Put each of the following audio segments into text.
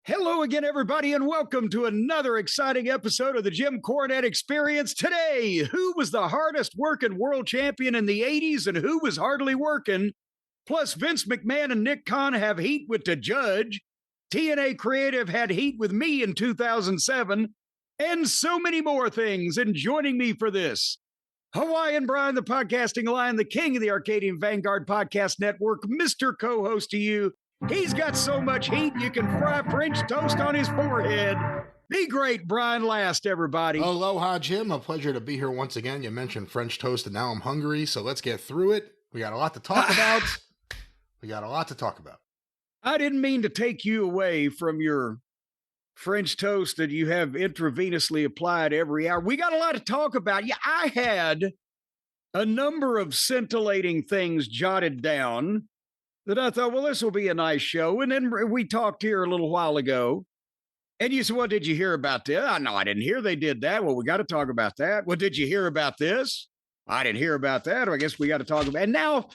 Hello again, everybody, and welcome to another exciting episode of the Jim Cornette Experience. Today, who was the hardest working world champion in the 80s and who was hardly working? Plus, Vince McMahon and Nick Khan have heat with the judge. TNA Creative had heat with me in 2007, and so many more things. And joining me for this, Hawaiian Brian, the podcasting lion, the king of the Arcadian Vanguard Podcast Network, Mr. Co-host to you. He's got so much heat, you can fry French toast on his forehead. Be great, Brian Last, everybody. Aloha, Jim. A pleasure to be here once again. You mentioned French toast, and now I'm hungry, so let's get through it. We got a lot to talk about. I didn't mean to take you away from your French toast that you have intravenously applied every hour. We got a lot to talk about. Yeah, I had a number of scintillating things jotted down that I thought, well, this will be a nice show. And then we talked here a little while ago, and you said, well, did you hear about this? Oh, no, I didn't hear they did that. Well, we got to talk about that. Well, did you hear about this? I didn't hear about that. I guess we got to talk about it. And now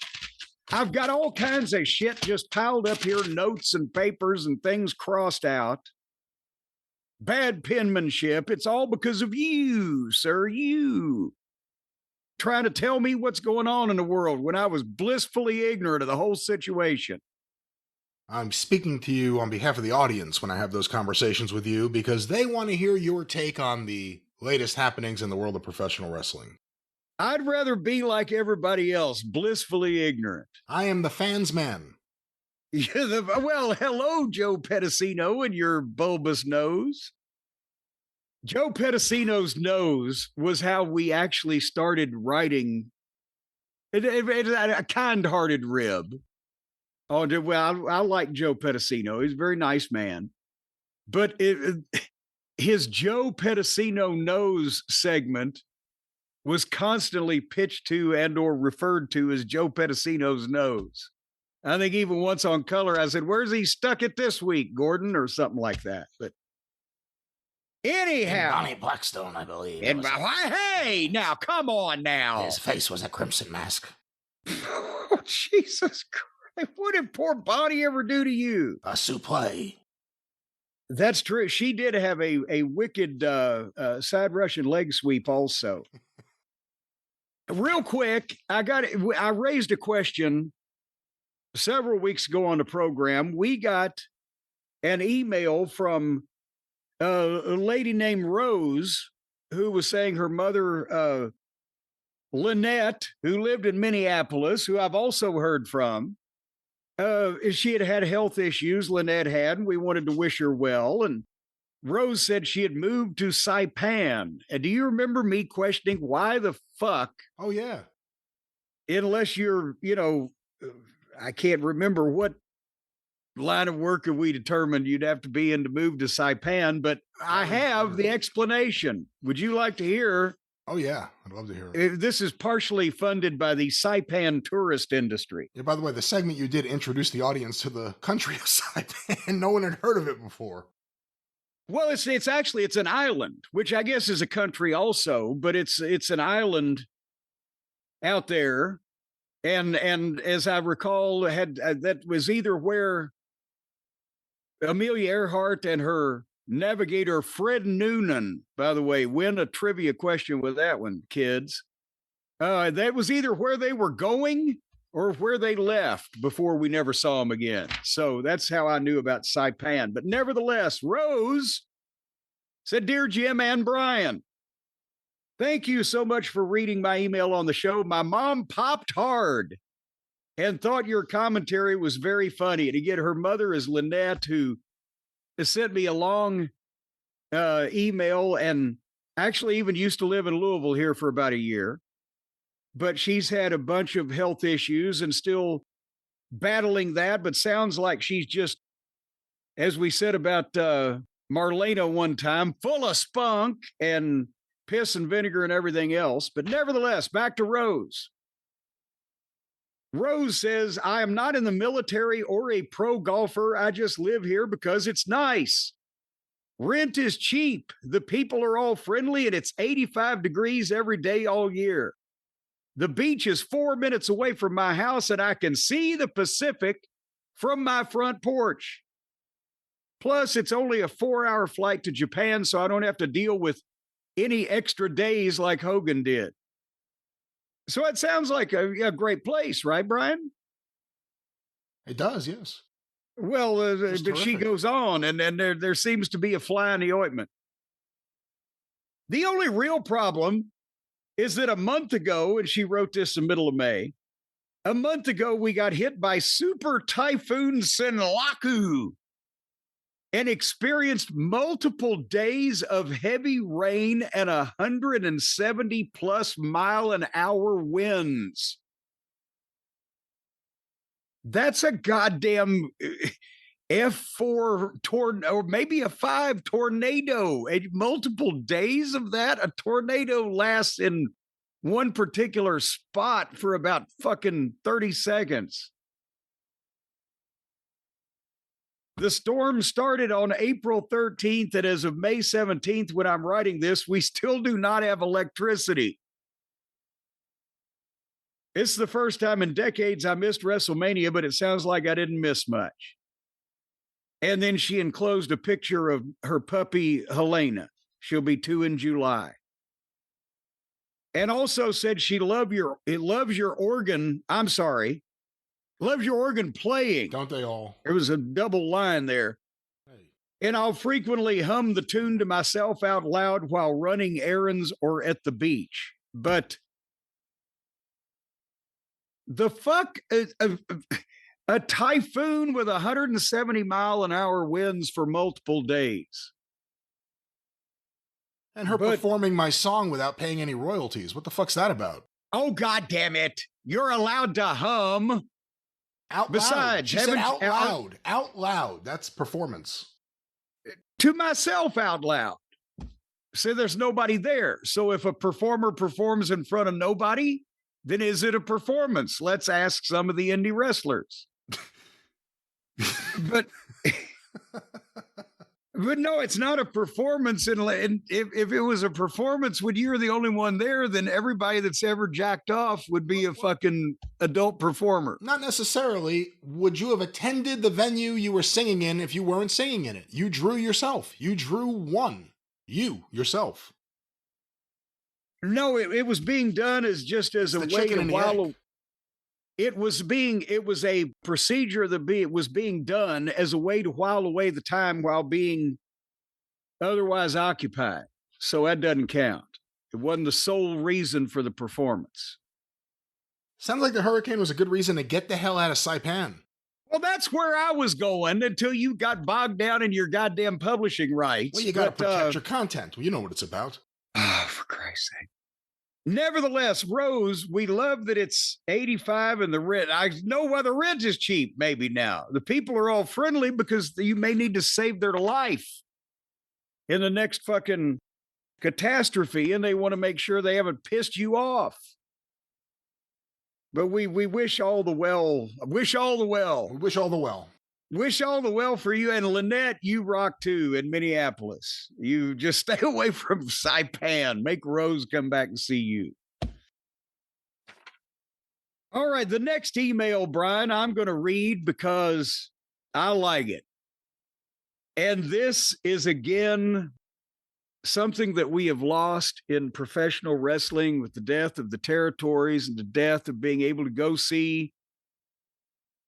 I've got all kinds of shit just piled up here, notes and papers and things crossed out. Bad penmanship. It's all because of you, sir. You trying to tell me what's going on in the world when I was blissfully ignorant of the whole situation. I'm speaking to you on behalf of the audience when I have those conversations with you because they want to hear your take on the latest happenings in the world of professional wrestling. I'd rather be like everybody else, blissfully ignorant. I am the fans man. Well, hello, Joe Pedicino and your bulbous nose. Joe Pedicino's nose was how we actually started writing a kind-hearted rib. Oh, well, I like Joe Pedicino. He's a very nice man. But his Joe Pedicino nose segment was constantly pitched to and or referred to as Joe Pedicino's nose. I think even once on Color, I said, where's he stuck it this week, Gordon? Or something like that. But anyhow. Bonnie Blackstone, I believe. Hey, now, come on now. His face was a crimson mask. Oh, Jesus Christ. What did poor Bonnie ever do to you? A suplex. That's true. She did have a wicked side Russian leg sweep also. Real quick, I raised a question several weeks ago on the program. We got an email from a lady named Rose who was saying her mother, Lynette, who lived in Minneapolis, who I've also heard from, she had had health issues, Lynette had, and we wanted to wish her well. And Rose said she had moved to Saipan. And do you remember me questioning why the fuck? Oh, yeah. Unless you're, I can't remember what line of work we determined you'd have to be in to move to Saipan, but I have the explanation. Would you like to hear? Oh, yeah. I'd love to hear it. This is partially funded by the Saipan tourist industry. Yeah, by the way, the segment you did introduce the audience to the country of Saipan. No one had heard of it before. Well, it's an island, which I guess is a country also, but it's an island out there. And as I recall, that was either where Amelia Earhart and her navigator, Fred Noonan, by the way, win a trivia question with that one, kids. That was either where they were going or where they left before we never saw them again. So that's how I knew about Saipan. But nevertheless, Rose said, Dear Jim and Brian, thank you so much for reading my email on the show. My mom popped hard and thought your commentary was very funny. And again, her mother is Lynette, who has sent me a long email and actually even used to live in Louisville here for about a year. But she's had a bunch of health issues and still battling that, but sounds like she's just, as we said about Marlena one time, full of spunk and piss and vinegar and everything else. But nevertheless, back to Rose. Rose says, I am not in the military or a pro golfer. I just live here because it's nice. Rent is cheap. The people are all friendly and it's 85 degrees every day all year. The beach is 4 minutes away from my house and I can see the Pacific from my front porch. Plus, it's only a 4-hour flight to Japan, so I don't have to deal with any extra days like Hogan did. So it sounds like a great place, right, Brian? It does, yes. Well, but terrific. she goes on, and there seems to be a fly in the ointment. The only real problem is that a month ago, and she wrote this in the middle of May, a month ago, we got hit by Super Typhoon Senlaku and experienced multiple days of heavy rain and 170 plus mile an hour winds. That's a goddamn F4 tornado, or maybe a 5 tornado. Multiple days of that. A tornado lasts in one particular spot for about fucking 30 seconds. The storm started on April 13th, and as of May 17th, when I'm writing this, we still do not have electricity. It's the first time in decades I missed WrestleMania, but it sounds like I didn't miss much. And then she enclosed a picture of her puppy, Helena. She'll be 2 in July. And also said she loves your organ. I'm sorry. Loves your organ playing. Don't they all? There was a double line there. Hey. And I'll frequently hum the tune to myself out loud while running errands or at the beach. But the fuck, a typhoon with 170 mile an hour winds for multiple days. And her performing my song without paying any royalties. What the fuck's that about? Oh, God damn it. You're allowed to hum. Out Besides, loud. She said haven't- out loud. Out loud. That's performance. To myself out loud. So there's nobody there. So if a performer performs in front of nobody, then is it a performance? Let's ask some of the indie wrestlers. But no, it's not a performance. And if it was a performance when you're the only one there, then everybody that's ever jacked off would be a fucking adult performer. Not necessarily. Would you have attended the venue you were singing in if you weren't singing in it? You drew yourself. You drew one. You, yourself. No, it was being done as just as a way to while. It was a procedure that was being done as a way to while away the time while being otherwise occupied. So that doesn't count. It wasn't the sole reason for the performance. Sounds like the hurricane was a good reason to get the hell out of Saipan. Well, that's where I was going until you got bogged down in your goddamn publishing rights. Well, you got to protect your content. Well, you know what it's about. Oh, for Christ's sake. Nevertheless, Rose, we love that it's 85 and the rent. I know why the rent is cheap maybe now. The people are all friendly because you may need to save their life in the next fucking catastrophe, and they want to make sure they haven't pissed you off. But we wish all the well. Wish all the well. We wish all the well. Wish all the well for you. And Lynette, you rock too in Minneapolis. You just stay away from Saipan. Make Rose come back and see you. All right. The next email, Brian, I'm going to read because I like it. And this is, again, something that we have lost in professional wrestling with the death of the territories and the death of being able to go see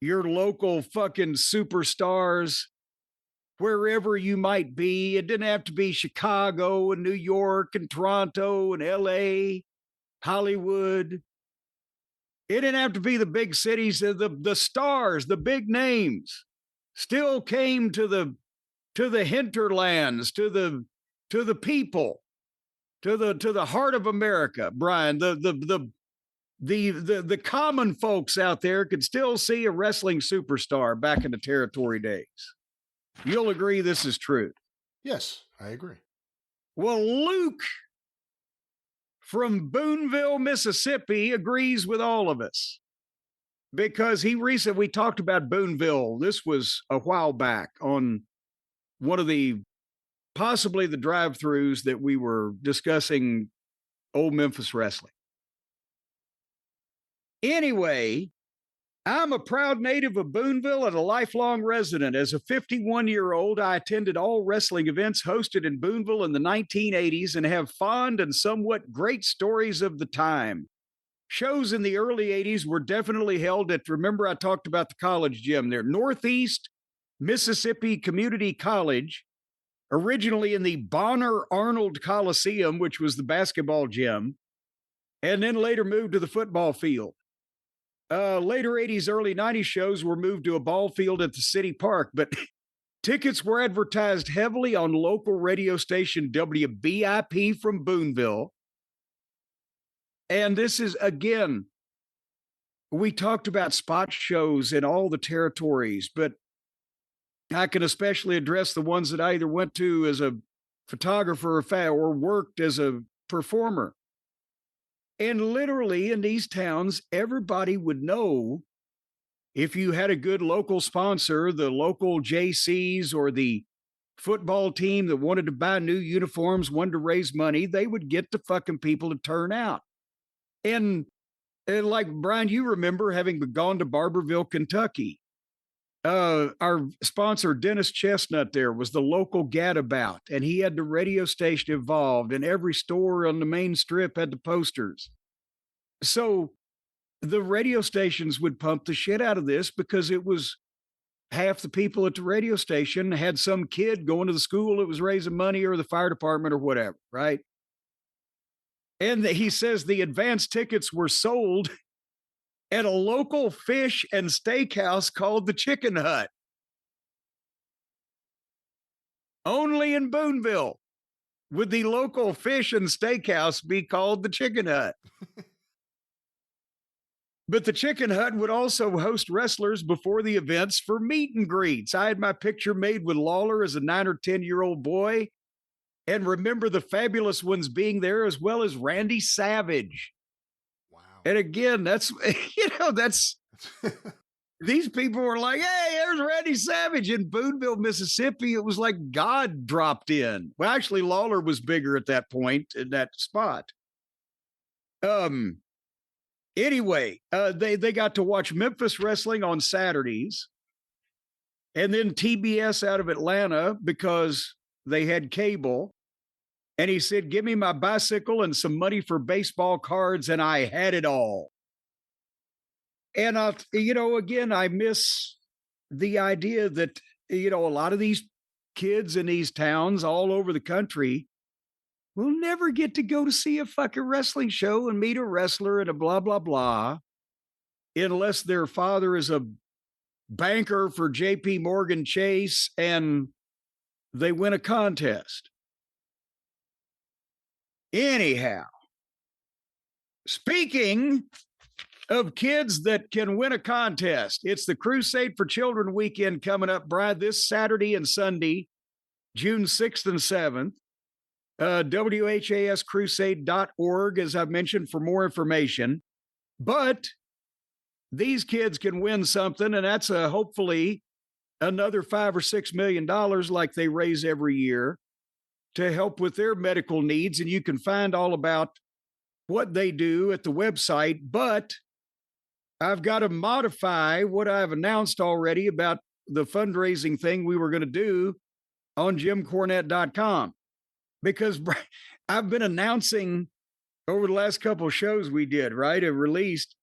your local fucking superstars wherever you might be. It didn't have to be Chicago and New York and Toronto and LA, Hollywood. It didn't have to be the big cities. The stars, the big names still came to the hinterlands, to the people, to the heart of America, Brian. The common folks out there could still see a wrestling superstar back in the territory days. You'll agree this is true. Yes, I agree. Well, Luke from Boonville, Mississippi agrees with all of us because we talked about Boonville. This was a while back on one of possibly the drive-thrus that we were discussing old Memphis wrestling. Anyway, I'm a proud native of Boonville and a lifelong resident. As a 51-year-old, I attended all wrestling events hosted in Boonville in the 1980s and have fond and somewhat great stories of the time. Shows in the early 80s were definitely held at, remember I talked about the college gym there, Northeast Mississippi Community College, originally in the Bonner Arnold Coliseum, which was the basketball gym, and then later moved to the football field. Later 80s, early 90s shows were moved to a ball field at the city park, but tickets were advertised heavily on local radio station WBIP from Boonville. And this is, again, we talked about spot shows in all the territories, but I can especially address the ones that I either went to as a photographer or worked as a performer. And literally in these towns, everybody would know if you had a good local sponsor, the local JCs or the football team that wanted to buy new uniforms, wanted to raise money, they would get the fucking people to turn out. And like, Brian, you remember having gone to Barberville, Kentucky. Our sponsor, Dennis Chestnut, there was the local gadabout, and he had the radio station involved, and every store on the main strip had the posters. So the radio stations would pump the shit out of this because it was half the people at the radio station had some kid going to the school that was raising money or the fire department or whatever, right? And he says the advance tickets were sold at a local fish and steakhouse called the Chicken Hut. Only in Boonville would the local fish and steakhouse be called the Chicken Hut. But the Chicken Hut would also host wrestlers before the events for meet and greets. I had my picture made with Lawler as a 9 or 10-year-old boy, and remember the fabulous ones being there, as well as Randy Savage. Wow. And again, that's, that's, these people were like, hey, there's Randy Savage in Boonville, Mississippi. It was like God dropped in. Well, actually, Lawler was bigger at that point in that spot. Anyway, they got to watch Memphis wrestling on Saturdays, and then TBS out of Atlanta because they had cable. And he said, give me my bicycle and some money for baseball cards, and I had it all. And, again, I miss the idea that, a lot of these kids in these towns all over the country will never get to go to see a fucking wrestling show and meet a wrestler and a blah, blah, blah, unless their father is a banker for JP Morgan Chase and they win a contest. Anyhow, speaking of kids that can win a contest, it's the Crusade for Children weekend coming up, Brad, this Saturday and Sunday, June 6th and 7th. WHAScrusade.org, as I've mentioned, for more information. But these kids can win something, and that's hopefully another $5 or $6 million like they raise every year to help with their medical needs. And you can find all about what they do at the website. But I've got to modify what I've announced already about the fundraising thing we were going to do on JimCornette.com. Because I've been announcing over the last couple of shows we did, right, have released,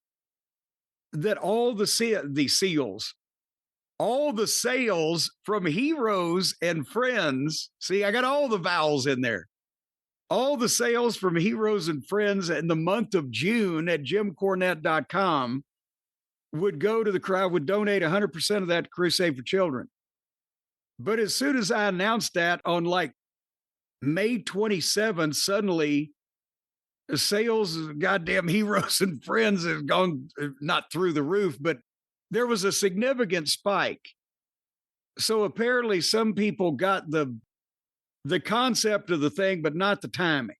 that all the sales from Heroes and Friends, see, I got all the vowels in there. All the sales from Heroes and Friends in the month of June at JimCornette.com would go to the crowd, would donate 100% of that to Crusade for Children. But as soon as I announced that on like May 27th, suddenly the sales of goddamn Heroes and Friends have gone not through the roof, but there was a significant spike. So apparently some people got the concept of the thing, but not the timing.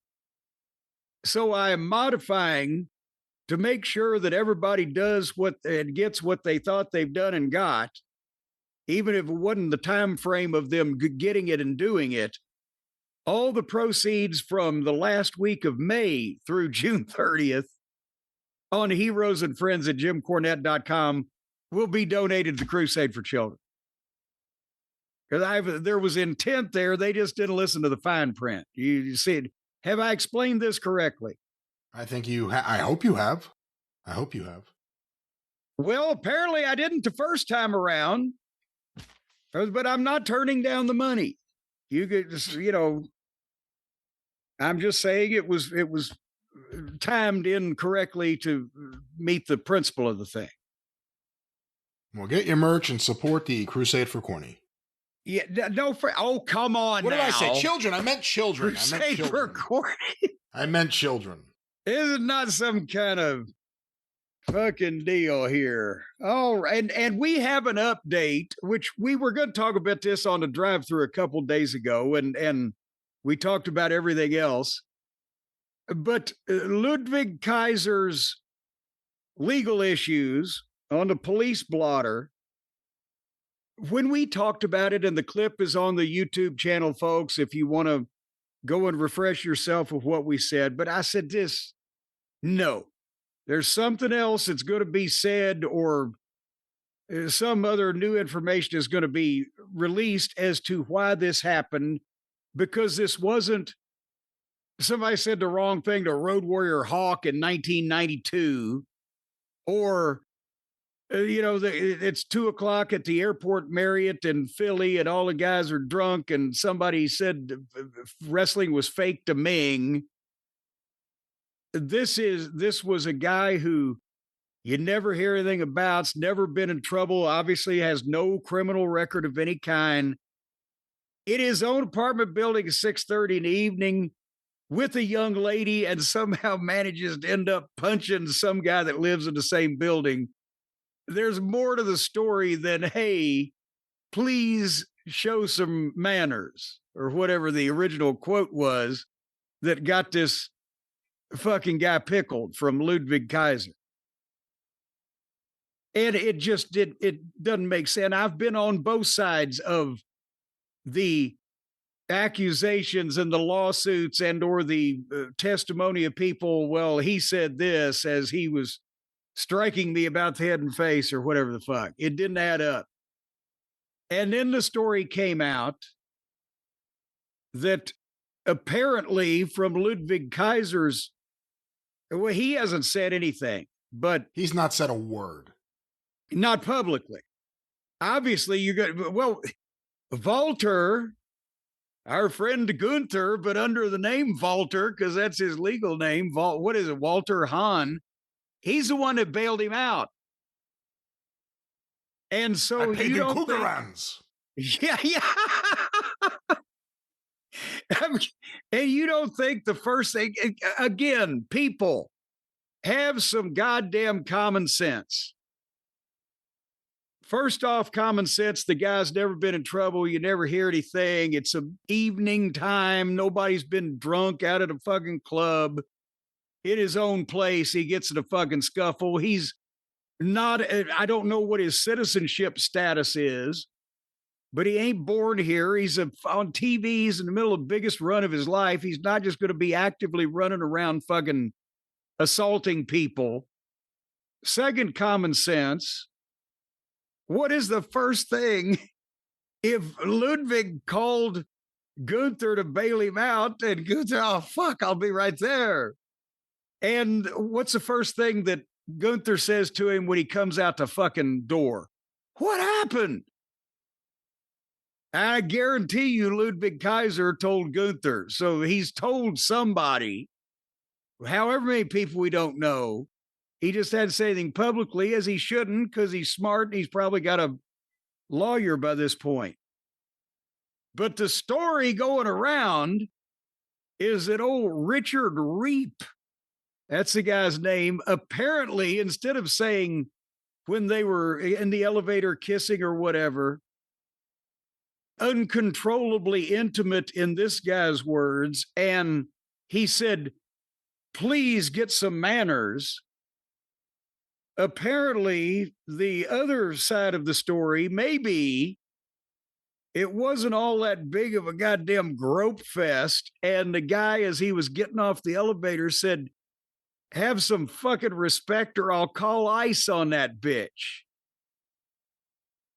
So I am modifying to make sure that everybody does what and gets what they thought they've done and got, even if it wasn't the time frame of them getting it and doing it. All the proceeds from the last week of May through June 30th on Heroes and Friends at JimCornette.com will be donated to Crusade for Children. Because there was intent there. They just didn't listen to the fine print. You see it. Have I explained this correctly? I think I hope you have. I hope you have. Well, apparently I didn't the first time around, but I'm not turning down the money. You could just, I'm just saying it was timed incorrectly to meet the principle of the thing. Well, get your merch and support the Crusade for Corny. Yeah, no, come on. What now. did I say? Children. I meant children. Crusade for Corny. I meant children. This is not some kind of fucking deal here. All right. And we have an update, which we were going to talk about this on the drive-through a couple days ago, and we talked about everything else. But Ludwig Kaiser's legal issues on the police blotter, when we talked about it, and the clip is on the YouTube channel, folks, if you want to go and refresh yourself with what we said. But I said this, no, there's something else that's going to be said, or some other new information is going to be released as to why this happened, because this wasn't, somebody said the wrong thing to Road Warrior Hawk in 1992, or it's 2:00 at the airport Marriott in Philly and all the guys are drunk and somebody said wrestling was fake to Ming. This was a guy who you never hear anything about's never been in trouble, obviously has no criminal record of any kind. In his own apartment building at 6:30 in the evening with a young lady, and somehow manages to end up punching some guy that lives in the same building. There's more to the story than, hey, please show some manners, or whatever the original quote was that got this fucking guy pickled from Ludwig Kaiser. And it doesn't make sense. I've been on both sides of the accusations and the lawsuits and or the testimony of people. Well, he said this as he was striking me about the head and face or whatever the fuck. It didn't add up. And then the story came out that apparently from Ludwig Kaiser's, well, he hasn't said anything, but he's not said a word. Not publicly. Obviously, you got, well, Walter, our friend Gunther, but under the name Walter, because that's his legal name. What is it? Walter Hahn. He's the one that bailed him out. And so I paid you the don't Cougarans. Yeah. And you don't think the first thing, again, people, have some goddamn common sense. First off, common sense, the guy's never been in trouble. You never hear anything. It's an evening time. Nobody's been drunk out at a fucking club. In his own place, he gets in a fucking scuffle. He's not, I don't know what his citizenship status is, but he ain't born here. He's on TV. He's in the middle of the biggest run of his life. He's not just going to be actively running around fucking assaulting people. Second, common sense. What is the first thing if Ludwig called Gunther to bail him out and Gunther, oh, fuck, I'll be right there. And what's the first thing that Gunther says to him when he comes out the fucking door? What happened? I guarantee you Ludwig Kaiser told Gunther. So he's told somebody, however many people we don't know. He just hadn't said anything publicly, as he shouldn't, because he's smart and he's probably got a lawyer by this point. But the story going around is that old Richard Reep, that's the guy's name, apparently, instead of saying when they were in the elevator kissing or whatever, uncontrollably intimate in this guy's words, and he said, please get some manners. Apparently, the other side of the story, maybe it wasn't all that big of a goddamn grope fest. And the guy, as he was getting off the elevator, said, have some fucking respect or I'll call ICE on that bitch.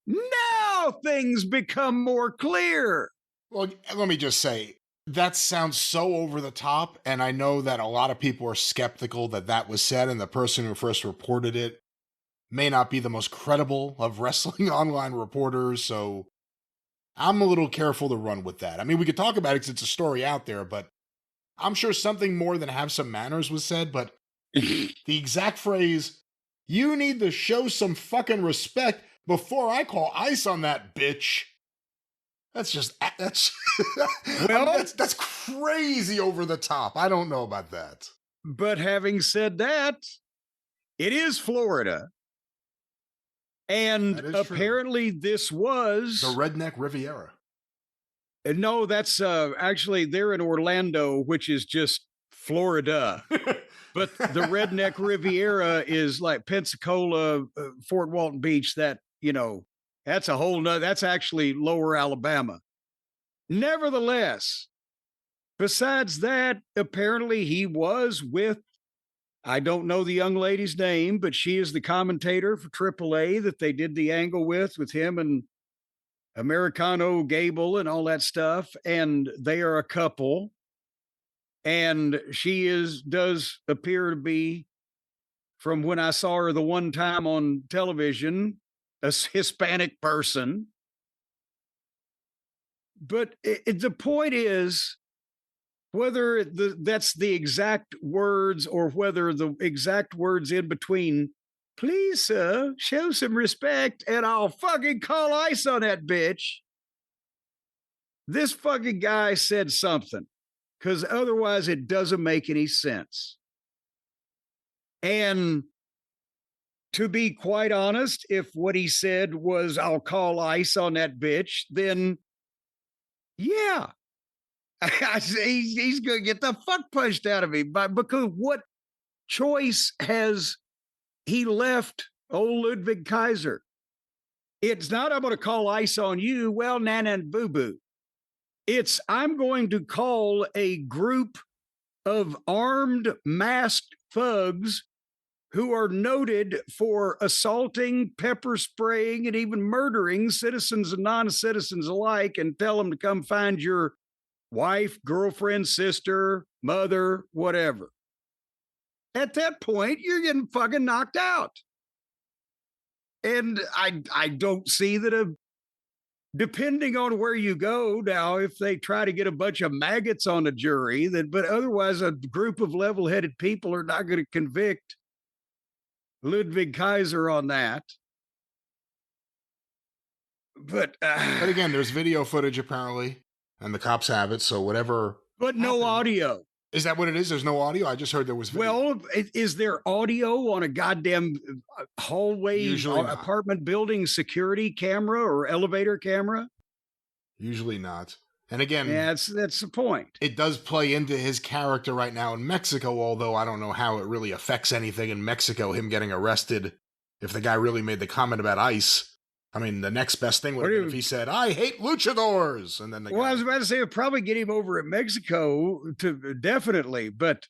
Now things become more clear. Well, let me just say, that sounds so over the top, and I know that a lot of people are skeptical that that was said, and the person who first reported it may not be the most credible of wrestling online reporters, so I'm a little careful to run with that. I mean, we could talk about it because it's a story out there, but I'm sure something more than have some manners was said, but the exact phrase, "You need to show some fucking respect before I call ice on that bitch." That's just, that's, Well, that's crazy over the top. I don't know about that. but having said that, it is Florida. And That is true. apparently this was The Redneck Riviera. no, that's actually they're in Orlando, which is just Florida. But the Redneck Riviera is like Pensacola, Fort Walton Beach. That, that's a whole nother, that's actually lower Alabama. Nevertheless, besides that, apparently he was with, I don't know the young lady's name, but she is the commentator for AAA that they did the angle with him and Americano Gable and all that stuff. And they are a couple. And she does appear to be, from when I saw her the one time on television, a Hispanic person. But the point is, whether that's the exact words or whether the exact words in between, "Please, sir, show some respect and I'll fucking call ice on that bitch." This fucking guy said something, because otherwise it doesn't make any sense. And to be quite honest, if what he said was, "I'll call ice on that bitch," then yeah, he's going to get the fuck punched out of him. Because what choice has he left old Ludwig Kaiser? It's not, "I'm going to call ice on you." Well, nana and boo boo. It's, "I'm going to call a group of armed, masked thugs who are noted for assaulting, pepper spraying, and even murdering citizens and non-citizens alike, and tell them to come find your wife, girlfriend, sister, mother, whatever." At that point, you're getting fucking knocked out. And I don't see that depending on where you go now, if they try to get a bunch of maggots on a jury, but otherwise a group of level-headed people are not going to convict Ludwig Kaiser on that. But again, there's video footage apparently, and the cops have it. So whatever. But no audio. Is that what it is? There's no audio? I just heard there was video. Well, is there audio on a goddamn hallway, Usually not. Apartment building security camera or elevator camera? Usually not. And again, yeah, that's the point. It does play into his character right now in Mexico, although I don't know how it really affects anything in Mexico, him getting arrested. If the guy really made the comment about ice, I mean, the next best thing would have been if he said, "I hate luchadors." And then I was about to say, it'd probably get him over in Mexico, definitely. But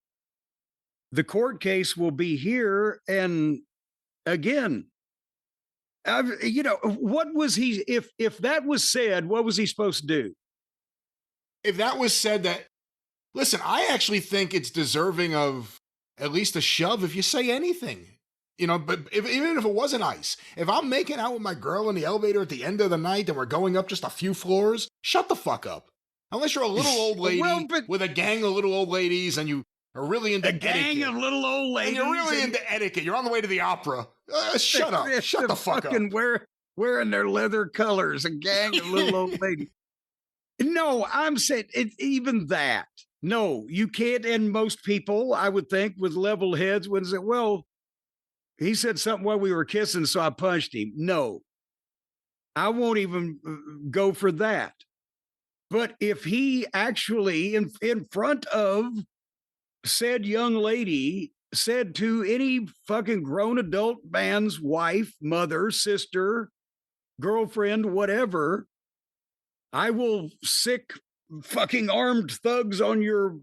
the court case will be here. And again, what was he, if that was said, what was he supposed to do? If that was said, listen, I actually think it's deserving of at least a shove if you say anything. But even if it wasn't ice, if I'm making out with my girl in the elevator at the end of the night and we're going up just a few floors, shut the fuck up. Unless you're a little old lady with a gang of little old ladies and you are really into etiquette. A gang of little old ladies. And you're really into etiquette. You're on the way to the opera. Shut up. Shut the fuck up. Wearing their leather colors, a gang of little old ladies. No, I'm saying even that. No, you can't. And most people, I would think, with level heads would say, "Well, he said something while we were kissing, so I punched him." No, I won't even go for that. But if he actually, in front of said young lady, said to any fucking grown adult man's wife, mother, sister, girlfriend, whatever, "I will sick fucking armed thugs on your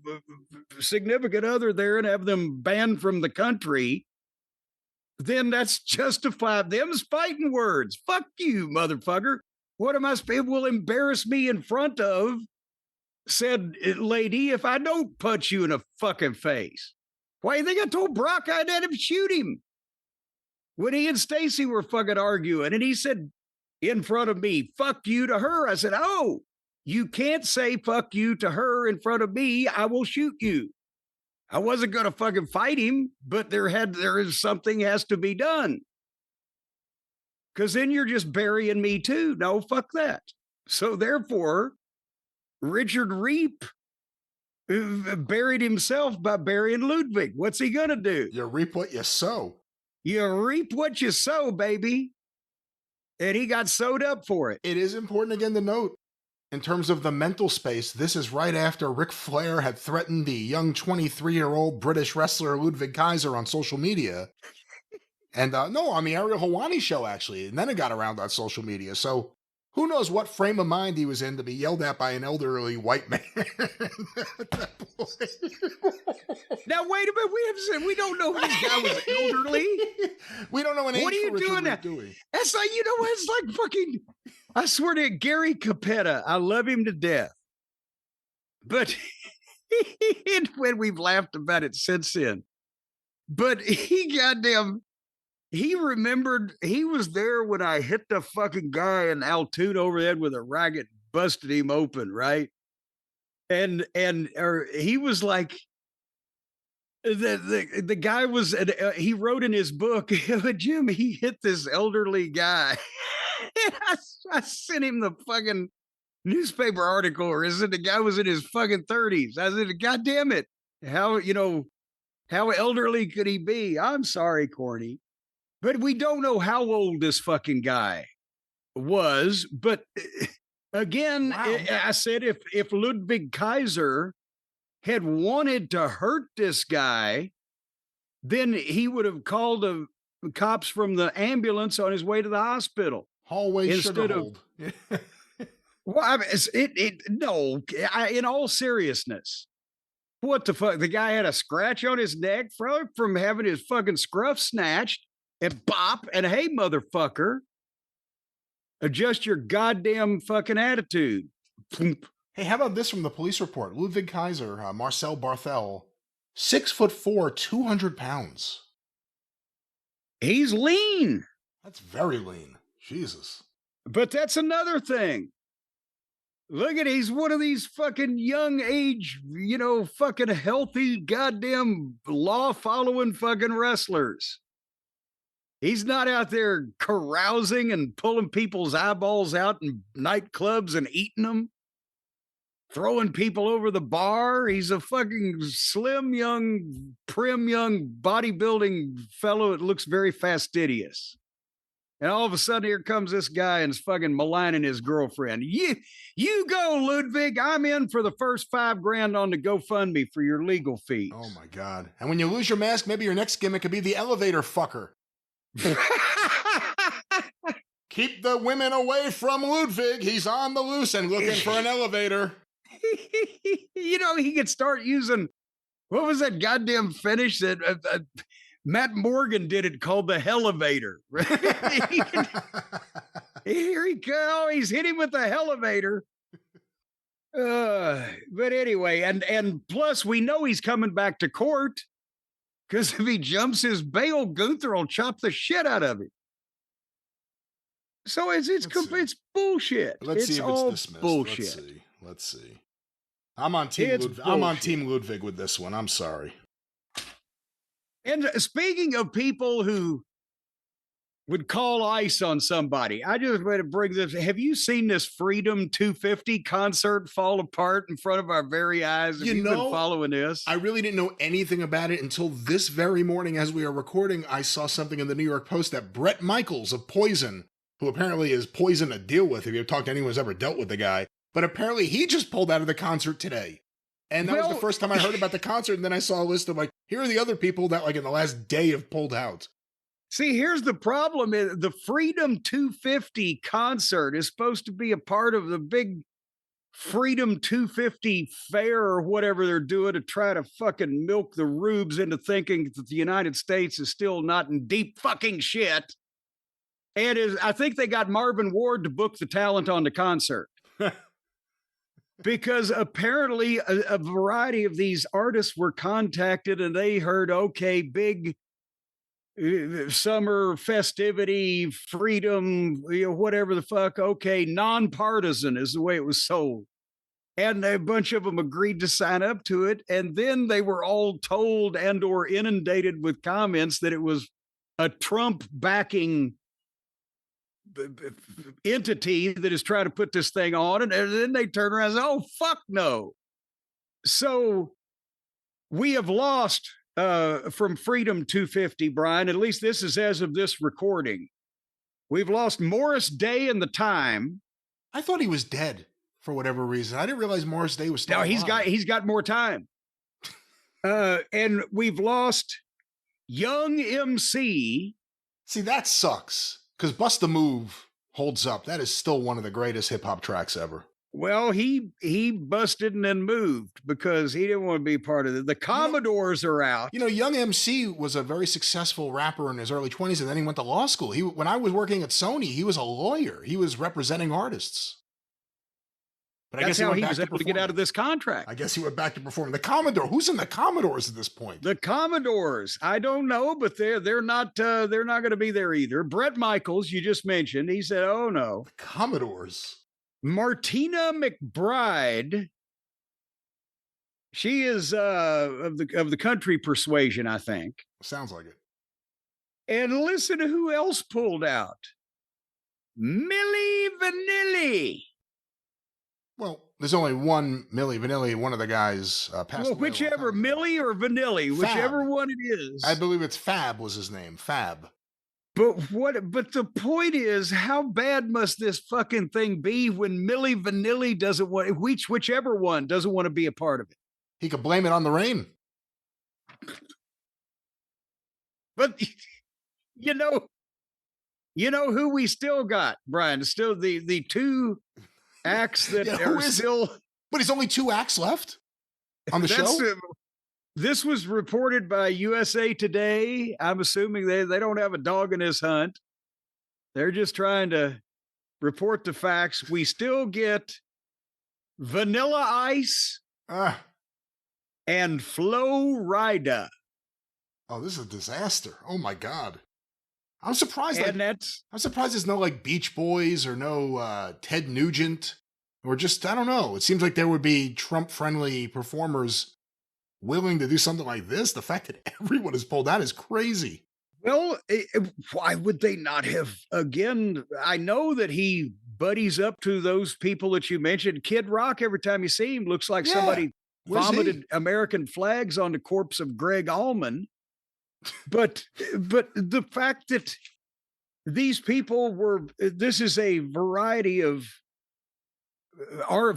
significant other there and have them banned from the country," then that's justified. Them's fighting words. Fuck you, motherfucker. What am I supposed? It will embarrass me in front of said lady if I don't punch you in the fucking face. Why do you think I told Brock I'd let him shoot him? When he and Stacy were fucking arguing, and he said in front of me, fuck you to her. I said, oh, you can't say fuck you to her in front of me. I will shoot you. I wasn't going to fucking fight him, but there is something has to be done. Because then you're just burying me too. No, fuck that. So therefore, Richard Reap buried himself by burying Ludwig. What's he going to do? You reap what you sow. You reap what you sow, baby. And he got sewed up for it. It is important again to note, in terms of the mental space, this is right after Ric Flair had threatened the young 23-year-old British wrestler Ludwig Kaiser on social media. And no, on the Ariel Helwani show, actually. And then it got around on social media. So who knows what frame of mind he was in to be yelled at by an elderly white man at that point. Now, wait a minute. We don't know if this guy was elderly. We don't know an age. What are you doing now? That's like, you know what? It's like fucking, I swear to Gary Capetta. I love him to death. But when we've laughed about it since then. But he remembered he was there when I hit the fucking guy in Altoona over there with a racket, busted him open, right? And he was like, the guy was, he wrote in his book, Jim, he hit this elderly guy. I sent him the fucking newspaper article, or is it the guy was in his fucking 30s? I said, God damn it. How elderly could he be? I'm sorry, Corny. But we don't know how old this fucking guy was. But again, wow. I said if Ludwig Kaiser had wanted to hurt this guy, then he would have called the cops from the ambulance on his way to the hospital. Hallway instead of. Well, I mean, in all seriousness, what the fuck? The guy had a scratch on his neck from having his fucking scruff snatched. And bop, and hey, motherfucker, adjust your goddamn fucking attitude. Hey, how about this from the police report? Ludwig Kaiser, Marcel Barthel, 6'4", 200 pounds. He's lean. That's very lean. Jesus. But that's another thing. Look at, he's one of these fucking young age, fucking healthy, goddamn law-following fucking wrestlers. He's not out there carousing and pulling people's eyeballs out in nightclubs and eating them, throwing people over the bar. He's a fucking slim, young, prim, young bodybuilding fellow that looks very fastidious. And all of a sudden, here comes this guy and is fucking maligning his girlfriend. You go, Ludwig. I'm in for the first $5,000 on the GoFundMe for your legal fees. Oh, my God. And when you lose your mask, maybe your next gimmick could be the elevator fucker. Keep the women away from Ludwig. He's on the loose and looking for an elevator. He could start using, what was that goddamn finish that Matt Morgan did it called the Hellevator. Here he goes. He's hit him with the Hellevator. But anyway, and plus we know he's coming back to court. Because if he jumps his bail, Gunther will chop the shit out of him. So it's bullshit. Let's see if it's dismissed. Bullshit. Let's see. I'm on Team Ludwig with this one. I'm sorry. And speaking of people who would call ice on somebody, I just want to bring this. Have you seen this Freedom 250 concert fall apart in front of our very eyes? Have you been following this? I really didn't know anything about it until this very morning as we are recording. I saw something in the New York Post that Bret Michaels of Poison, who apparently is Poison to deal with if you've talked to anyone who's ever dealt with the guy, but apparently he just pulled out of the concert today. And that was the first time I heard about the concert, and then I saw a list of here are the other people that in the last day have pulled out. See, here's the problem. The Freedom 250 concert is supposed to be a part of the big Freedom 250 fair or whatever they're doing to try to fucking milk the rubes into thinking that the United States is still not in deep fucking shit. And I think they got Marvin Ward to book the talent on the concert. Because apparently a variety of these artists were contacted and they heard, okay, big summer festivity, freedom, whatever the fuck. Okay, nonpartisan is the way it was sold. And a bunch of them agreed to sign up to it. And then they were all told and or inundated with comments that it was a Trump backing entity that is trying to put this thing on. And then they turn around and say, oh, fuck no. So we have lost from Freedom 250, Brian. At least this is as of this recording. We've lost Morris Day and the Time. I thought he was dead for whatever reason. I didn't realize Morris Day was still alive. He's got more time. And we've lost Young MC. See, that sucks. Because Bust a Move holds up. That is still one of the greatest hip hop tracks ever. Well, he busted and then moved because he didn't want to be part of it. The Commodores are out. Young MC was a very successful rapper in his early 20s, and then he went to law school. When I was working at Sony, he was a lawyer. He was representing artists. But That's how he was able to get out of this contract. I guess he went back to performing. The Commodore. Who's in the Commodores at this point? The Commodores. I don't know, but they're not going to be there either. Brett Michaels, you just mentioned, he said, "Oh no." The Commodores. Martina McBride. She is of the country persuasion, I think. Sounds like it. And listen to who else pulled out. Milli Vanilli. Well, there's only one Milli Vanilli. One of the guys passed away. Whichever, Milli or Vanilli, Fab. Whichever one it is. I believe it's Fab was his name. Fab. But the point is, how bad must this fucking thing be when Milli Vanilli doesn't want, whichever one doesn't want to be a part of it? He could blame it on the rain. But you know who we still got, Brian? Still the two acts that are still. But he's only 2 acts left on the show. This was reported by USA Today. I'm assuming they don't have a dog in this hunt. They're just trying to report the facts. We still get Vanilla Ice and Flo Rida. Oh, this is a disaster. Oh my God. I'm surprised. I'm surprised there's no Beach Boys or no Ted Nugent or just, I don't know. It seems like there would be Trump-friendly performers willing to do something like this. The fact that everyone is pulled out is crazy. Well, why would they not have? Again, I know that he buddies up to those people that you mentioned. Kid Rock, every time you see him, looks like somebody vomited American flags on the corpse of Greg Allman. But the fact that these people this is a variety of our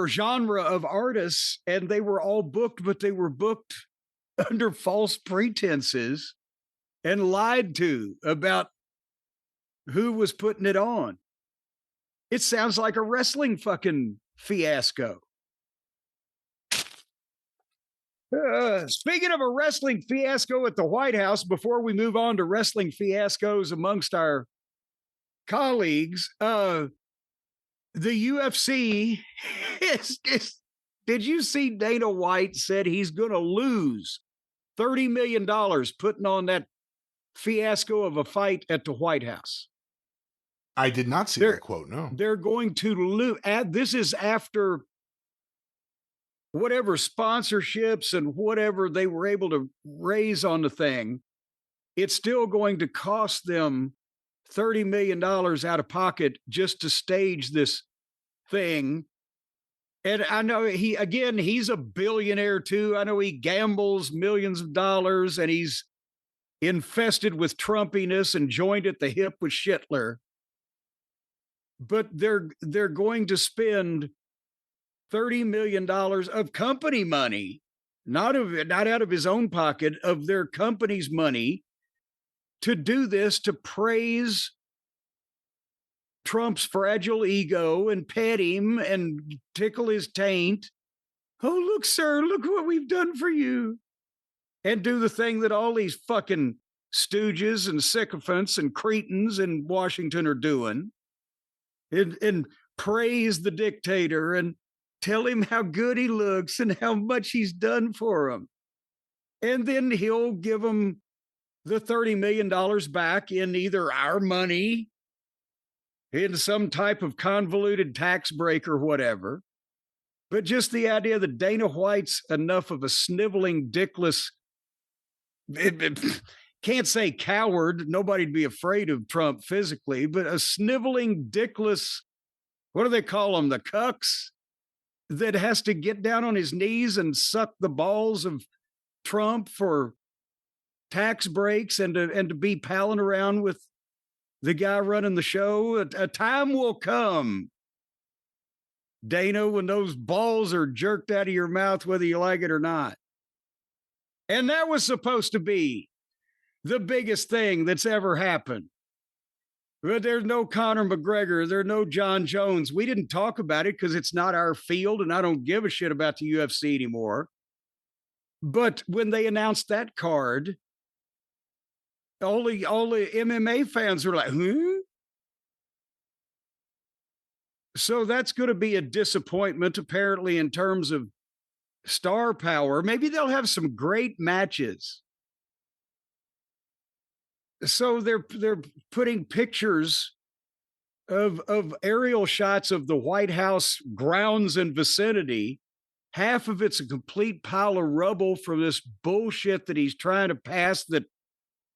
genre of artists, and they were all booked, but they were booked under false pretenses and lied to about who was putting it on. It sounds like a wrestling fucking fiasco. Speaking of a wrestling fiasco at the White House, before we move on to wrestling fiascos amongst our colleagues, the UFC did you see Dana White said he's going to lose $30 million putting on that fiasco of a fight at the White House? I did not see that quote, no. They're going to lose. This is after whatever sponsorships and whatever they were able to raise on the thing. It's still going to cost them $30 million out of pocket just to stage this thing. And I know he's a billionaire too. I know he gambles millions of dollars and he's infested with Trumpiness and joined at the hip with Schittler. But they're going to spend $30 million of company money, not out of his own pocket, of their company's money, to do this, to praise Trump's fragile ego and pet him and tickle his taint. Oh, look, sir, look what we've done for you. And do the thing that all these fucking stooges and sycophants and cretins in Washington are doing. And praise the dictator and tell him how good he looks and how much he's done for him. And then he'll give him the $30 million back in either our money, in some type of convoluted tax break or whatever. But just the idea that Dana White's enough of a sniveling, dickless, can't say coward, nobody'd be afraid of Trump physically, but a sniveling, dickless, what do they call them, the cucks, that has to get down on his knees and suck the balls of Trump for tax breaks and to be palling around with the guy running the show. A time will come, Dana, when those balls are jerked out of your mouth, whether you like it or not. And that was supposed to be the biggest thing that's ever happened. But there's no Conor McGregor. There's no John Jones. We didn't talk about it because it's not our field, and I don't give a shit about the UFC anymore. But when they announced that card, all the MMA fans were like, huh? So that's going to be a disappointment, apparently, in terms of star power. Maybe they'll have some great matches. So they're putting pictures of aerial shots of the White House grounds and vicinity. Half of it's a complete pile of rubble from this bullshit that he's trying to pass that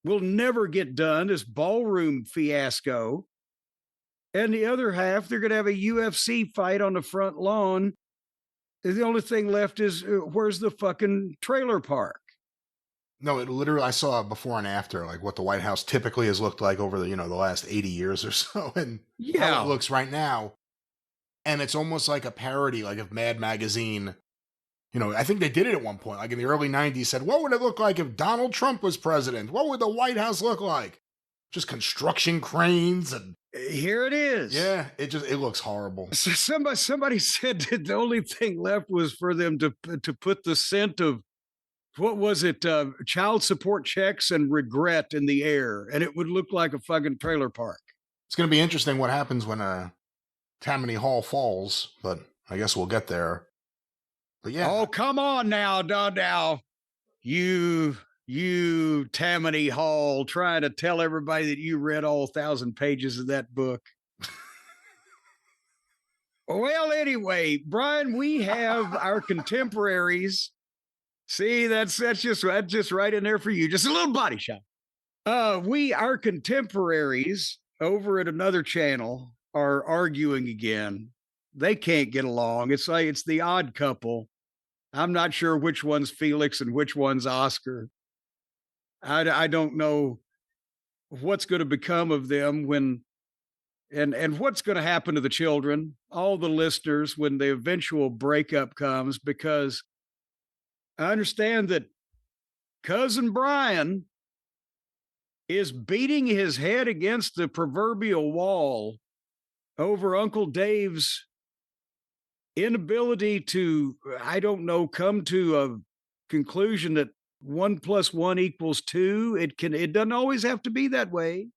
will never get done, this ballroom fiasco. And the other half, they're going to have a UFC fight on the front lawn. The only thing left is where's the fucking trailer park? No, it literally, I saw before and after, like what the White House typically has looked like over the, the last 80 years or so, and how it looks right now. And it's almost like a parody, like if Mad Magazine, I think they did it at one point, like in the early 90s, said, what would it look like if Donald Trump was president? What would the White House look like? Just construction cranes and... Here it is. Yeah, it looks horrible. So somebody said that the only thing left was for them to put the scent of, what was it, child support checks and regret in the air, and it would look like a fucking trailer park. It's going to be interesting what happens when Tammany Hall falls, but I guess we'll get there. But yeah. Oh, come on now, you Tammany Hall, trying to tell everybody that you read all 1,000 pages of that book. Well, anyway, Brian, we have our contemporaries. See, that's just right in there for you. Just a little body shot. Our contemporaries over at another channel are arguing again. They can't get along. It's like it's the odd couple. I'm not sure which one's Felix and which one's Oscar. I don't know what's going to become of them when, and what's going to happen to the children, all the listeners, when the eventual breakup comes, because I understand that cousin Brian is beating his head against the proverbial wall over Uncle Dave's inability to, I don't know, come to a conclusion that 1 + 1 = 2. It doesn't always have to be that way.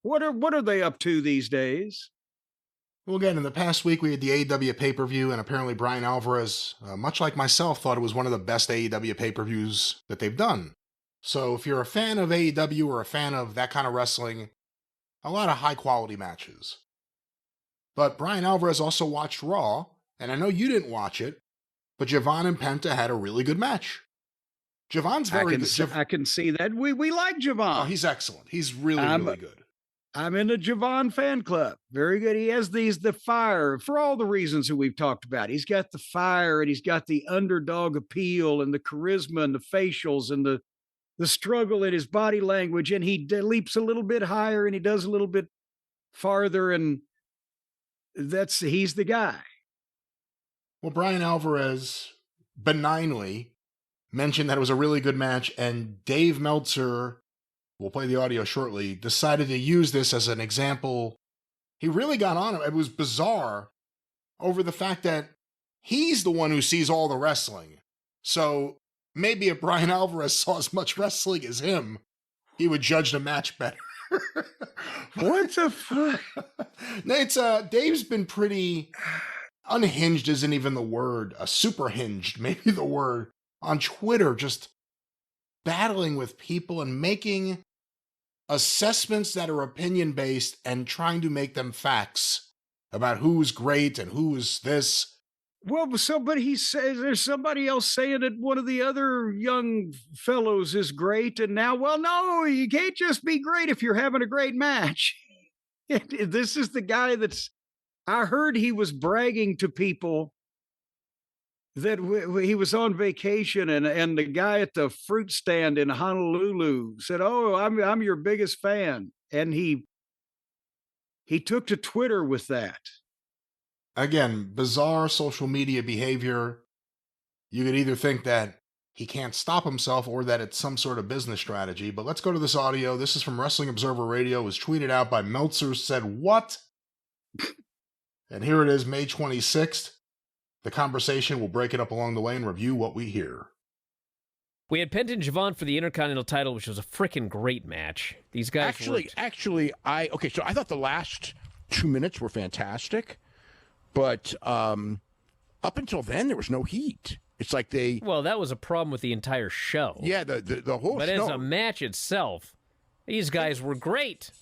What are they up to these days? Well, again, in the past week, we had the AEW pay-per-view, and apparently Brian Alvarez, much like myself, thought it was one of the best AEW pay-per-views that they've done. So if you're a fan of AEW or a fan of that kind of wrestling, a lot of high-quality matches. But Brian Alvarez also watched Raw, and I know you didn't watch it, but Javon and Penta had a really good match. Javon's very good. I can see that. We like Javon. Oh, he's excellent. He's really good. I'm in the Javon fan club. Very good. He has the fire for all the reasons that we've talked about. He's got the fire, and he's got the underdog appeal and the charisma and the facials and the struggle in his body language. And he leaps a little bit higher and he does a little bit farther. And he's the guy. Well, Brian Alvarez benignly mentioned that it was a really good match, and Dave Meltzer, we'll play the audio shortly, decided to use this as an example He really got on him. It was bizarre over the fact that he's the one who sees all the wrestling. So maybe if Brian Alvarez saw as much wrestling as him, he would judge the match better. What the fuck? It's Dave's been pretty unhinged, isn't even the word. Super hinged, maybe the word, on Twitter, just battling with people and making assessments that are opinion based and trying to make them facts about who's great and who's this. Well, but he says there's somebody else saying that one of the other young fellows is great. And now, well, no, you can't just be great if you're having a great match. This is the guy I heard he was bragging to people that he was on vacation, and the guy at the fruit stand in Honolulu said, "Oh, I'm your biggest fan," and he took to Twitter with that. Again, bizarre social media behavior. You could either think that he can't stop himself or that it's some sort of business strategy. But let's go to this audio. This is from Wrestling Observer Radio. It was tweeted out by Meltzer Said What? And here it is, May 26th. The conversation, we'll break it up along the way and review what we hear. We had Penta and Javon for the Intercontinental title, which was a freaking great match. These guys so I thought the last 2 minutes were fantastic, but up until then there was no heat. It's like well, that was a problem with the entire show. Yeah, the whole but show. As a match itself, these guys were great.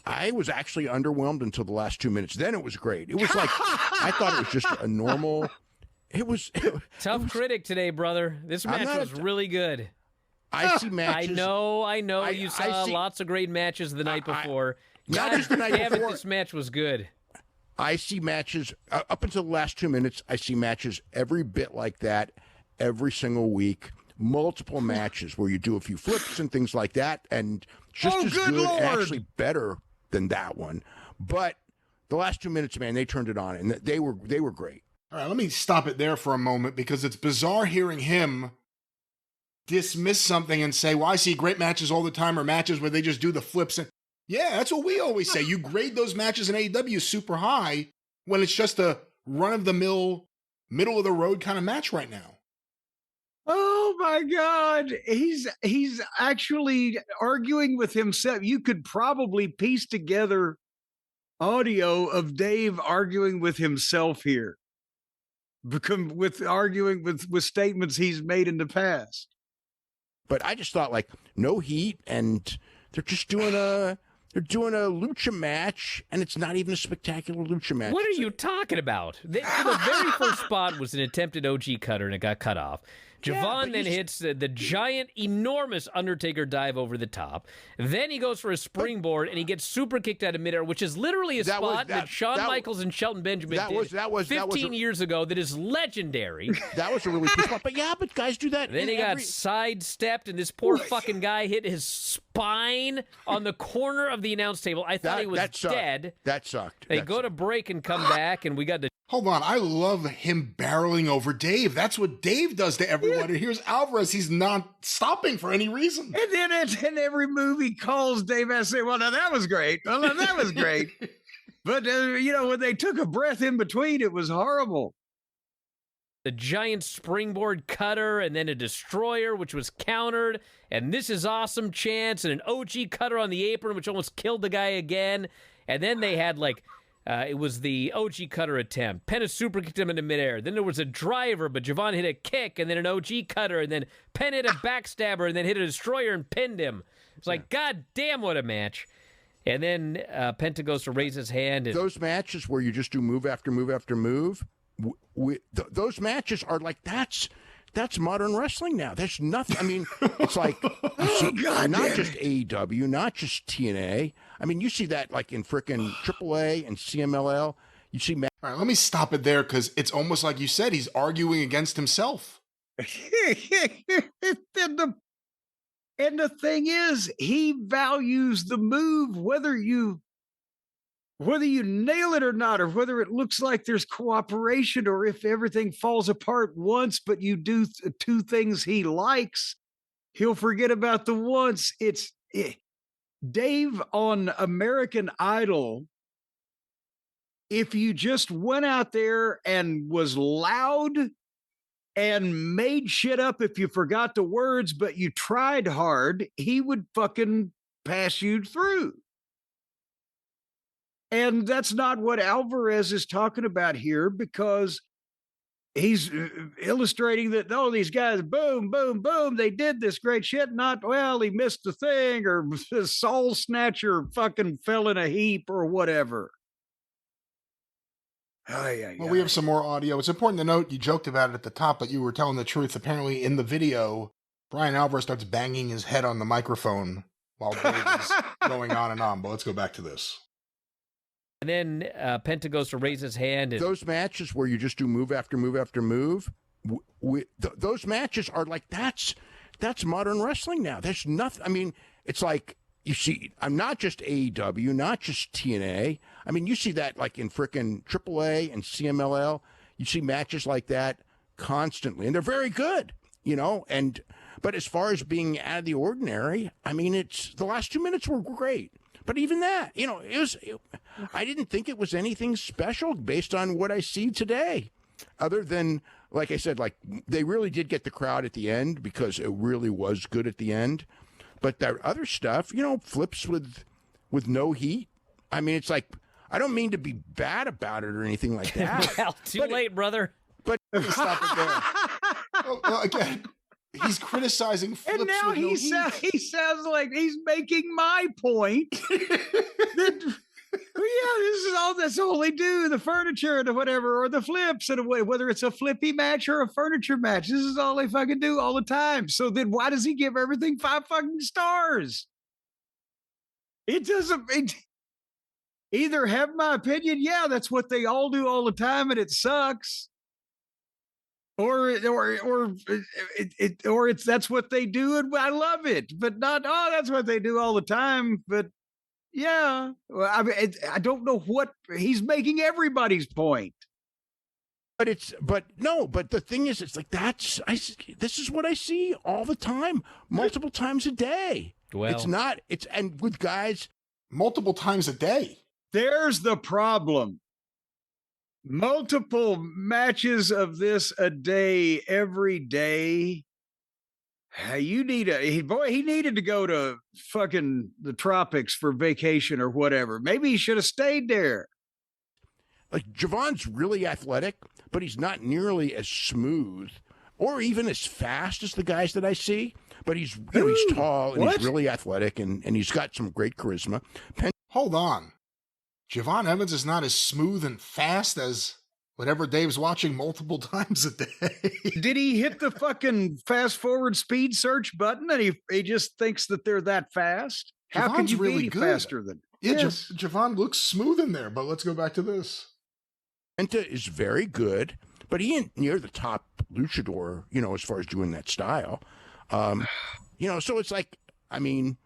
I was actually underwhelmed until the last 2 minutes. Then it was great. It was like I thought it was just a normal. It was tough critic today, brother. This match was really good. I see matches. I know. You saw lots of great matches the night before. Not just the night before. This match was good. I see matches up until the last 2 minutes. I see matches every bit like that every single week. Multiple matches where you do a few flips and things like that, and just as good, Lord. and actually better than that one. But the last 2 minutes, man, they turned it on, and they were great. All right, let me stop it there for a moment because it's bizarre hearing him dismiss something and say, well, I see great matches all the time, or matches where they just do the flips. And yeah, that's what we always say. You grade those matches in AEW super high when it's just a run-of-the-mill, middle-of-the-road kind of match right now. Oh my God. He's actually arguing with himself. You could probably piece together audio of Dave arguing with himself here. Arguing with statements he's made in the past. But I just thought, like, no heat, and they're just doing a lucha match, and it's not even a spectacular lucha match. What are you talking about? The very first spot was an attempted OG cutter, and it got cut off. Javon then hits the giant, enormous Undertaker dive over the top. Then he goes for a springboard, and he gets super kicked out of midair, which is literally a spot that Shawn Michaels and Shelton Benjamin did 15 years ago that is legendary. That was a really cool spot. But guys do that. Then he got sidestepped, and this poor fucking guy hit his spine on the corner of the announce table. I thought he was dead. That sucked. They go to break and come back, and we got the... Hold on, I love him barreling over Dave. That's what Dave does to everyone. And here's Alvarez, he's not stopping for any reason. And then in every move he calls Dave, I say, well, now that was great. Well, now that was great. But, when they took a breath in between, it was horrible. The giant springboard cutter, and then a destroyer, which was countered, and this is awesome chance, and an OG cutter on the apron, which almost killed the guy again. And then they had, it was the OG cutter attempt. Penta super kicked him into midair. Then there was a driver, but Javon hit a kick, and then an OG cutter, and then Penta hit a backstabber, and then hit a destroyer and pinned him. It's like, God damn, what a match. And then Penta goes to raise his hand. And those matches where you just do move after move after move, those matches are like, that's modern wrestling now. There's nothing. I mean, it's like, you see, not just AEW, not just TNA. I mean, you see that like in frickin' AAA and CMLL. You see. All right, let me stop it there because it's almost like you said, he's arguing against himself. And the thing is, he values the move, whether you nail it or not, or whether it looks like there's cooperation, or if everything falls apart once, but you do two things he likes, he'll forget about the once. Dave on American Idol if you just went out there and was loud and made shit up if you forgot the words, but you tried hard, he would fucking pass you through. And that's not what Alvarez is talking about here, because he's illustrating that, oh, these guys, boom, boom, boom, they did this great shit. Not, well, he missed the thing, or the soul snatcher fucking fell in a heap or whatever. Well, we have some more audio. It's important to note, you joked about it at the top, but you were telling the truth. Apparently, in the video, Brian Alvarez starts banging his head on the microphone while Dave is going on and on. But let's go back to this. And then Penta goes to raise his hand. And those matches where you just do move after move after move, those matches are like, that's modern wrestling now. There's nothing. I mean, it's like, you see, I'm not just AEW, not just TNA. I mean, you see that like in frickin' AAA and CMLL. You see matches like that constantly, and they're very good, you know. But as far as being out of the ordinary, I mean, it's the last 2 minutes were great. But even that, you know, I didn't think it was anything special based on what I see today, other than, like I said, like they really did get the crowd at the end because it really was good at the end. But that other stuff, you know, flips with no heat. I mean, it's like, I don't mean to be bad about it or anything like that. Well, too late, brother. But stop it there. Well, again, he's criticizing flips and now with no heat. he sounds like he's making my point. That, well, yeah, this is all. That's all they do. The furniture and whatever, or the flips, and whether it's a flippy match or a furniture match, this is all they fucking do all the time. So then, why does he give everything 5 fucking stars? It doesn't. Either have my opinion, yeah, that's what they all do all the time, and it sucks. Or it's that's what they do, and I love it, but not, oh, that's what they do all the time. But yeah, well, I mean, I don't know what he's making everybody's point. But the thing is, it's like this is what I see all the time, multiple times a day. Well, and with guys multiple times a day. There's the problem. Multiple matches of this a day, every day. He needed to go to fucking the tropics for vacation or whatever. Maybe he should have stayed there. Like, Javon's really athletic, but he's not nearly as smooth or even as fast as the guys that I see. But he's tall and he's really athletic, and he's got some great charisma. Hold on. Javon Evans is not as smooth and fast as whatever Dave's watching multiple times a day. Did he hit the fucking fast forward speed search button and he just thinks that they're that fast? How Javon's can you really be good. faster than? Yeah, Yes. Javon looks smooth in there, but let's go back to this. Penta is very good, but he ain't near the top luchador, you know, as far as doing that style. You know, so it's like, I mean,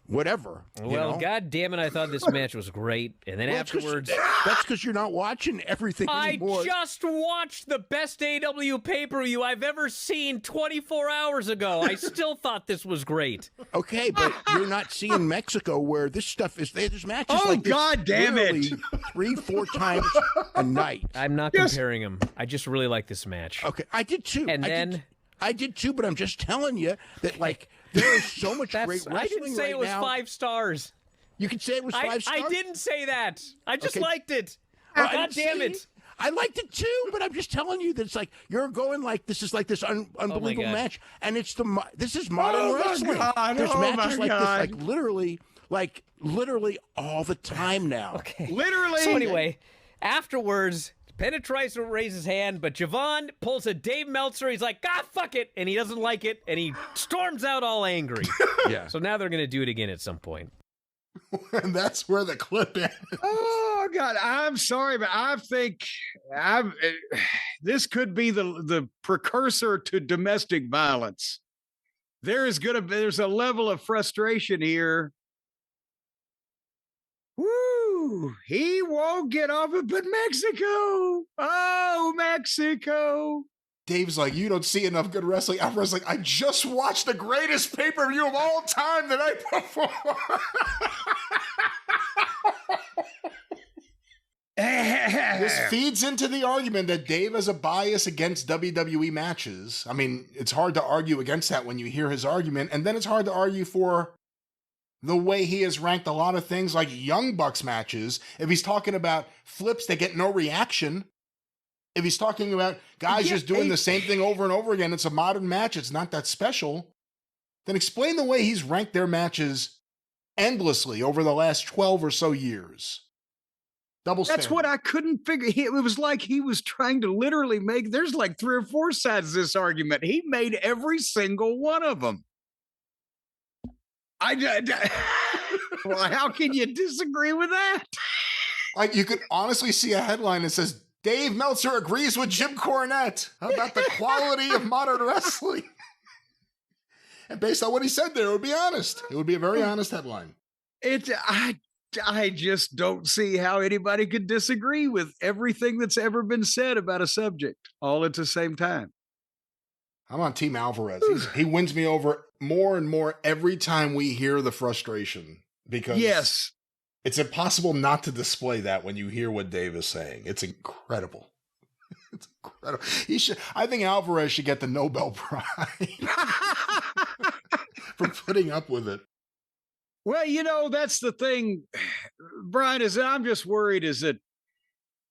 whatever. Well, God damn it, I thought this match was great. And then afterwards... That's because you're not watching everything anymore. I just watched the best AEW pay-per-view I've ever seen 24 hours ago. I still thought this was great. Okay, but you're not seeing Mexico where this stuff is... There's matches Oh, like this God damn it. 3-4 times a night. I'm not comparing them. I just really like this match. Okay, I did too. And I did too, but I'm just telling you that, like, there is so much great wrestling I didn't say right it was now. 5 stars. You can say it was 5 stars? I didn't say that. I just Okay. liked it. Well, God damn it. I liked it too, but I'm just telling you that it's like you're going like this is like this unbelievable God. match, and it's this is modern wrestling. There's matches like this, like literally all the time now. Okay. Literally. So anyway, afterwards, Penta tries to raise his hand, but Javon pulls a Dave Meltzer. He's like, "Ah, fuck it," and he doesn't like it, and he storms out all angry. Yeah. So now they're going to do it again at some point. And that's where the clip ends. Oh God, I'm sorry, but I think this could be the precursor to domestic violence. There's a level of frustration here. Woo! He won't get off it, but Mexico. Oh, Mexico. Dave's like, you don't see enough good wrestling. Alvarez like, I just watched the greatest pay-per-view of all time the night before. This feeds into the argument that Dave has a bias against WWE matches. I mean, it's hard to argue against that when you hear his argument, and then it's hard to argue for the way he has ranked a lot of things like Young Bucks matches. If he's talking about flips that get no reaction, if he's talking about guys just doing the same thing over and over again, it's a modern match, it's not that special, then explain the way he's ranked their matches endlessly over the last 12 or so years. Double standard. That's what I couldn't figure. It was like he was trying to literally make, there's like 3 or 4 sides to this argument. He made every single one of them. Well, how can you disagree with that? Like, you could honestly see a headline that says, Dave Meltzer agrees with Jim Cornette about the quality of modern wrestling. And based on what he said there, it would be honest. It would be a very honest headline. I just don't see how anybody could disagree with everything that's ever been said about a subject all at the same time. I'm on Team Alvarez. He wins me over more and more every time we hear the frustration, because yes, it's impossible not to display that when you hear what Dave is saying. It's incredible. It's incredible. I think Alvarez should get the Nobel Prize for putting up with it. Well, that's the thing, Brian, is that I'm just worried is that,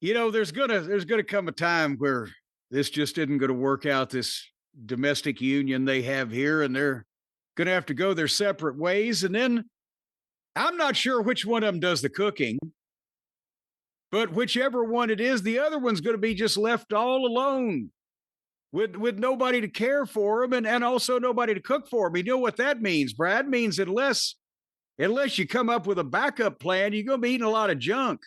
there's gonna come a time where this just isn't going to work out, this domestic union they have here, and they're going to have to go their separate ways. And then I'm not sure which one of them does the cooking, but whichever one it is, the other one's going to be just left all alone with nobody to care for him and also nobody to cook for him. You know what that means, Brad? It means unless you come up with a backup plan, you're going to be eating a lot of junk.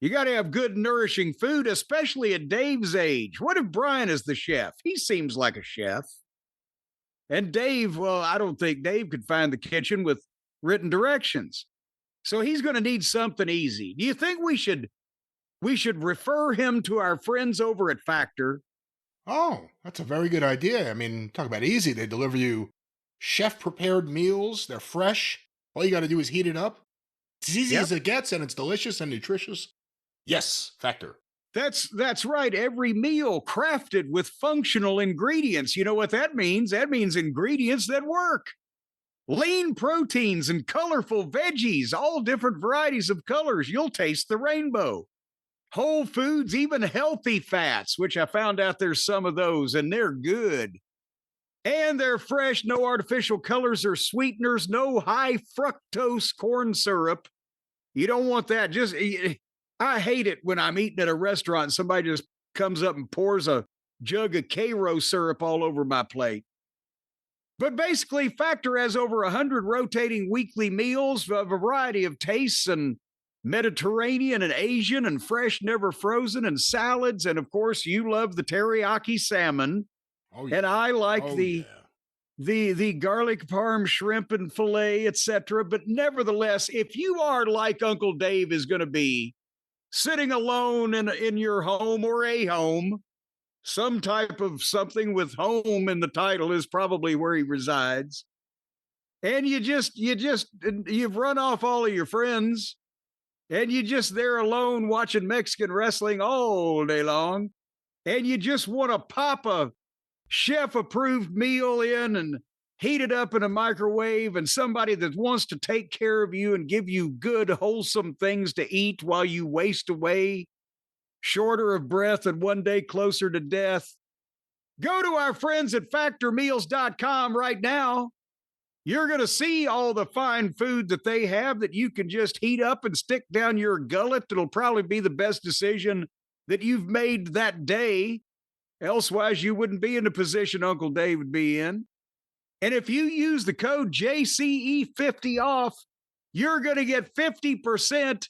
You got to have good, nourishing food, especially at Dave's age. What if Brian is the chef? He seems like a chef. And Dave, well, I don't think Dave could find the kitchen with written directions. So he's going to need something easy. Do you think we should refer him to our friends over at Factor? Oh, that's a very good idea. I mean, talk about easy. They deliver you chef-prepared meals. They're fresh. All you got to do is heat it up. It's as easy as it gets, and it's delicious and nutritious. Yes, Factor. That's right. Every meal crafted with functional ingredients. You know what that means? That means ingredients that work. Lean proteins and colorful veggies, all different varieties of colors. You'll taste the rainbow. Whole foods, even healthy fats, which I found out there's some of those, and they're good. And they're fresh, no artificial colors or sweeteners, no high fructose corn syrup. You don't want that. I hate it when I'm eating at a restaurant and somebody just comes up and pours a jug of Cairo syrup all over my plate. But basically, Factor has over 100 rotating weekly meals, a variety of tastes, and Mediterranean and Asian and fresh, never frozen, and salads. And of course, you love the teriyaki salmon. Oh, yeah. And I like the garlic parm shrimp and filet, etc. But nevertheless, if you are like Uncle Dave is going to be, sitting alone in your home or a home, some type of something with home in the title is probably where he resides. And you've run off all of your friends and you're just there alone watching Mexican wrestling all day long. And you just want to pop a chef approved meal in and heat it up in a microwave, and somebody that wants to take care of you and give you good, wholesome things to eat while you waste away, shorter of breath and one day closer to death. Go to our friends at factormeals.com right now. You're going to see all the fine food that they have that you can just heat up and stick down your gullet. It'll probably be the best decision that you've made that day. Elsewise, you wouldn't be in the position Uncle Dave would be in. And if you use the code JCE50 off, you're going to get 50%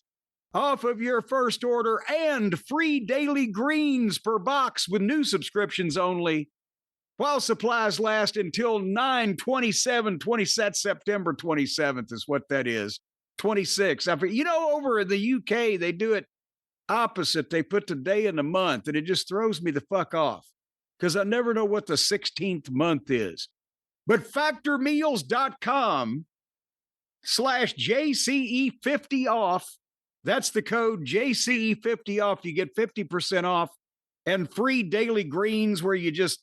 off of your first order and free daily greens per box with new subscriptions only, while supplies last until 9/27, September 27th is what that is. 26. Over in the UK, they do it opposite. They put the day in the month, and it just throws me the fuck off because I never know what the 16th month is. But factormeals.com/JCE50 off That's the code JCE50 off. You get 50% off and free daily greens where you just,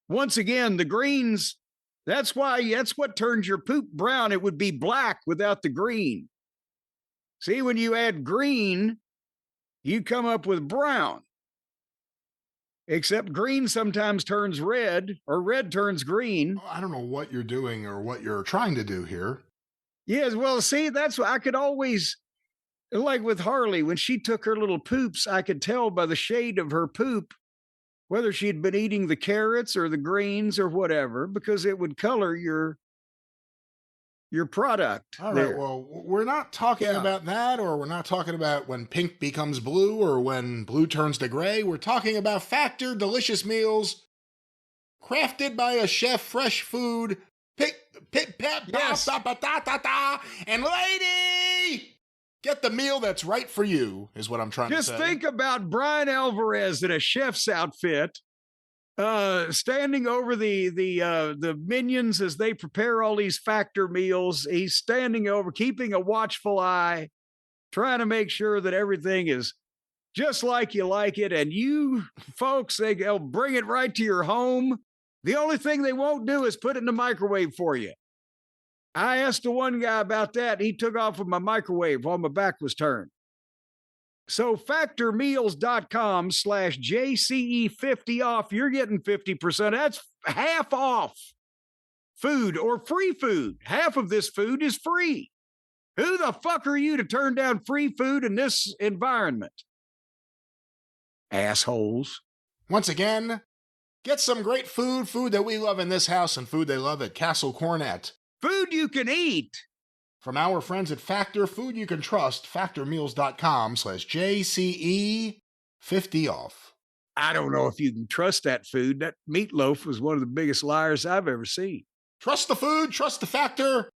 once again, the greens, that's what turns your poop brown. It would be black without the green. See, when you add green, you come up with brown. Except green sometimes turns red or red turns green. I don't know what you're doing or what you're trying to do here. Yes, well, see, that's what I could always, like with Harley, when she took her little poops, I could tell by the shade of her poop whether she'd been eating the carrots or the greens or whatever, because it would color your product. All there. right, well, we're not talking about that, or we're not talking about when pink becomes blue or when blue turns to gray. We're talking about Factor delicious meals crafted by a chef, fresh food, Yes. and lady, get the meal that's right for you, is what I'm trying to say. Just think about Brian Alvarez in a chef's outfit, standing over the minions as they prepare all these Factor meals. He's standing over, keeping a watchful eye, trying to make sure that everything is just like you like it. And you folks, they'll bring it right to your home. The only thing they won't do is put it in the microwave for you. I asked the one guy about that. He took off with my microwave while my back was turned. So factormeals.com/JCE50 off. You're getting 50%. That's half off food or free food. Half of this food is free. Who the fuck are you to turn down free food in this environment? Assholes. Once again, get some great food that we love in this house and food they love at Castle Cornette. Food you can eat. From our friends at Factor, food you can trust, factormeals.com/JCE50 off. I don't know if you can trust that food. That meatloaf was one of the biggest liars I've ever seen. Trust the food, trust the Factor,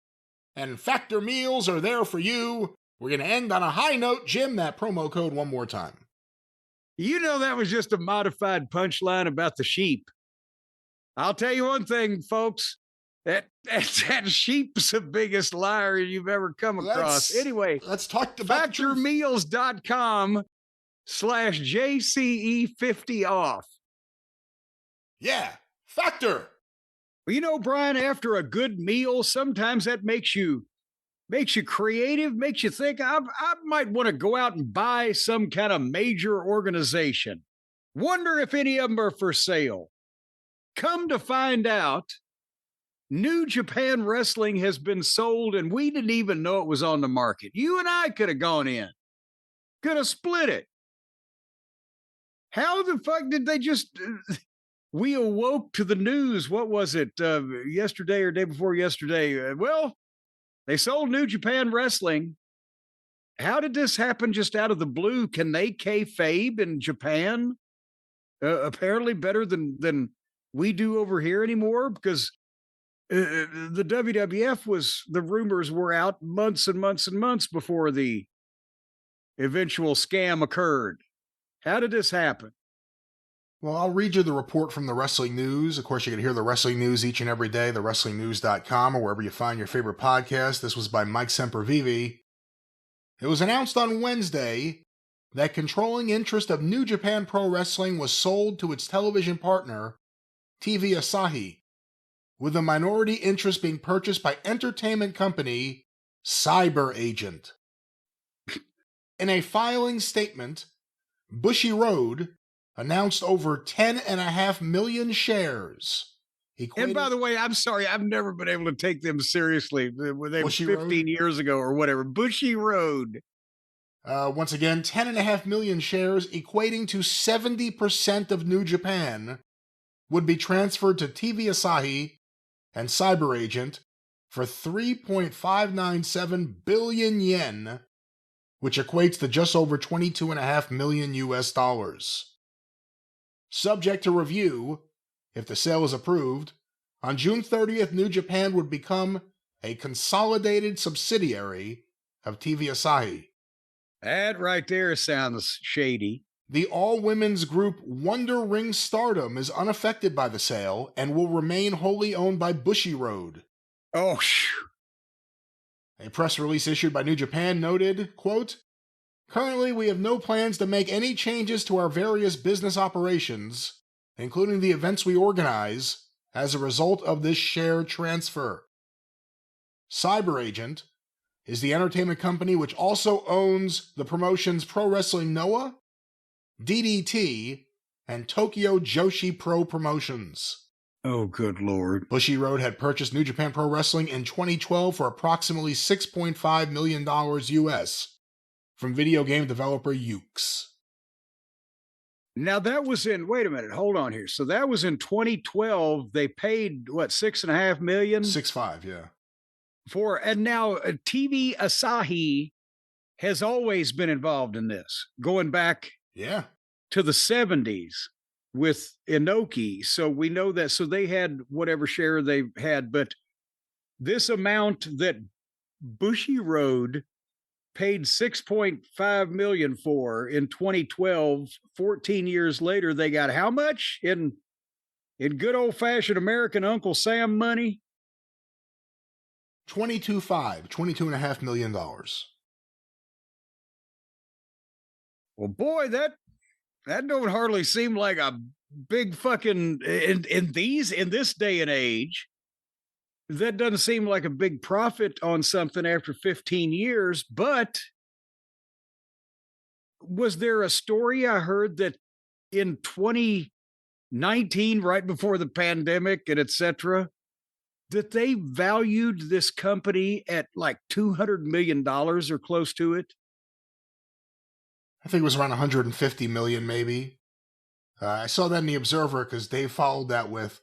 and Factor meals are there for you. We're going to end on a high note. Jim, that promo code one more time. You know, that was just a modified punchline about the sheep. I'll tell you one thing, folks. That sheep's the biggest liar you've ever come across. Anyway, let's talk about factormeals.com/JCE50 off. Yeah, Factor. Well, you know, Brian, after a good meal, sometimes that makes you creative, makes you think, I might want to go out and buy some kind of major organization. Wonder if any of them are for sale. Come to find out, New Japan Wrestling has been sold, and we didn't even know it was on the market. You and I could have gone in, could have split it. How the fuck did they just... We awoke to the news. What was it? Yesterday or day before yesterday? Well, they sold New Japan Wrestling. How did this happen just out of the blue? Can they kayfabe in Japan? Apparently better than we do over here anymore, because the WWF the rumors were out months and months and months before the eventual scam occurred. How did this happen? Well, I'll read you the report from the Wrestling News. Of course, you can hear the Wrestling News each and every day, thewrestlingnews.com, or wherever you find your favorite podcast. This was by Mike Sempervive. It was announced on Wednesday that controlling interest of New Japan Pro Wrestling was sold to its television partner, TV Asahi, with a minority interest being purchased by entertainment company Cyber Agent. In a filing statement, Bushy Road announced over 10.5 million shares. And by the way, I'm sorry, I've never been able to take them seriously. They were 15 years ago or whatever. Bushy Road. Once again, 10.5 million shares, equating to 70% of New Japan, would be transferred to TV Asahi and Cyber Agent for 3.597 billion yen, which equates to just over $22.5 million US. Subject to review, if the sale is approved, on June 30th, New Japan would become a consolidated subsidiary of TV Asahi. That right there sounds shady. The all-women's group Wonder Ring Stardom is unaffected by the sale and will remain wholly owned by Bushy Road. Oh, A press release issued by New Japan noted, quote, Currently, we have no plans to make any changes to our various business operations, including the events we organize, as a result of this share transfer. Cyber Agent is the entertainment company which also owns the promotions Pro Wrestling Noah, DDT, and Tokyo Joshi Pro Promotions. Oh, good Lord. Bushiroad had purchased New Japan Pro Wrestling in 2012 for approximately $6.5 million US from video game developer Ukes. Now that was in, wait a minute, hold on here. So that was in 2012. They paid, what, $6.5 million? 6.5, yeah. For, and now TV Asahi has always been involved in this, going back Yeah. to the 70s with Inoki. So we know that, so they had whatever share they had, but this amount that Bushiroad paid $6.5 million for in 2012, 14 years later, they got how much in good old-fashioned American Uncle Sam money? $22.5 million. Well, boy, that don't hardly seem like a big fucking in this day and age. That doesn't seem like a big profit on something after 15 years. But was there a story I heard that in 2019, right before the pandemic and etc., that they valued this company at like $200 million or close to it? I think it was around 150 million, maybe. I saw that in the Observer because Dave followed that with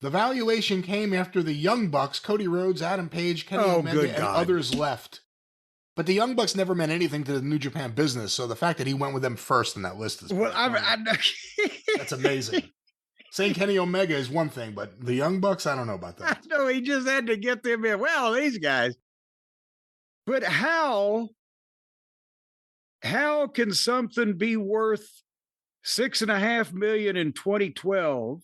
the valuation came after the Young Bucks, Cody Rhodes, Adam Page, Kenny Omega, and others left. But the Young Bucks never meant anything to the New Japan business, so the fact that he went with them first in that list is that's amazing. Saying Kenny Omega is one thing, but the Young Bucks, I don't know about that. No, he just had to get them in. Well, these guys. But how can something be worth $6.5 million in 2012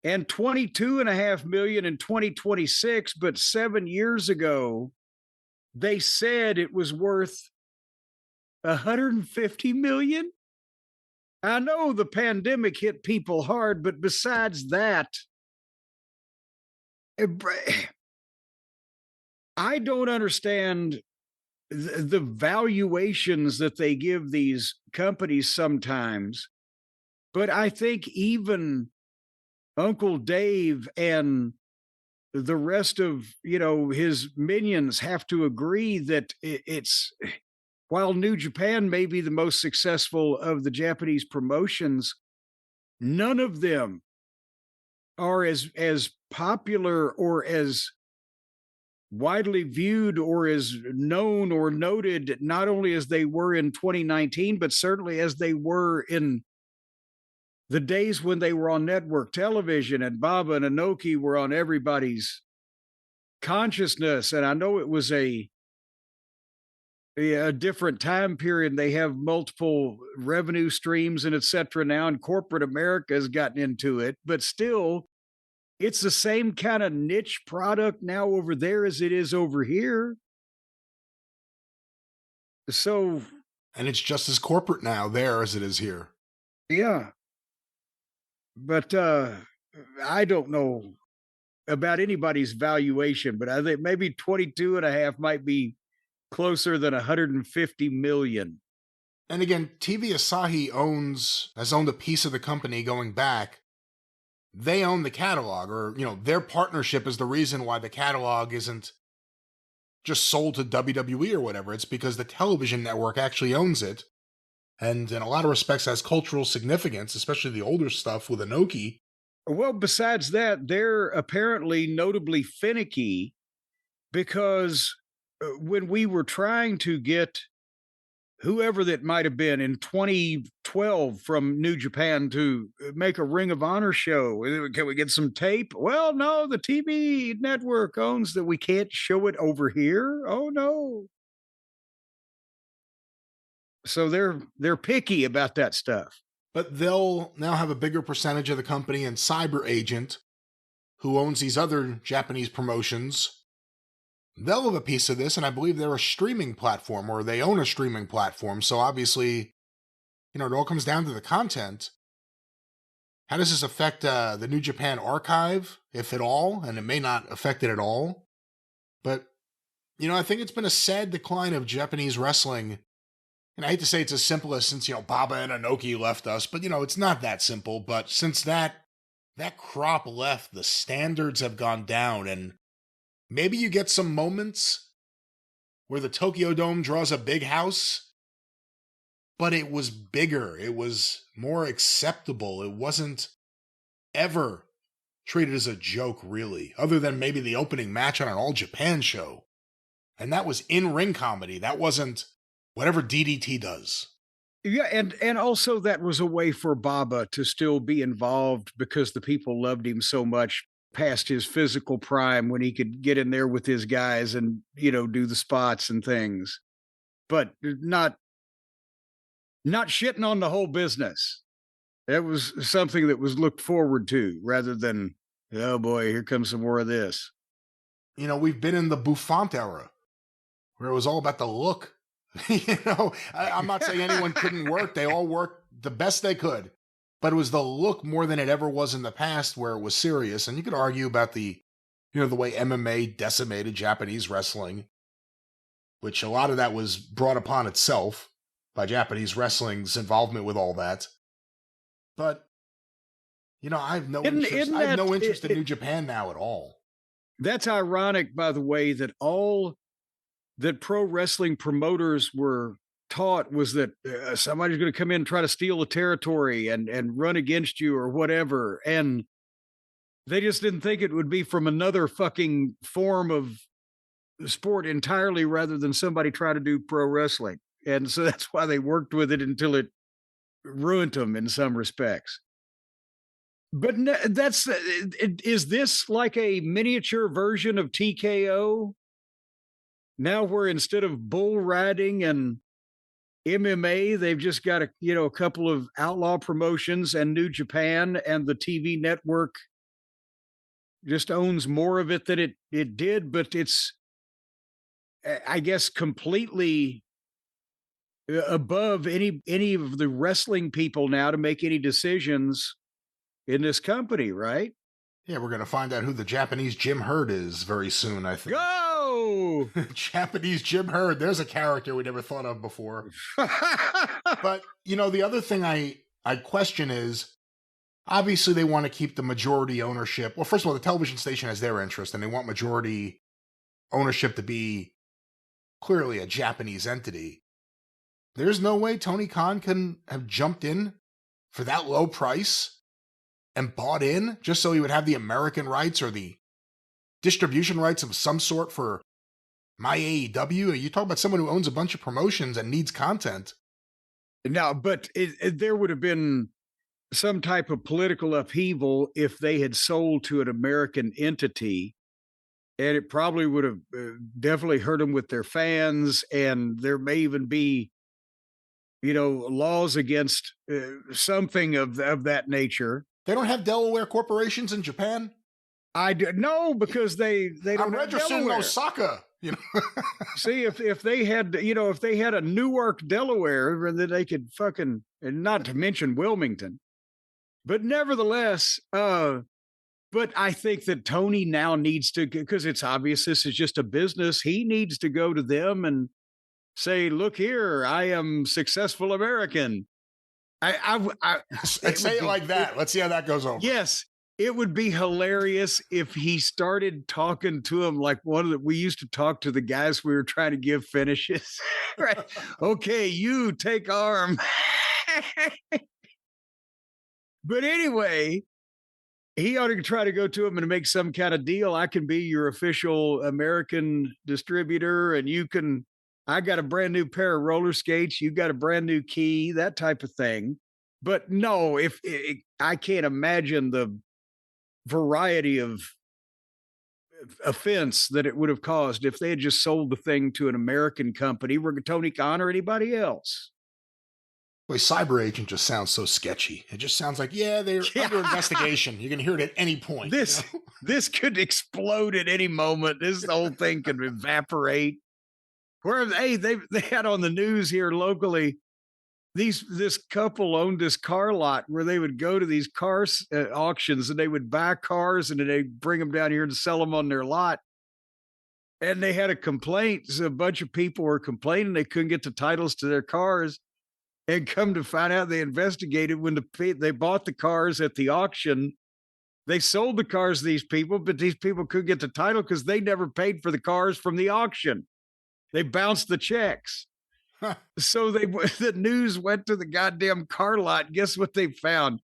and $22.5 million in 2026, but 7 years ago they said it was worth $150 million? I know the pandemic hit people hard, but besides that, I don't understand the valuations that they give these companies sometimes. But I think even Uncle Dave and the rest of, his minions have to agree that it's, while New Japan may be the most successful of the Japanese promotions, none of them are as popular or as widely viewed or as known or noted, not only as they were in 2019, but certainly as they were in the days when they were on network television and Baba and Inoki were on everybody's consciousness. And I know it was a different time period. They have multiple revenue streams and et cetera now, and corporate America has gotten into it, but still it's the same kind of niche product now over there as it is over here. So, and it's just as corporate now there as it is here. Yeah. But I don't know about anybody's valuation, but I think maybe 22.5 might be closer than 150 million. And again, TV Asahi has owned a piece of the company going back. They own the catalog, or, their partnership is the reason why the catalog isn't just sold to WWE or whatever. It's because the television network actually owns it. And in a lot of respects has cultural significance, especially the older stuff with Inoki. Well, besides that, they're apparently notably finicky because when we were trying to get whoever that might have been in 2012 from New Japan to make a Ring of Honor show, can we get some tape? Well, no, the TV network owns that. We can't show it over here. Oh, no. So they're picky about that stuff. But they'll now have a bigger percentage of the company in Cyber Agent, who owns these other Japanese promotions. they'll have a piece of this, and I believe they're a streaming platform, or they own a streaming platform. So obviously, it all comes down to the content. How does this affect the New Japan archive, if at all? And it may not affect it at all. But, I think it's been a sad decline of Japanese wrestling. And I hate to say it's as simple as since, Baba and Inoki left us, but, it's not that simple. But since that crop left, the standards have gone down. And maybe you get some moments where the Tokyo Dome draws a big house, but it was bigger. It was more acceptable. It wasn't ever treated as a joke, really, other than maybe the opening match on an All Japan show. And that was in-ring comedy. That wasn't whatever DDT does. Yeah, and also that was a way for Baba to still be involved because the people loved him so much past his physical prime when he could get in there with his guys and, do the spots and things. But not shitting on the whole business. That was something that was looked forward to rather than, oh boy, here comes some more of this. We've been in the Buffon era where it was all about the look. I'm not saying anyone couldn't work. They all worked the best they could. But it was the look more than it ever was in the past where it was serious. And you could argue about the way MMA decimated Japanese wrestling, which a lot of that was brought upon itself by Japanese wrestling's involvement with all that. But, I have no interest in New Japan now at all. That's ironic, by the way, that all that pro wrestling promoters were taught was that somebody's going to come in and try to steal the territory and run against you or whatever. And they just didn't think it would be from another fucking form of sport entirely rather than somebody try to do pro wrestling. And so that's why they worked with it until it ruined them in some respects. But is this like a miniature version of TKO? Now where instead of bull riding and MMA, they've just got a couple of outlaw promotions and New Japan, and the TV network just owns more of it than it did, but it's, I guess, completely above any of the wrestling people now to make any decisions in this company, right? Yeah, we're going to find out who the Japanese Jim Herd is very soon, I think. Go! Japanese Jim Herd. There's a character we never thought of before. But, the other thing I question is, obviously they want to keep the majority ownership. Well, first of all, the television station has their interest, and they want majority ownership to be clearly a Japanese entity. There's no way Tony Khan can have jumped in for that low price and bought in just so he would have the American rights or the distribution rights of some sort for my AEW. You talk about someone who owns a bunch of promotions and needs content. No, but there would have been some type of political upheaval if they had sold to an American entity, and it probably would have definitely hurt them with their fans, and there may even be laws against something of that nature. They don't have Delaware corporations in Japan? I no, because they don't. I'm registering in Osaka. See, if they had a Newark, Delaware, then they could fucking, and not to mention Wilmington. But nevertheless, but I think that Tony now needs to, because it's obvious this is just a business. He needs to go to them and say, "Look here, I am successful American." Say it like that. Let's see how that goes over. Yes, it would be hilarious if he started talking to him like we used to talk to the guys we were trying to give finishes. Right? Okay, you take arm. But anyway, he ought to try to go to him and make some kind of deal. I can be your official American distributor, and I got a brand new pair of roller skates. You got a brand new key, that type of thing. But no, I can't imagine the variety of offense that it would have caused if they had just sold the thing to an American company, Tony Khan or anybody else. Boy, cyber agent just sounds so sketchy. It just sounds like, yeah, they're under investigation. You can hear it at any point. This this could explode at any moment. This whole thing could evaporate. Where they had on the news here locally, this couple owned this car lot where they would go to these car auctions and they would buy cars and then they'd bring them down here and sell them on their lot. And they had a complaint. So a bunch of people were complaining they couldn't get the titles to their cars. And come to find out, they investigated when they bought the cars at the auction. They sold the cars to these people, but these people couldn't get the title because they never paid for the cars from the auction. They bounced the checks. Huh. So the news went to the goddamn car lot. Guess what they found?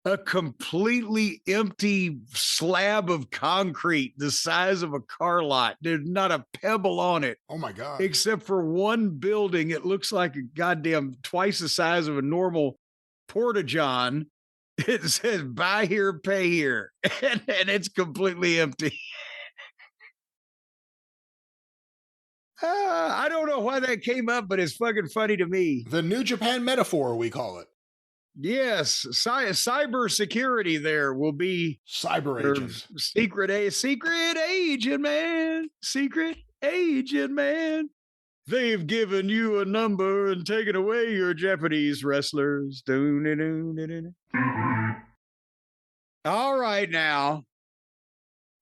A completely empty slab of concrete the size of a car lot. There's not a pebble on it. Oh my God. Except for one building. It looks like a goddamn twice the size of a normal porta-john. It says buy here, pay here. And it's completely empty. I don't know why that came up, but it's fucking funny to me. The New Japan metaphor, we call it. Yes, cyber security there will be Cyber agent. Secret agent, man. Secret agent, man. They've given you a number and taken away your Japanese wrestlers. All right, now.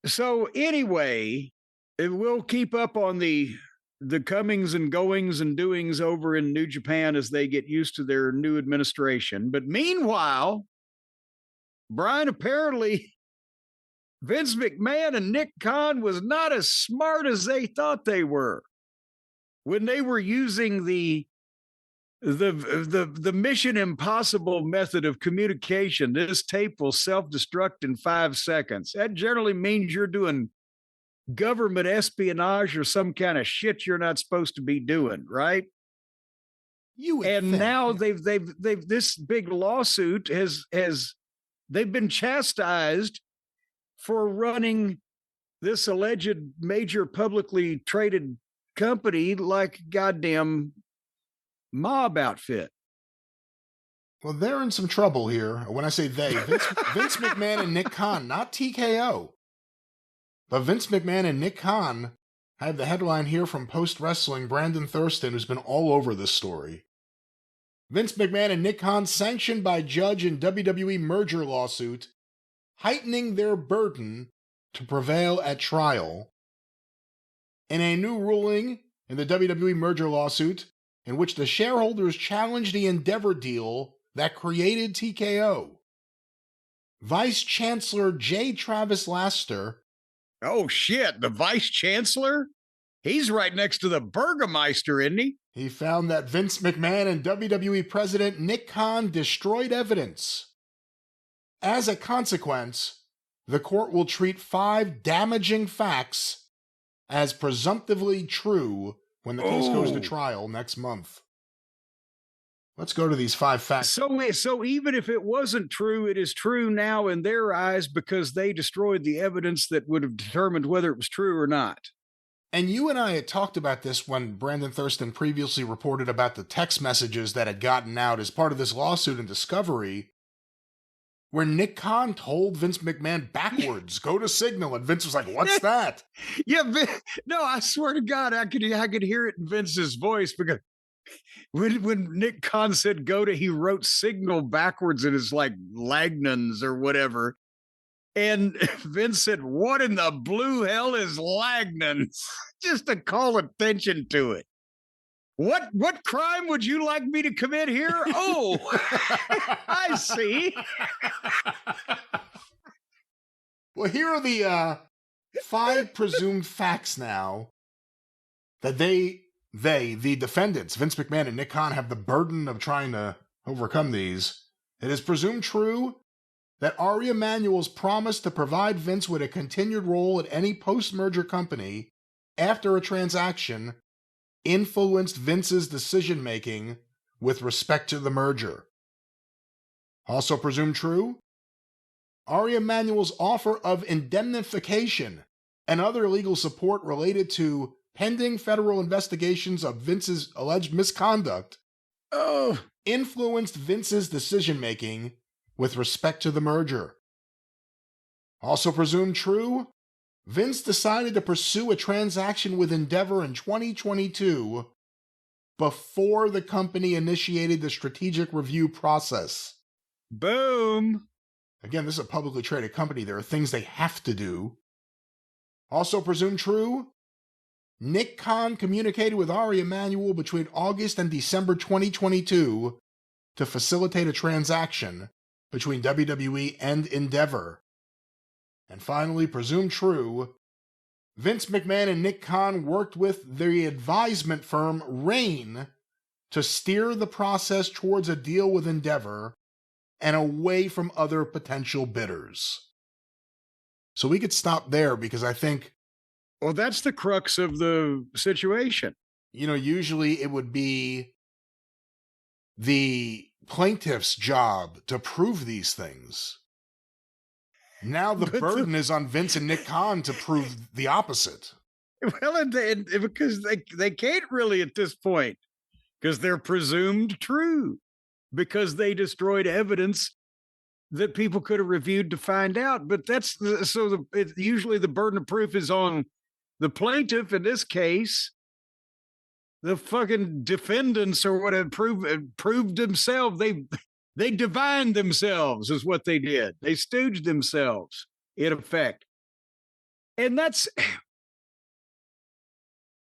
So anyway, we'll keep up on the comings and goings and doings over in New Japan as they get used to their new administration. But meanwhile, Brian, apparently Vince McMahon and Nick Khan was not as smart as they thought they were when they were using the Mission Impossible method of communication. This tape will self-destruct in 5 seconds. That generally means you're doing government espionage or some kind of shit you're not supposed to be doing, right? Now they've this big lawsuit they've been chastised for running this alleged major publicly traded company like goddamn mob outfit. Well, they're in some trouble here. When I say they, Vince McMahon and Nick Khan, not TKO. But Vince McMahon and Nick Khan. I have the headline here from Post Wrestling, Brandon Thurston, who's been all over this story. Vince McMahon and Nick Khan sanctioned by judge in WWE merger lawsuit, heightening their burden to prevail at trial. In a new ruling in the WWE merger lawsuit, in which the shareholders challenged the Endeavor deal that created TKO, Vice Chancellor J. Travis Laster. Oh, shit. The vice chancellor? He's right next to the Burgermeister, isn't he? He found that Vince McMahon and WWE President Nick Khan destroyed evidence. As a consequence, the court will treat 5 damaging facts as presumptively true when the case goes to trial next month. Let's go to these 5 facts. So even if it wasn't true, it is true now in their eyes because they destroyed the evidence that would have determined whether it was true or not. And you and I had talked about this when Brandon Thurston previously reported about the text messages that had gotten out as part of this lawsuit and discovery, where Nick Khan told Vince McMahon backwards, go to Signal, and Vince was like, what's that? Yeah, no, I swear to God, I could hear it in Vince's voice because when Nick Khan said go to, he wrote Signal backwards in his like Lagnans or whatever. And Vince said, what in the blue hell is Lagnans? Just to call attention to it. What crime would you like me to commit here? Oh, I see. Well, here are the 5 presumed facts now that the defendants, Vince McMahon and Nick Khan, have the burden of trying to overcome these. It is presumed true that Ari Emanuel's promise to provide Vince with a continued role at any post-merger company after a transaction influenced Vince's decision-making with respect to the merger. Also presumed true, Ari Emanuel's offer of indemnification and other legal support related to pending federal investigations of Vince's alleged misconduct Oh, influenced Vince's decision-making with respect to the merger. Also presumed true, Vince decided to pursue a transaction with Endeavor in 2022 before the company initiated the strategic review process. boom. Again, this is a publicly traded company. There are things they have to do. Also presumed true, Nick Khan communicated with Ari Emanuel between August and December 2022 to facilitate a transaction between WWE and Endeavor. And finally, presumed true, Vince McMahon and Nick Khan worked with the advisement firm Rain to steer the process towards a deal with Endeavor and away from other potential bidders. So we could stop there because I think, Well, that's the crux of the situation. usually it would be the plaintiff's job to prove these things. Now the But burden is on Vince and Nick Khan to prove the opposite. Well, and because they can't really at this point because they're presumed true because they destroyed evidence that people could have reviewed to find out. But usually the burden of proof is on the plaintiff in this case. The fucking defendants or whatever proved themselves. They divined themselves is what they did. They stooged themselves in effect. And that's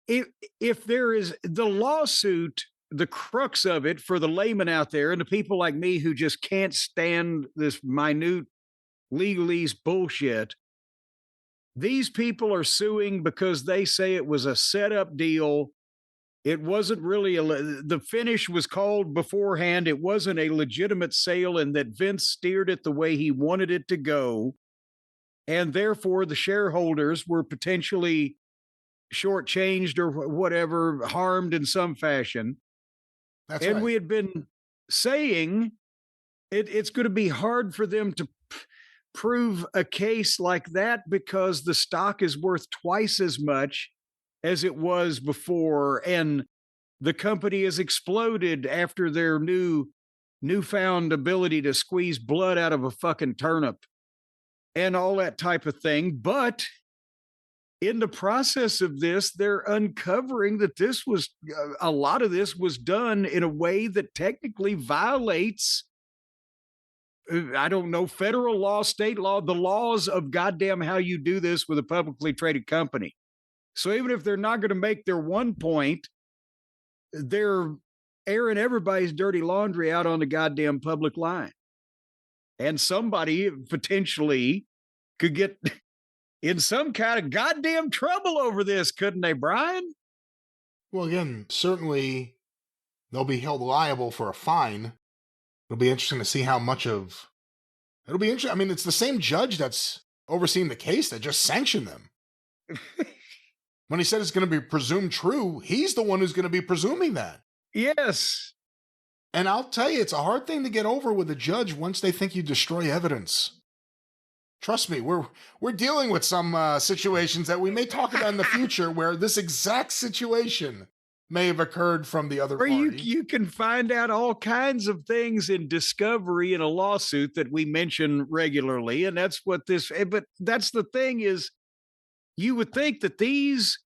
if there is the lawsuit, the crux of it for the layman out there and the people like me who just can't stand this minute legalese bullshit. These people are suing because they say it was a setup deal. It wasn't really the finish was called beforehand. It wasn't a legitimate sale and that Vince steered it the way he wanted it to go. And therefore the shareholders were potentially shortchanged or whatever, harmed in some fashion. That's and right. we had been saying it's going to be hard for them to prove a case like that because the stock is worth twice as much as it was before, and the company has exploded after their newfound ability to squeeze blood out of a fucking turnip and all that type of thing. But in the process of this, they're uncovering that a lot of this was done in a way that technically violates, I don't know, federal law, state law, the laws of goddamn how you do this with a publicly traded company. So even if they're not going to make their one point, they're airing everybody's dirty laundry out on the goddamn public line. And somebody potentially could get in some kind of goddamn trouble over this, couldn't they, Brian? Well, again, certainly they'll be held liable for a fine. It'll be interesting to see how much of... It'll be interesting. I mean, it's the same judge that's overseeing the case that just sanctioned them. When he said it's going to be presumed true, he's the one who's going to be presuming that. Yes. And I'll tell you, it's a hard thing to get over with a judge once they think you destroy evidence. Trust me, we're dealing with some situations that we may talk about in the future where this exact situation may have occurred from the other Or party. you can find out all kinds of things in discovery in a lawsuit that we mention regularly. And that's what but that's the thing is, you would think that these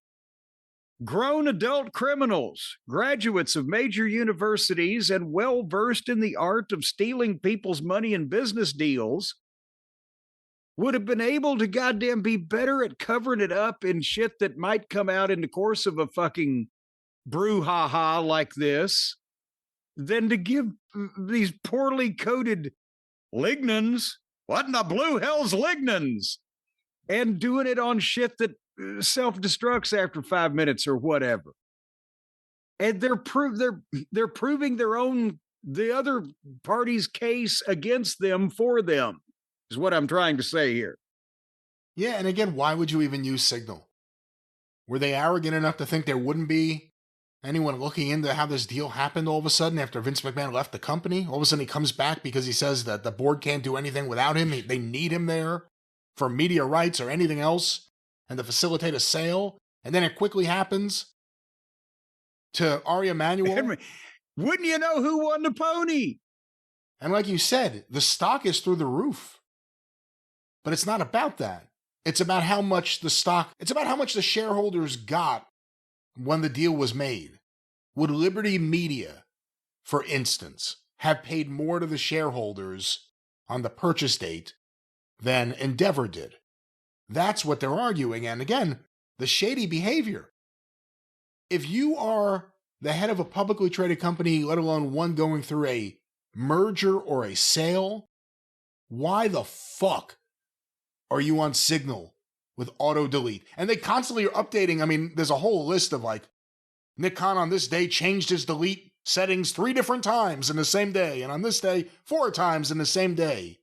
grown adult criminals, graduates of major universities and well-versed in the art of stealing people's money in business deals, would have been able to goddamn be better at covering it up in shit that might come out in the course of a fucking brouhaha like this than to give these poorly coded lignans, what in the blue hell's lignans? And doing it on shit that self-destructs after 5 minutes or whatever. And they're proving the other party's case against them for them, is what I'm trying to say here. Yeah, and again, why would you even use Signal? Were they arrogant enough to think there wouldn't be anyone looking into how this deal happened all of a sudden after Vince McMahon left the company? All of a sudden he comes back because he says that the board can't do anything without him. They need him there for media rights or anything else and to facilitate a sale. And then it quickly happens to Ari Emanuel. Wouldn't you know who won the pony? And like you said, the stock is through the roof. But it's not about that. It's about how much the shareholders got when the deal was made. Would Liberty Media, for instance, have paid more to the shareholders on the purchase date than Endeavor did? That's what they're arguing. And again, the shady behavior. If you are the head of a publicly traded company, let alone one going through a merger or a sale, why the fuck are you on Signal with auto delete? And they constantly are updating. I mean, there's a whole list of like, Nick Khan on this day changed his delete settings 3 different times in the same day, and on this day 4 times in the same day.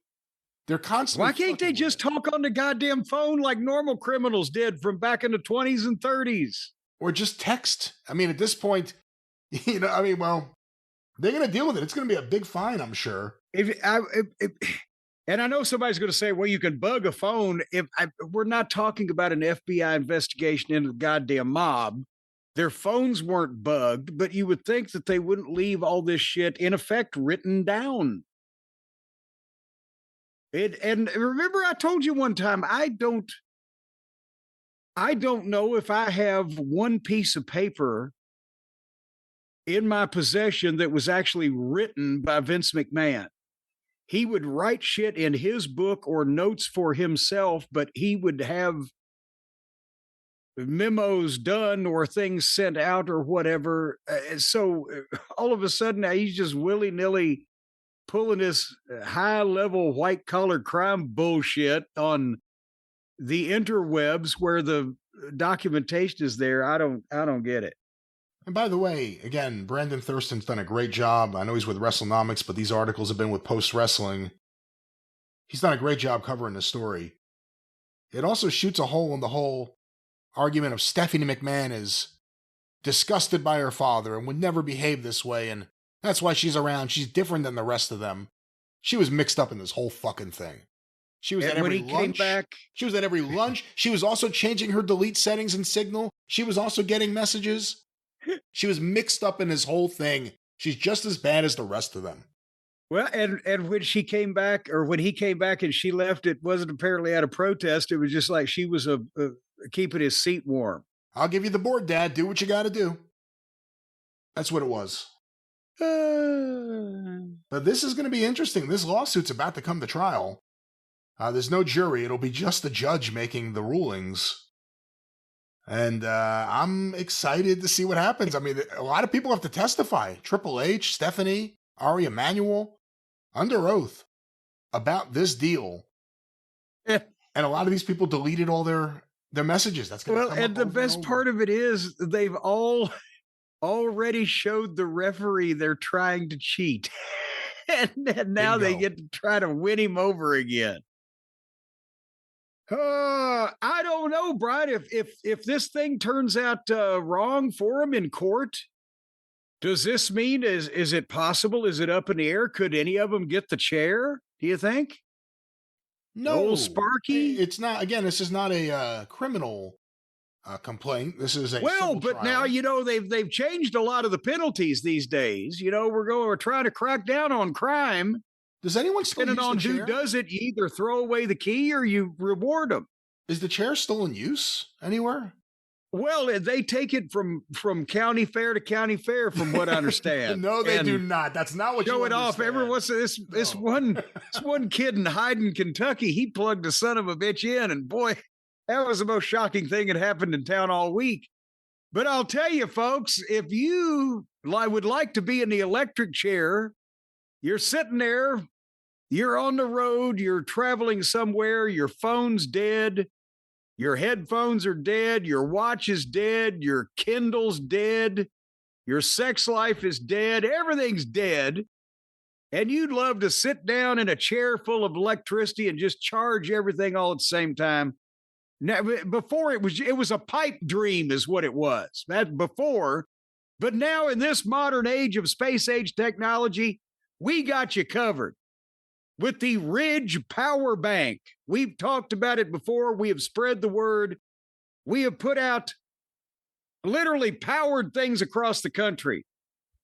They're constantly. Why can't they just talk on the goddamn phone like normal criminals did from back in the 20s and 30s? Or just text. I mean, at this point, they're going to deal with it. It's going to be a big fine, I'm sure. And I know somebody's going to say, well, you can bug a phone. We're not talking about an FBI investigation into the goddamn mob. Their phones weren't bugged, but you would think that they wouldn't leave all this shit in effect written down. And remember, I told you one time, I don't know if I have one piece of paper in my possession that was actually written by Vince McMahon. He would write shit in his book or notes for himself, but he would have memos done or things sent out or whatever. So all of a sudden, he's just willy-nilly pulling this high-level white-collar crime bullshit on the interwebs where the documentation is there. I don't get it. And by the way, again, Brandon Thurston's done a great job. I know he's with WrestleNomics, but these articles have been with Post Wrestling. He's done a great job covering the story. It also shoots a hole in the whole argument of Stephanie McMahon is disgusted by her father and would never behave this way, and that's why she's around. She's different than the rest of them. She was mixed up in this whole fucking thing. She was at every lunch. She was at every lunch. She was also changing her delete settings in Signal. She was also getting messages. She was mixed up in this whole thing. She's just as bad as the rest of them. Well, and when she came back, or when he came back and she left, it wasn't apparently out of protest. It was just like she was keeping his seat warm. I'll give you the board, Dad. Do what you got to do. That's what it was. But this is going to be interesting. This lawsuit's about to come to trial. There's no jury. It'll be just the judge making the rulings. And I'm excited to see what happens. I mean, a lot of people have to testify. Triple H, Stephanie, Ari Emanuel, under oath about this deal. And a lot of these people deleted all their messages. That's going to come and the best part of it is they've all already showed the referee they're trying to cheat. and now they get to try to win him over again. I don't know, Brian. If this thing turns out wrong for him in court, does this mean is it possible? Is it up in the air? Could any of them get the chair? Do you think? No, old Sparky. It's not. Again, this is not a criminal complaint. This is a but trial. now they've changed a lot of the penalties these days. We're trying to crack down on crime. Does anyone still depending on who chair? Does it? You either throw away the key or you reward them. Is the chair still in use anywhere? Well, they take it from county fair to county fair, from what I understand. No, they do not. That's not what show you it off. Every once this one kid in Hyden, Kentucky, he plugged the son of a bitch in, and boy, that was the most shocking thing that happened in town all week. But I'll tell you, folks, if you would like to be in the electric chair, you're sitting there, you're on the road, you're traveling somewhere, your phone's dead, your headphones are dead, your watch is dead, your Kindle's dead, your sex life is dead, everything's dead, and you'd love to sit down in a chair full of electricity and just charge everything all at the same time. Now, before it was a pipe dream is what it was. That's before. But now in this modern age of space age technology, we got you covered with the Ridge Power Bank. We've talked about it before. We have spread the word. We have put out literally powered things across the country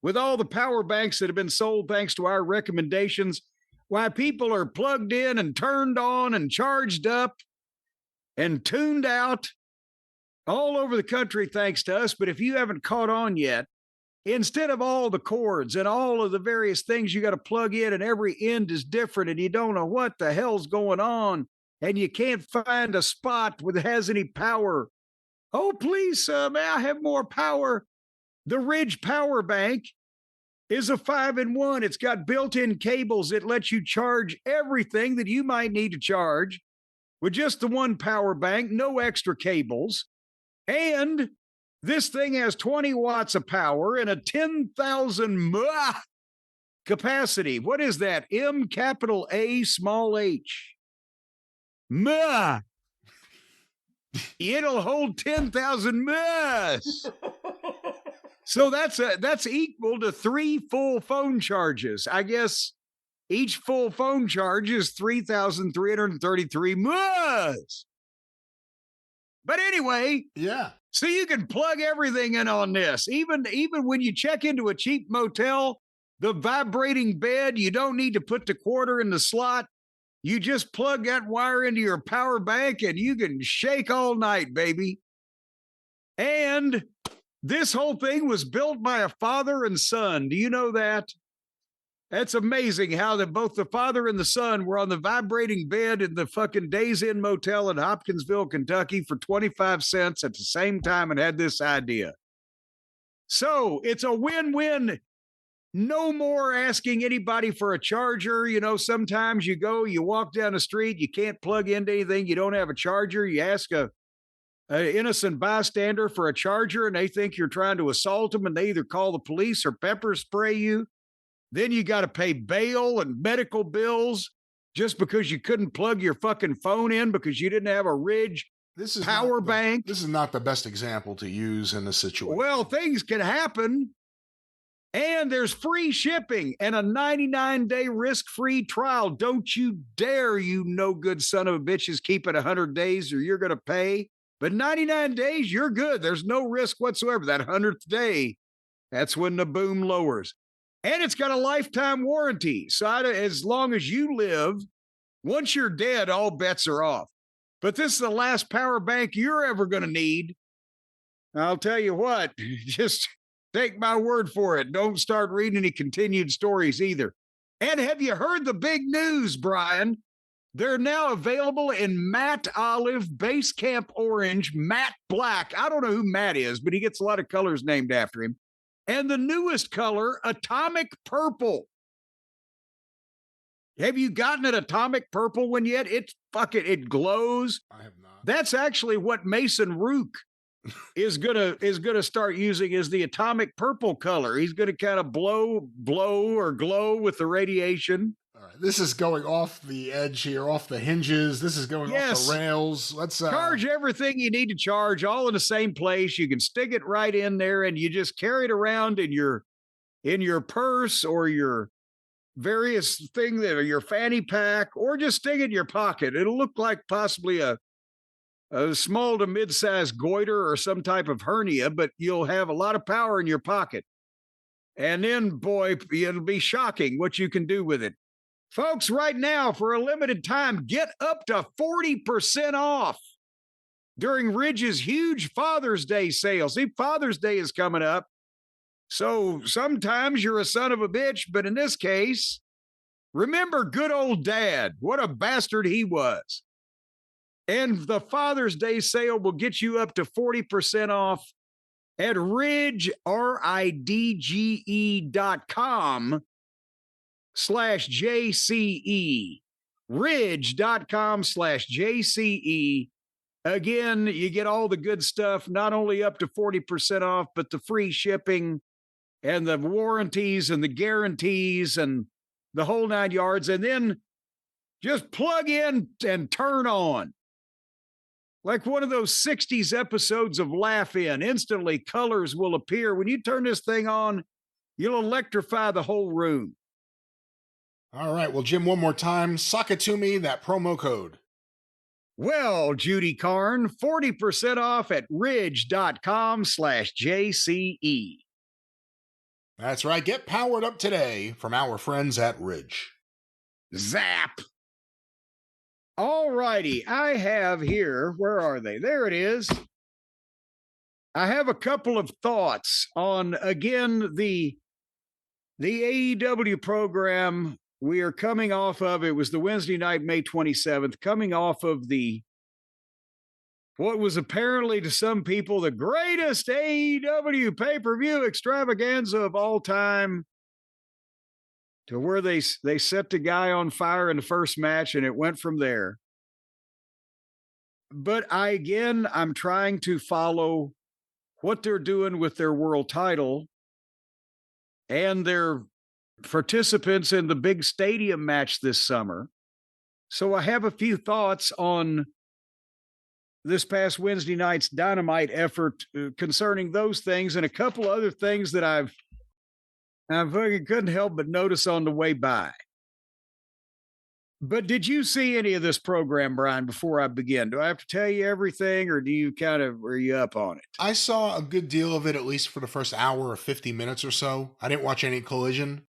with all the power banks that have been sold thanks to our recommendations, why people are plugged in and turned on and charged up and tuned out all over the country thanks to us. But if you haven't caught on yet, instead of all the cords and all of the various things you got to plug in and every end is different and you don't know what the hell's going on and you can't find a spot that has any power. Oh, please, may I have more power? The Ridge Power Bank is a 5-in-1. It's got built-in cables. It lets you charge everything that you might need to charge with just the one power bank, no extra cables. And this thing has 20 watts of power and a 10,000 mAh capacity. What is that? M capital A small h. MAh. It'll hold 10,000 mAhs. So that's equal to 3 full phone charges. I guess each full phone charge is 3,333 mAhs. But anyway, Yeah. so you can plug everything in on this. Even when you check into a cheap motel, the vibrating bed, you don't need to put the quarter in the slot. You just plug that wire into your power bank and you can shake all night, baby. And this whole thing was built by a father and son. Do you know that? That's amazing how both the father and the son were on the vibrating bed in the fucking Days Inn Motel in Hopkinsville, Kentucky for 25 cents at the same time and had this idea. So it's a win-win. No more asking anybody for a charger. You know, sometimes you walk down the street, you can't plug into anything, you don't have a charger. You ask a innocent bystander for a charger and they think you're trying to assault them and they either call the police or pepper spray you. Then you got to pay bail and medical bills just because you couldn't plug your fucking phone in because you didn't have a Ridge power bank. This is not the best example to use in this situation. Well, things can happen. And there's free shipping and a 99-day risk-free trial. Don't you dare, you no good son of a bitches, keep it 100 days or you're going to pay. But 99 days, you're good. There's no risk whatsoever. That 100th day, that's when the boom lowers. And it's got a lifetime warranty. So as long as you live, once you're dead, all bets are off. But this is the last power bank you're ever going to need. I'll tell you what, just take my word for it. Don't start reading any continued stories either. And have you heard the big news, Brian? They're now available in matte olive, base camp orange, matte black. I don't know who Matt is, but he gets a lot of colors named after him. And the newest color, atomic purple. Have you gotten an atomic purple one yet? It glows. I have not. That's actually what Mason Rook is gonna start using is the atomic purple color. He's gonna kind of blow or glow with the radiation. All right, this is going off the edge here, off the hinges. This is going off the rails. Let's charge everything you need to charge, all in the same place. You can stick it right in there, and you just carry it around in your purse or your various thing that are your fanny pack, or just stick it in your pocket. It'll look like possibly a small to mid-sized goiter or some type of hernia, but you'll have a lot of power in your pocket. And then, boy, it'll be shocking what you can do with it. Folks, right now, for a limited time, get up to 40% off during Ridge's huge Father's Day sale. See, Father's Day is coming up. So sometimes you're a son of a bitch, but in this case, remember good old dad. What a bastard he was. And the Father's Day sale will get you up to 40% off at Ridge, RIDGE.com/JCE. Ridge.com/JCE. Again, you get all the good stuff, not only up to 40% off, but the free shipping and the warranties and the guarantees and the whole 9 yards. And then just plug in and turn on. Like one of those 60s episodes of Laugh In. Instantly, colors will appear. When you turn this thing on, you'll electrify the whole room. All right. Well, Jim, one more time. Sock it to me, that promo code. Well, Judy Carn, 40% off at ridge.com/JCE. That's right. Get powered up today from our friends at Ridge. Zap. All righty. I have here, where are they? There it is. I have a couple of thoughts on, again, the AEW program we are coming off of. It was the Wednesday night, May 27th, coming off of what was apparently to some people the greatest AEW pay-per-view extravaganza of all time, to where they set the guy on fire in the first match and it went from there. But I'm trying to follow what they're doing with their world title and their participants in the big stadium match this summer. So I have a few thoughts on this past Wednesday night's Dynamite effort concerning those things, and a couple other things that I fucking couldn't help but notice on the way by. But did you see any of this program, Brian, before I begin? Do I have to tell you everything, or are you up on it? I saw a good deal of it, at least for the first hour or 50 minutes or so. I didn't watch any Collision.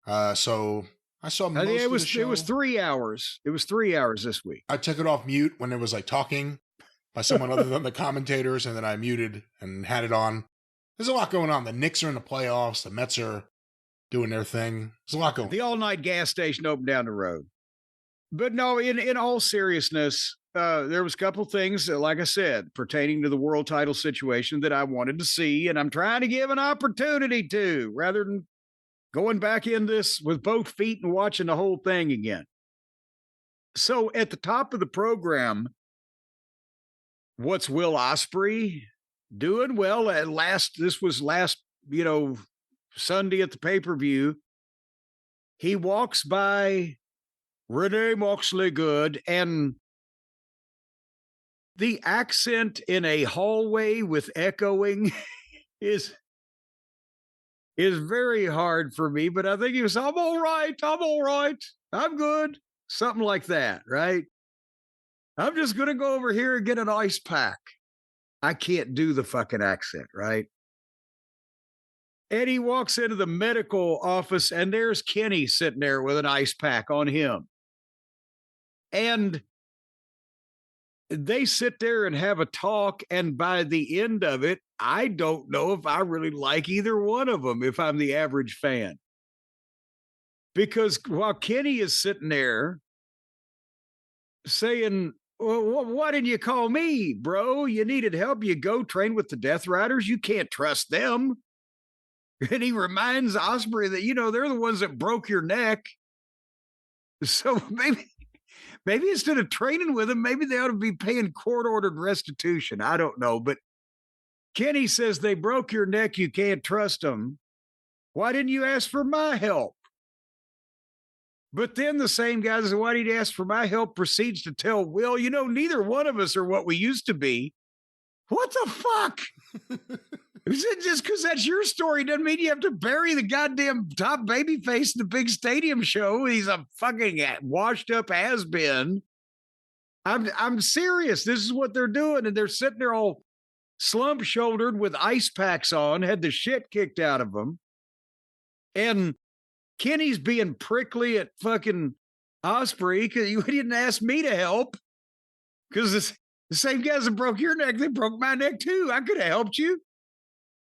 So I saw most of the show. It was 3 hours. It was 3 hours this week. I took it off mute when there was like talking by someone other than the commentators, and then I muted and had it on. There's a lot going on. The Knicks are in the playoffs. The Mets are doing their thing. There's a lot going on. The all-night gas station opened down the road. But no, in all seriousness, there was a couple things, like I said, pertaining to the world title situation that I wanted to see, and I'm trying to give an opportunity to, rather than going back in this with both feet and watching the whole thing again. So at the top of the program, what's Will Ospreay doing? Well, this was last, Sunday at the pay-per-view. He walks by Renee Moxley Good, and the accent in a hallway with echoing is very hard for me, but I think he was, I'm all right, I'm good. Something like that, right? I'm just going to go over here and get an ice pack. I can't do the fucking accent, right? And he walks into the medical office, and there's Kenny sitting there with an ice pack on him. And they sit there and have a talk, and by the end of it, I don't know if I really like either one of them if I'm the average fan. Because while Kenny is sitting there saying, well, why didn't you call me, bro? You needed help. You go train with the Death Riders. You can't trust them. And he reminds Ospreay that, they're the ones that broke your neck. So maybe instead of training with them, maybe they ought to be paying court-ordered restitution. I don't know. But Kenny says they broke your neck. You can't trust them. Why didn't you ask for my help? But then the same guy says, why did he ask for my help? Proceeds to tell Will, neither one of us are what we used to be. What the fuck? Just because that's your story doesn't mean you have to bury the goddamn top babyface in the big stadium show. He's a fucking washed up has-been. I'm serious. This is what they're doing. And they're sitting there all slump-shouldered with ice packs on, had the shit kicked out of them. And Kenny's being prickly at fucking Ospreay because you didn't ask me to help. Because the same guys that broke your neck, they broke my neck too. I could have helped you.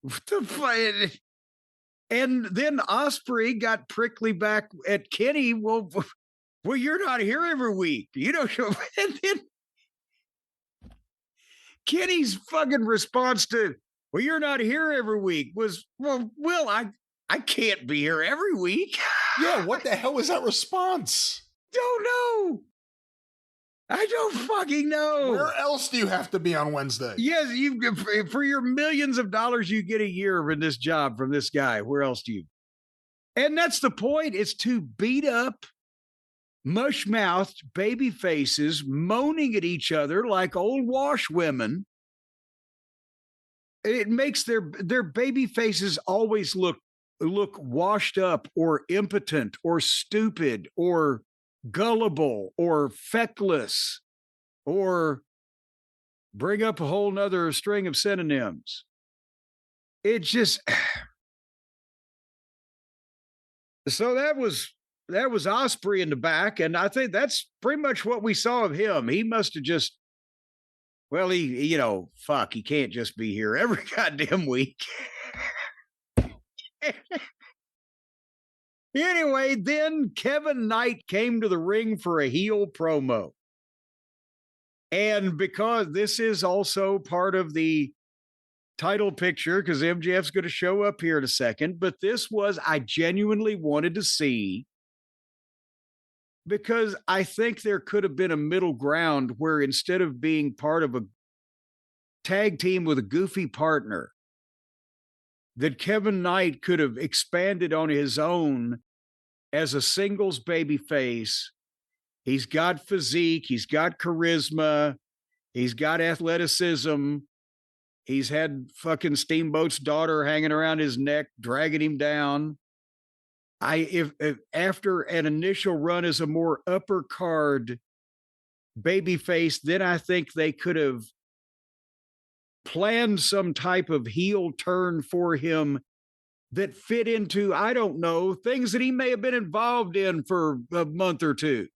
What the fuck? And then Ospreay got prickly back at Kenny. Well, you're not here every week. And then Kenny's fucking response to, well, you're not here every week was, well, Will, I can't be here every week. Yeah, what the hell was that response? Don't know. I don't fucking know. Where else do you have to be on Wednesday? Yes, for your millions of dollars you get a year in this job from this guy. Where else do you? And that's the point. It's to beat up mush-mouthed baby faces moaning at each other like old wash women. It makes their baby faces always look washed up or impotent or stupid or gullible or feckless, or bring up a whole nother string of synonyms. It just, So that was Osprey in the back, and I think that's pretty much what we saw of him. He must have just, well, he can't just be here every goddamn week. Anyway, then Kevin Knight came to the ring for a heel promo. And because this is also part of the title picture, because MJF's going to show up here in a second, but this was, I genuinely wanted to see, because I think there could have been a middle ground where instead of being part of a tag team with a goofy partner, that Kevin Knight could have expanded on his own as a singles babyface. He's got physique, he's got charisma, he's got athleticism. He's had fucking Steamboat's daughter hanging around his neck, dragging him down. If after an initial run as a more upper card babyface, then I think they could have planned some type of heel turn for him that fit into, I don't know, things that he may have been involved in for a month or two.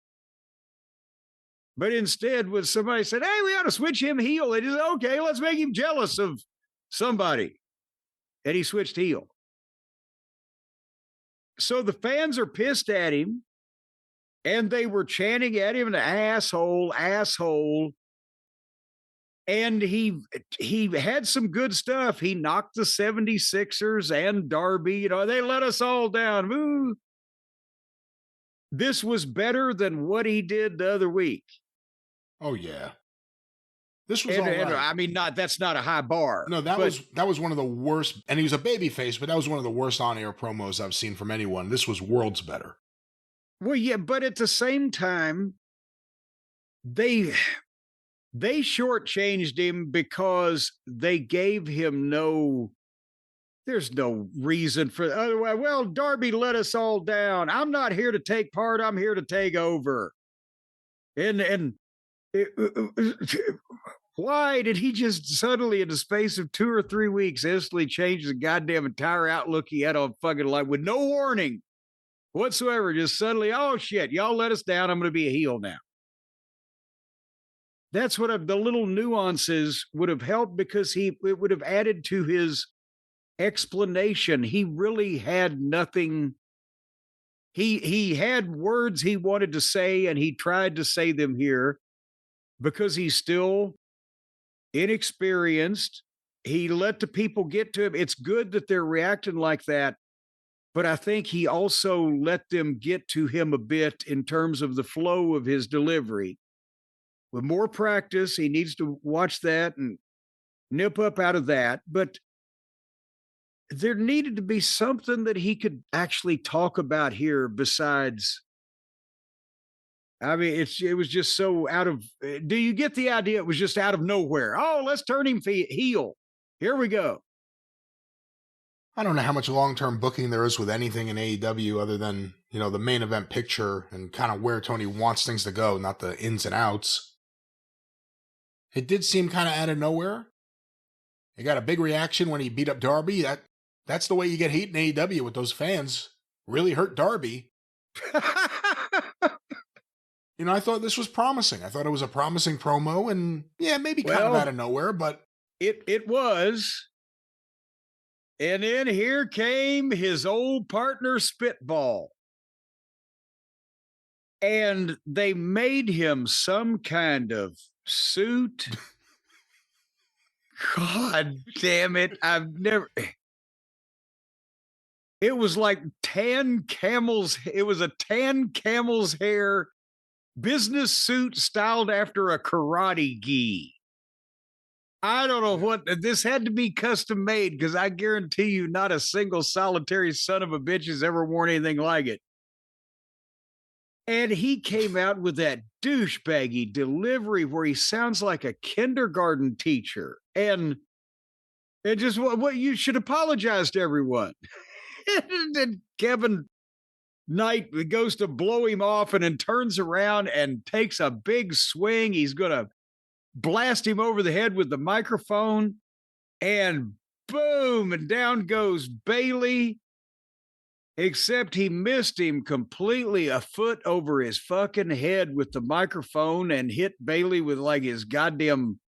But instead, when somebody said, hey, we ought to switch him heel, they just said, okay, let's make him jealous of somebody. And he switched heel. So the fans are pissed at him, and they were chanting at him, an asshole, asshole. And he had some good stuff. He knocked the 76ers and Darby. They let us all down. Ooh. This was better than what he did the other week. Oh yeah, this was all right. I mean, that's not a high bar. No, that was one of the worst. And he was a babyface, but that was one of the worst on-air promos I've seen from anyone. This was worlds better. Well, yeah, but at the same time, they shortchanged him because they gave him there's no reason for otherwise. Well, Darby let us all down. I'm not here to take part. I'm here to take over. Why did he just suddenly, in the space of 2 or 3 weeks, instantly change the goddamn entire outlook he had on fucking life with no warning whatsoever? Just suddenly, oh shit, y'all let us down. I'm going to be a heel now. That's what the little nuances would have helped, because it would have added to his explanation. He really had nothing. He had words he wanted to say, and he tried to say them here because he's still inexperienced. He let the people get to him. It's good that they're reacting like that, but I think he also let them get to him a bit in terms of the flow of his delivery. With more practice, he needs to watch that and nip up out of that. But there needed to be something that he could actually talk about here besides, I mean, it was just so out of, do you get the idea? It was just out of nowhere. Oh, let's turn him heel. Here we go. I don't know how much long-term booking there is with anything in AEW other than, the main event picture and kind of where Tony wants things to go, not the ins and outs. It did seem kind of out of nowhere. He got a big reaction when he beat up Darby. That's the way you get heat in AEW with those fans. Really hurt Darby. I thought this was promising. I thought it was a promising promo, and yeah, maybe kind of out of nowhere, but it was. And then here came his old partner Spitball. And they made him some kind of suit. God damn it. It was like it was a tan camel's hair business suit styled after a karate gi. I don't know what, this had to be custom made, because I guarantee you not a single solitary son of a bitch has ever worn anything like it. And he came out with that douchebaggy delivery where he sounds like a kindergarten teacher. And just what you should apologize to everyone. And Kevin Knight goes to blow him off and then turns around and takes a big swing. He's going to blast him over the head with the microphone, and boom, and down goes Bailey. except he missed him completely a foot over his fucking head with the microphone and hit Bailey with like his goddamn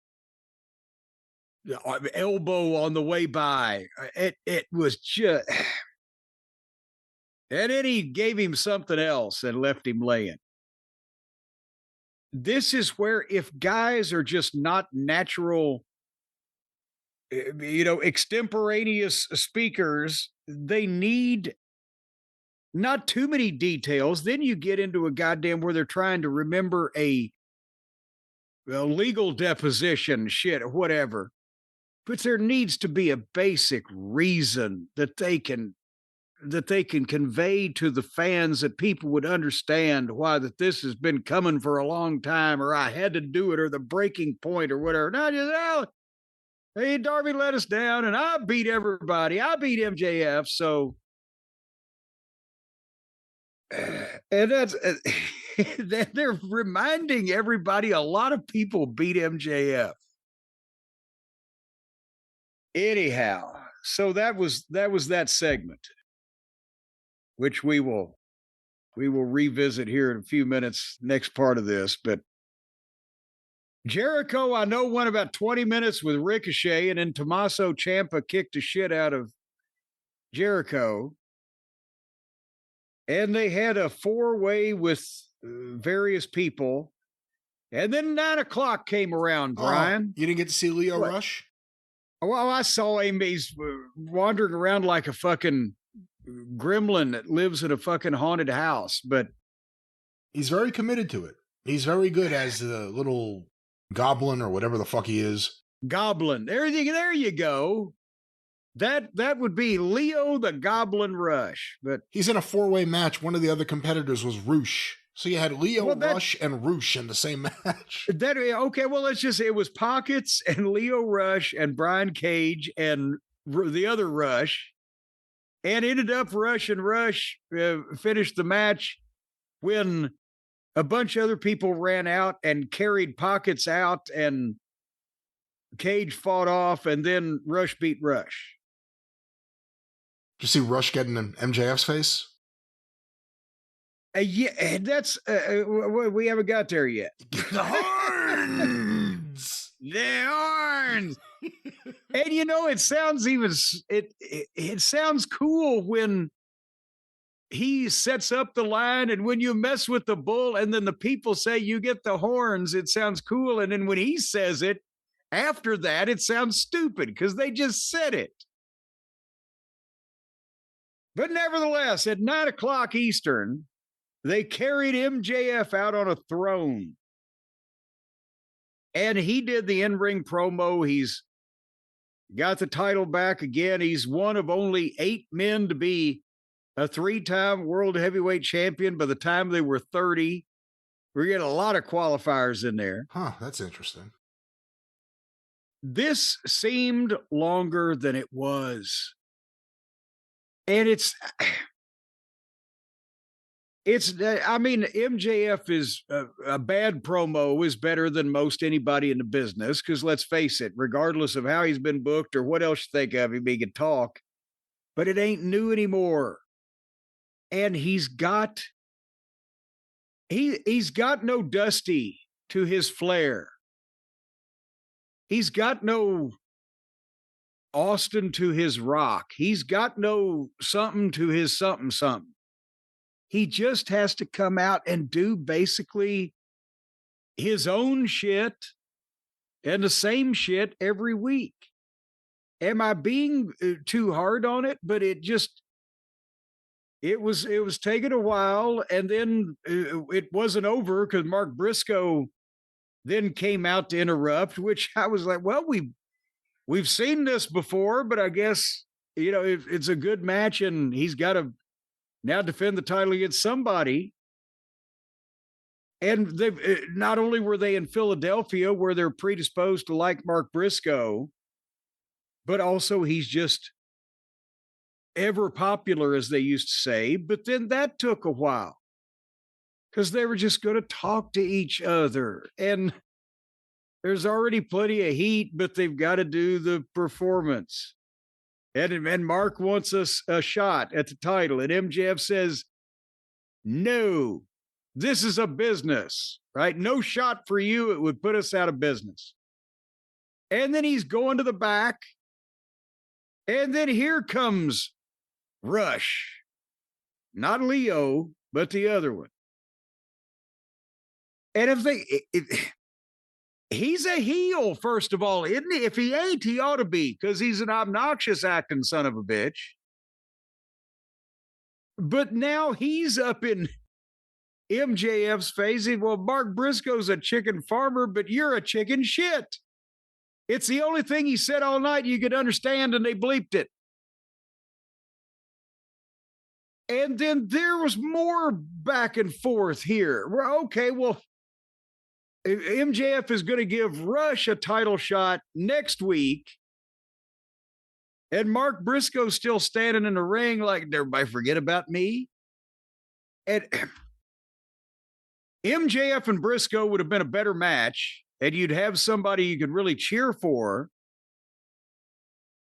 elbow on the way by. It was just, and then he gave him something else and left him laying. This is where if guys are just not natural, extemporaneous speakers, they need not too many details. Then you get into a goddamn where they're trying to remember a legal deposition shit or whatever. But there needs to be a basic reason that they can convey to the fans, that people would understand why that this has been coming for a long time, or I had to do it, or the breaking point, or whatever. Not just, hey, Darby let us down, and I beat everybody. I beat MJF, so. And that's they're reminding everybody a lot of people beat MJF. Anyhow, so that was that segment, which we will revisit here in a few minutes, next part of this. But Jericho, I know, went about 20 minutes with Ricochet, and then Tommaso Ciampa kicked the shit out of Jericho. And they had a 4-way with various people. And then 9 o'clock came around, Brian. You didn't get to see Leo What? Rush? Well, I saw him. He's wandering around like a fucking gremlin that lives in a fucking haunted house. But He's very committed to it. He's very good as the little goblin or whatever the fuck he is. Goblin. There you go. That would be Leo the Goblin Rush. But He's in a 4-way match. One of the other competitors was Roosh. So you had Leo, Well, that- Rush, and Roosh in the same match. okay, well, let's just say it was Pockets and Leo Rush and Brian Cage and the other Rush, and ended up Rush and Rush finished the match when a bunch of other people ran out and carried Pockets out, and Cage fought off, and then Rush beat Rush. Did you see Rush getting in MJF's face? Yeah, that's we haven't got there yet. The horns! The horns. And it sounds it sounds cool when he sets up the line, and when you mess with the bull and then the people say you get the horns, it sounds cool. And then when he says it after that, it sounds stupid because they just said it. But nevertheless, at 9 o'clock Eastern, they carried MJF out on a throne. And he did the in-ring promo. He's got the title back again. He's one of only 8 men to be a 3-time world heavyweight champion by the time they were 30. We're getting a lot of qualifiers in there. Huh, that's interesting. This seemed longer than it was. And MJF is a bad promo is better than most anybody in the business, because let's face it, regardless of how he's been booked or what else you think of him, he can talk, but it ain't new anymore. And he's got no Dusty to his flair. He's got no Austin to his Rock. He's got no something to his something. He just has to come out and do basically his own shit and the same shit every week. Am I being too hard on it? But it was taking a while, and then it wasn't over because Mark Briscoe then came out to interrupt, which I was like, well, we've seen this before, but I guess, it's a good match and he's got to now defend the title against somebody. And they not only were they in Philadelphia where they're predisposed to like Mark Briscoe, but also he's just ever popular, as they used to say. But then that took a while because they were just going to talk to each other. And there's already plenty of heat, but they've got to do the performance. And Mark wants a shot at the title. And MJF says, no, this is a business, right? No shot for you. It would put us out of business. And then he's going to the back. And then here comes Rush. Not Leo, but the other one. And he's a heel, first of all, isn't he? If he ain't, he ought to be, because he's an obnoxious acting son of a bitch. But now he's up in MJF's face. Well, Mark Briscoe's a chicken farmer, but you're a chicken shit. It's the only thing he said all night you could understand, and they bleeped it. And then there was more back and forth here. Okay, well, MJF is going to give Rush a title shot next week. And Mark Briscoe's still standing in the ring like, did everybody forget about me? And MJF and Briscoe would have been a better match, and you'd have somebody you could really cheer for.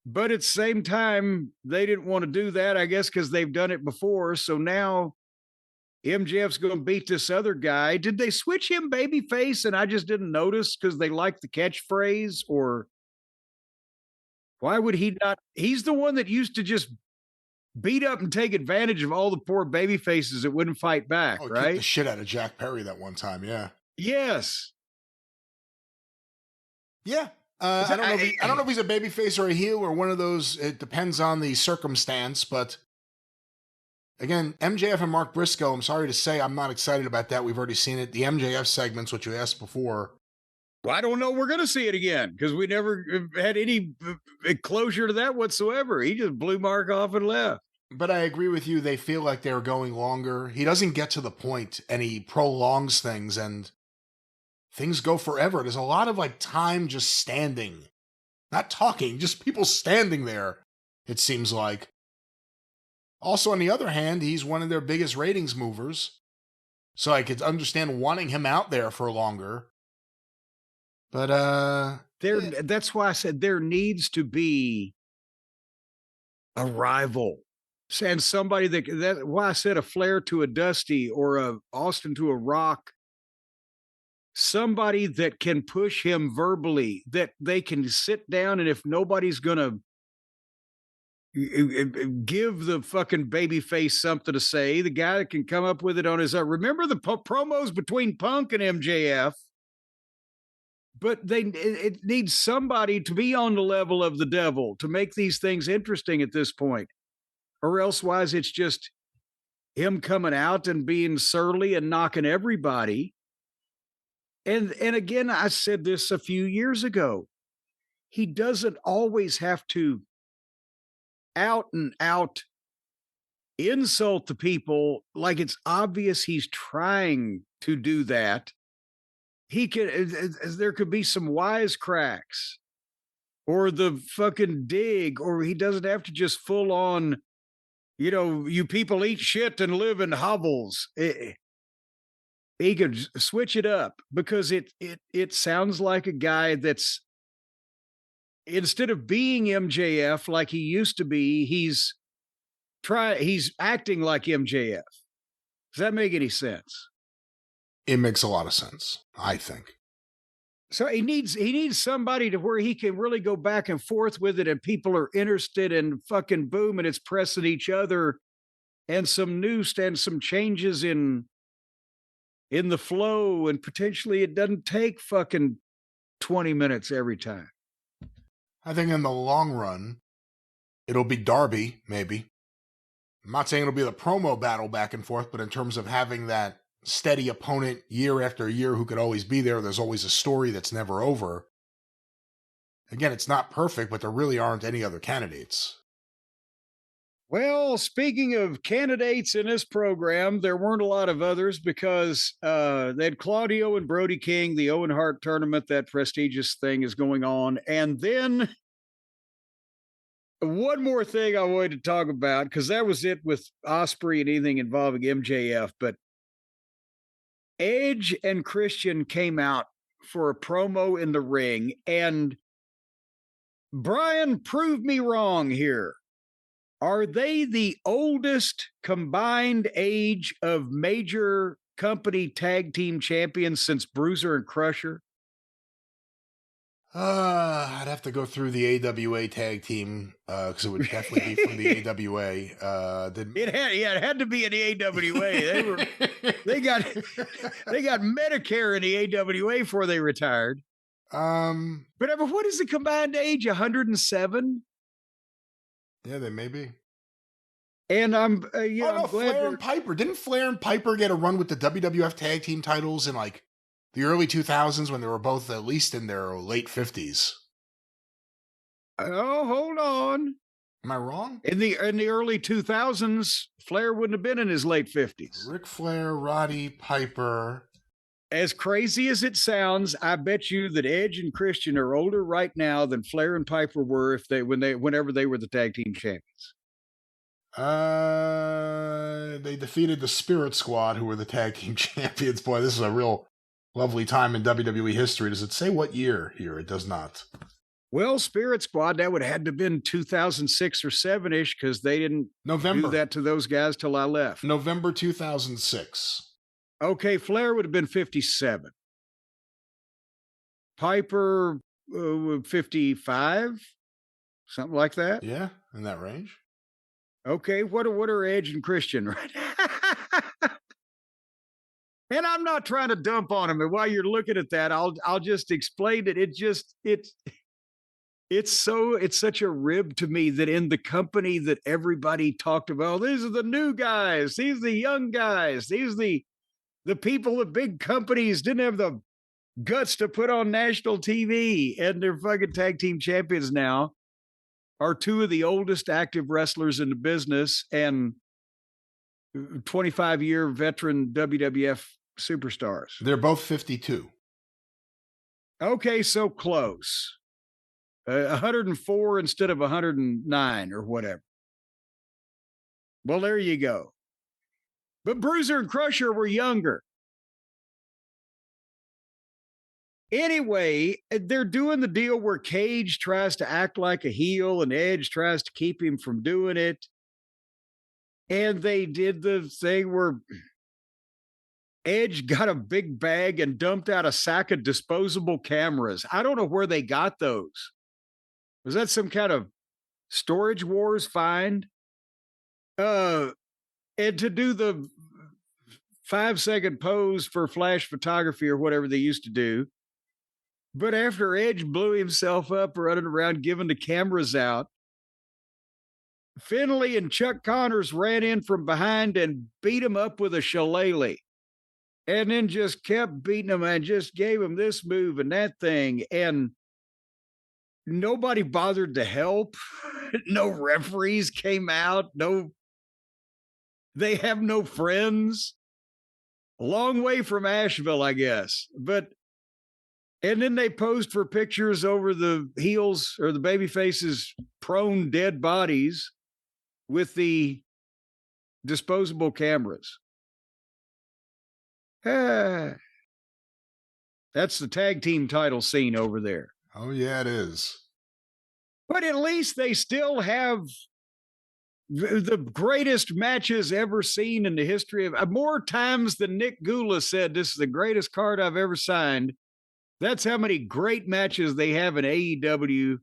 But at the same time, they didn't want to do that, I guess, because they've done it before. So now MJF's going to beat this other guy. Did they switch him babyface and I just didn't notice because they like the catchphrase? Or why would he not? He's the one that used to just beat up and take advantage of all the poor baby faces that wouldn't fight back, Kicked right? the shit out of Jack Perry that one time, yeah. Yes. Yeah. I don't know if he's a babyface or a heel or one of those. It depends on the circumstance. But again, MJF and Mark Briscoe, I'm sorry to say, I'm not excited about that. We've already seen it. The MJF segments, which you asked before. Well, I don't know. We're going to see it again because we never had any closure to that whatsoever. He just blew Mark off and left. But I agree with you. They feel like they're going longer. He doesn't get to the point and he prolongs things and things go forever. There's a lot of like time just standing, not talking, just people standing there, it seems like. Also, on the other hand, he's one of their biggest ratings movers. So I could understand wanting him out there for longer. But that's why I said there needs to be a rival. And somebody that's why I said a Flair to a Dusty or a Austin to a Rock. Somebody that can push him verbally, that they can sit down, and if nobody's gonna give the fucking baby face something to say, the guy that can come up with it on his own. Remember the promos between Punk and MJF? But it needs somebody to be on the level of the devil to make these things interesting at this point. Or elsewise, it's just him coming out and being surly and knocking everybody. And again, I said this a few years ago. He doesn't always have to out and out insult the people like it's obvious he's trying to do that. He could, there could be some wisecracks or the fucking dig, or he doesn't have to just full on, you people eat shit and live in hovels. He could switch it up because it sounds like a guy that's, instead of being MJF like he used to be, he's acting like MJF. Does that make any sense? it makes a lot of sense, I think. So he needs somebody to where he can really go back and forth with it, and people are interested, and fucking boom, and it's pressing each other, and some news and some changes in the flow, and potentially it doesn't take fucking 20 minutes every time. I think in the long run, it'll be Darby, maybe. I'm not saying it'll be the promo battle back and forth, but in terms of having that steady opponent year after year who could always be there, there's always a story that's never over. Again, it's not perfect, but there really aren't any other candidates. Well, speaking of candidates in this program, there weren't a lot of others because they had Claudio and Brody King, the Owen Hart tournament, that prestigious thing is going on. And then one more thing I wanted to talk about, because that was it with Osprey and anything involving MJF, but Edge and Christian came out for a promo in the ring, and Brian proved me wrong here. Are they the oldest combined age of major company tag team champions since Bruiser and Crusher? I'd have to go through the AWA tag team because it would definitely be from the AWA. It had to be in the AWA. They got Medicare in the AWA before they retired. But what is the combined age? 107? Yeah, they may be. And I'm I'm glad Flair and Piper. Didn't Flair and Piper get a run with the WWF tag team titles in like the early 2000s when they were both at least in their late 50s? Oh, hold on. Am I wrong? In the early 2000s, Flair wouldn't have been in his late 50s. Ric Flair, Roddy Piper. As crazy as it sounds, I bet you that Edge and Christian are older right now than Flair and Piper were whenever they were the tag team champions. They defeated the Spirit Squad, who were the tag team champions. Boy, this is a real lovely time in WWE history. Does it say what year here? It does not. Well, Spirit Squad, that would have had to have been 2006 or 7-ish because they didn't do that to those guys till I left. November 2006. Okay, Flair would have been 57. Piper, 55? Something like that? Yeah, in that range. Okay, what are Edge and Christian right now? And I'm not trying to dump on them. And while you're looking at that, I'll just explain it. It's such a rib to me that in the company that everybody talked about, these are the new guys, these are the young guys, these are the people that big companies didn't have the guts to put on national TV, and they're fucking tag team champions now, are two of the oldest active wrestlers in the business and 25-year veteran WWF superstars. They're both 52. Okay, so close. 104 instead of 109 or whatever. Well, there you go. But Bruiser and Crusher were younger. Anyway, they're doing the deal where Cage tries to act like a heel and Edge tries to keep him from doing it. And they did the thing where Edge got a big bag and dumped out a sack of disposable cameras. I don't know where they got those. Was that some kind of Storage Wars find? And to do the 5-second pose for flash photography or whatever they used to do. But after Edge blew himself up running around giving the cameras out, Finlay and Chuck Connors ran in from behind and beat him up with a shillelagh. And then just kept beating him and just gave him this move and that thing. And nobody bothered to help. No referees came out. They have no friends. A long way from Asheville, I guess. And then they posed for pictures over the heels or the baby faces' prone dead bodies with the disposable cameras. That's the tag team title scene over there. Oh, yeah, it is. But at least they still have the greatest matches ever seen in the history of more times than Nick Gula said, this is the greatest card I've ever signed. That's how many great matches they have in AEW,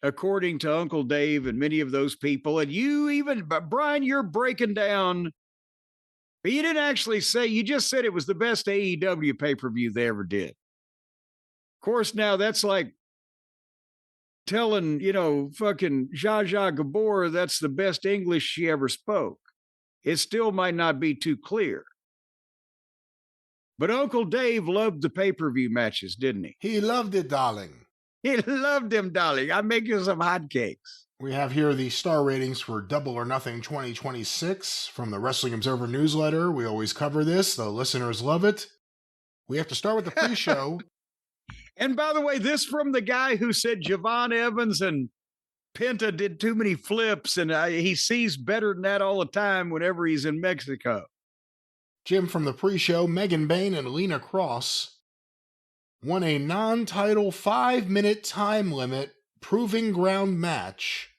according to Uncle Dave and many of those people. And you even, Brian, you're breaking down. But you didn't actually say, you just said it was the best AEW pay-per-view they ever did. Of course, now that's like telling, fucking Zsa Zsa Gabor that's the best English she ever spoke. It still might not be too clear. But Uncle Dave loved the pay-per-view matches, didn't he? He loved it, darling. He loved them, darling. I make you some hotcakes. We have here the star ratings for Double or Nothing 2026 from the Wrestling Observer newsletter. We always cover this. The listeners love it. We have to start with the pre-show. And by the way, this from the guy who said Javon Evans and Penta did too many flips, and he sees better than that all the time whenever he's in Mexico. Jim, from the pre-show, Megan Bain and Lena Cross won a non-title 5-minute time limit proving ground match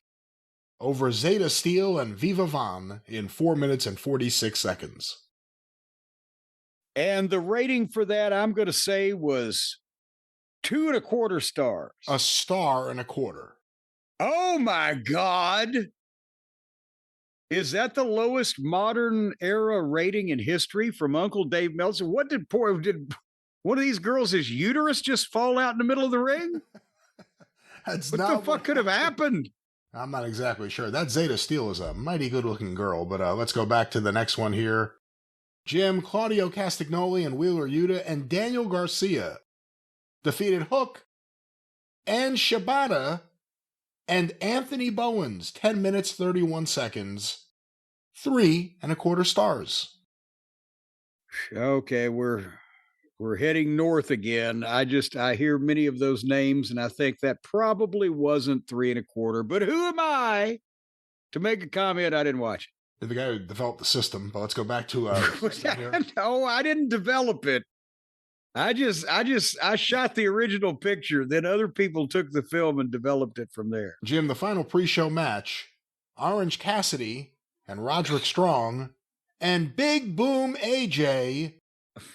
over Zeta Steel and Viva Von in 4 minutes and 46 seconds. And the rating for that, I'm going to say, was 2.25 stars. A star and a quarter. Oh my God. Is that the lowest modern era rating in history from Uncle Dave Meltzer? What did one of these girls' uterus just fall out in the middle of the ring? That's What not the fuck could have happened? I'm not exactly sure. That Zeta Steel is a mighty good-looking girl, but let's go back to the next one here. Jim, Claudio Castagnoli, and Wheeler Yuta, and Daniel Garcia defeated Hook and Shibata and Anthony Bowens, 10 minutes, 31 seconds, 3.25 stars. Okay, we're heading north again. I hear many of those names, and I think that probably wasn't 3.25. But who am I to make a comment? I didn't watch it. The guy who developed the system, but let's go back to No, I didn't develop it. I shot the original picture. Then other people took the film and developed it from there. Jim, the final pre-show match, Orange Cassidy and Roderick Strong and Big Boom AJ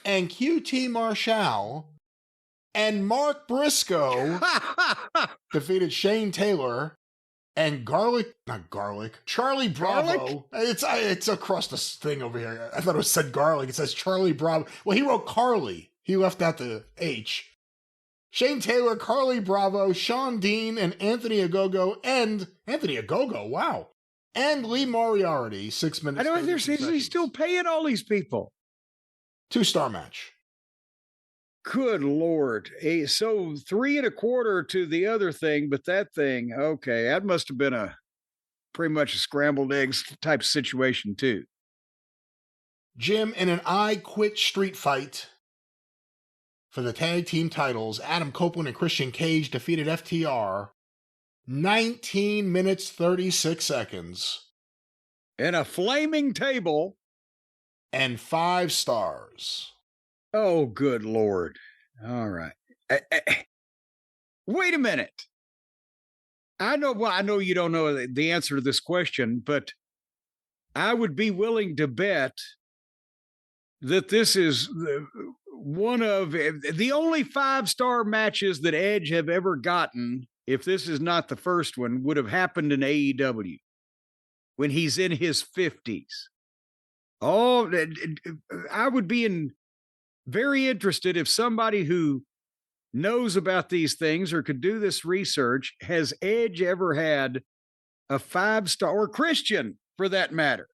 and QT Marshall and Mark Briscoe defeated Shane Taylor and Charlie Bravo. Garlic? It's across the thing over here. I thought it said garlic. It says Charlie Bravo. Well, he wrote Carly. He left out the H. Shane Taylor, Carly Bravo, Sean Dean, and Anthony Ogogo, wow. And Lee Moriarty, 6 minutes. I know he's still paying all these people. 2-star match. Good Lord. So 3.25 to the other thing, but that thing, okay, that must have been pretty much a scrambled eggs type situation too. Jim, in an I Quit street fight for the tag team titles, Adam Copeland and Christian Cage defeated FTR, 19 minutes, 36 seconds. And a flaming table. And 5 stars. Oh, good Lord. All right. Wait a minute. I know you don't know the answer to this question, but I would be willing to bet that this is one of the only 5-star matches that Edge have ever gotten, if this is not the first one, would have happened in AEW when he's in his 50s. Oh, I would be very interested if somebody who knows about these things or could do this research. Has Edge ever had a 5-star, or Christian for that matter?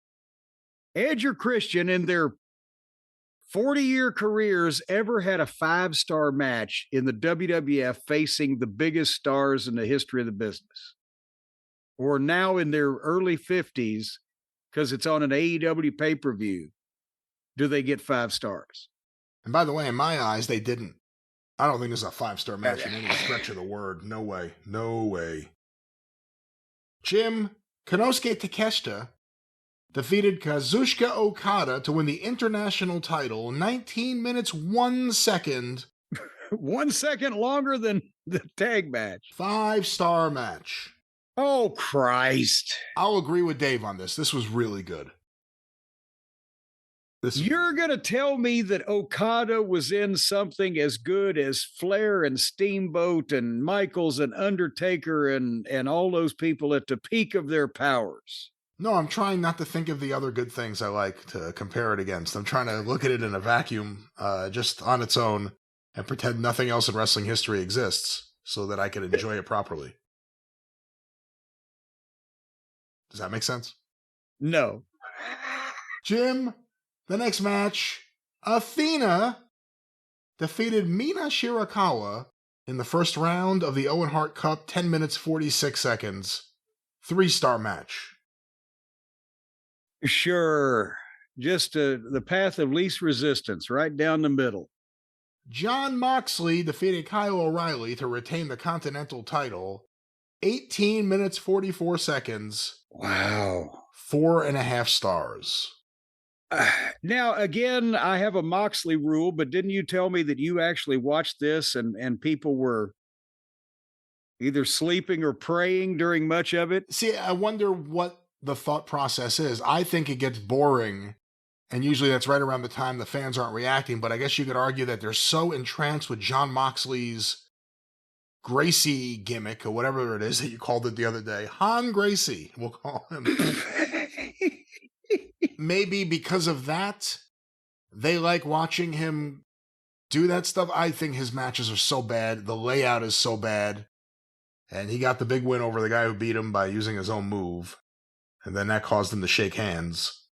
Edge or Christian in their 40-year careers ever had a 5-star match in the WWF facing the biggest stars in the history of the business? Or now in their early 50s, because it's on an AEW pay-per-view, do they get 5 stars? And by the way, in my eyes, they didn't. I don't think this is a 5-star match in any stretch of the word. No way. No way. Jim, Konosuke Takeshita defeated Kazuchika Okada to win the international title, 19 minutes, 1 second. 1 second longer than the tag match. 5-star match. Oh, Christ. I'll agree with Dave on this. This was really good. You're going to tell me that Okada was in something as good as Flair and Steamboat and Michaels and Undertaker and all those people at the peak of their powers? No, I'm trying not to think of the other good things I like to compare it against. I'm trying to look at it in a vacuum, just on its own, and pretend nothing else in wrestling history exists so that I can enjoy it properly. Does that make sense? No. Jim, the next match, Athena defeated Mina Shirakawa in the first round of the Owen Hart Cup, 10 minutes, 46 seconds. 3-star match. Sure. Just the path of least resistance, right down the middle. Jon Moxley defeated Kyle O'Reilly to retain the Continental title, 18 minutes, 44 seconds. Wow. 4.5 stars. Now, again, I have a Moxley rule, but didn't you tell me that you actually watched this and people were either sleeping or praying during much of it. See, I wonder what the thought process is. I think it gets boring, and usually that's right around the time the fans aren't reacting, but I guess you could argue that they're so entranced with Jon Moxley's Gracie gimmick, or whatever it is that you called it the other day. Han Gracie, we'll call him. Maybe because of that, they like watching him do that stuff. I think his matches are so bad. The layout is so bad. And he got the big win over the guy who beat him by using his own move. And then that caused him to shake hands.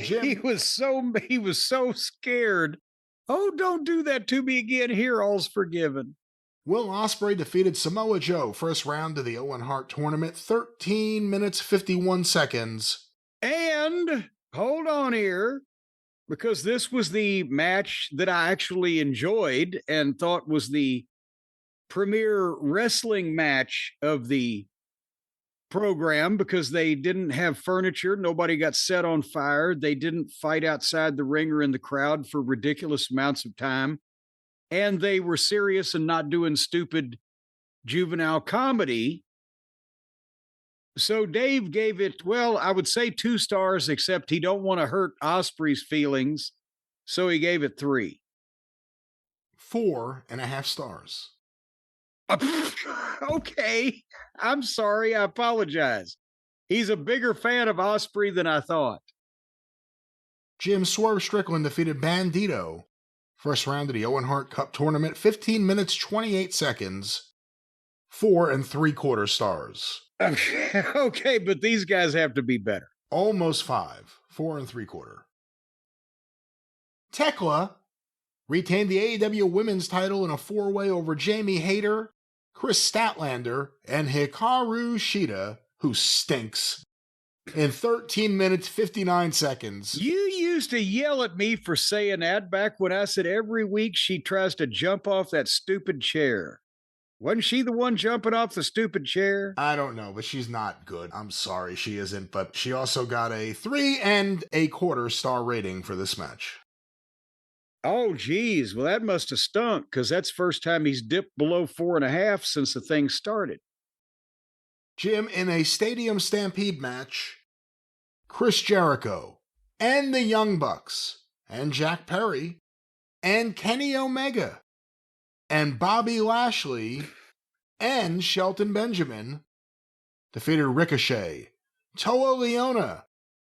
Jim, He was so scared. Oh, don't do that to me again. Here, all's forgiven. Will Ospreay defeated Samoa Joe first round of the Owen Hart tournament, 13 minutes 51 seconds. And hold on here, because this was the match that I actually enjoyed and thought was the premier wrestling match of the program, because they didn't have furniture. Nobody got set on fire. They didn't fight outside the ring or in the crowd for ridiculous amounts of time. And they were serious and not doing stupid juvenile comedy. So Dave gave it, well, I would say 2 stars, except he don't want to hurt Ospreay's feelings. So he gave it 3. 4.5 stars. Okay. I'm sorry. I apologize. He's a bigger fan of Ospreay than I thought. Jim Swerve Strickland defeated Bandito first round of the Owen Hart Cup tournament, 15 minutes 28 seconds. 4.75 stars. Okay, but these guys have to be better. Almost 5. 4.75. Tekla retained the AEW Women's title in a 4-way over Jamie Hayter, Chris Statlander, and Hikaru Shida, who stinks, in 13 minutes 59 seconds. You used to yell at me for saying that back when I said every week she tries to jump off that stupid chair. Wasn't she the one jumping off the stupid chair? I don't know, but she's not good. I'm sorry she isn't, but she also got a 3.25 star rating for this match. Oh, geez. Well, that must have stunk, because that's the first time he's dipped below 4.5 since the thing started. Jim, in a Stadium Stampede match, Chris Jericho and the Young Bucks and Jack Perry and Kenny Omega and Bobby Lashley and Shelton Benjamin defeated Ricochet, Toa Leona,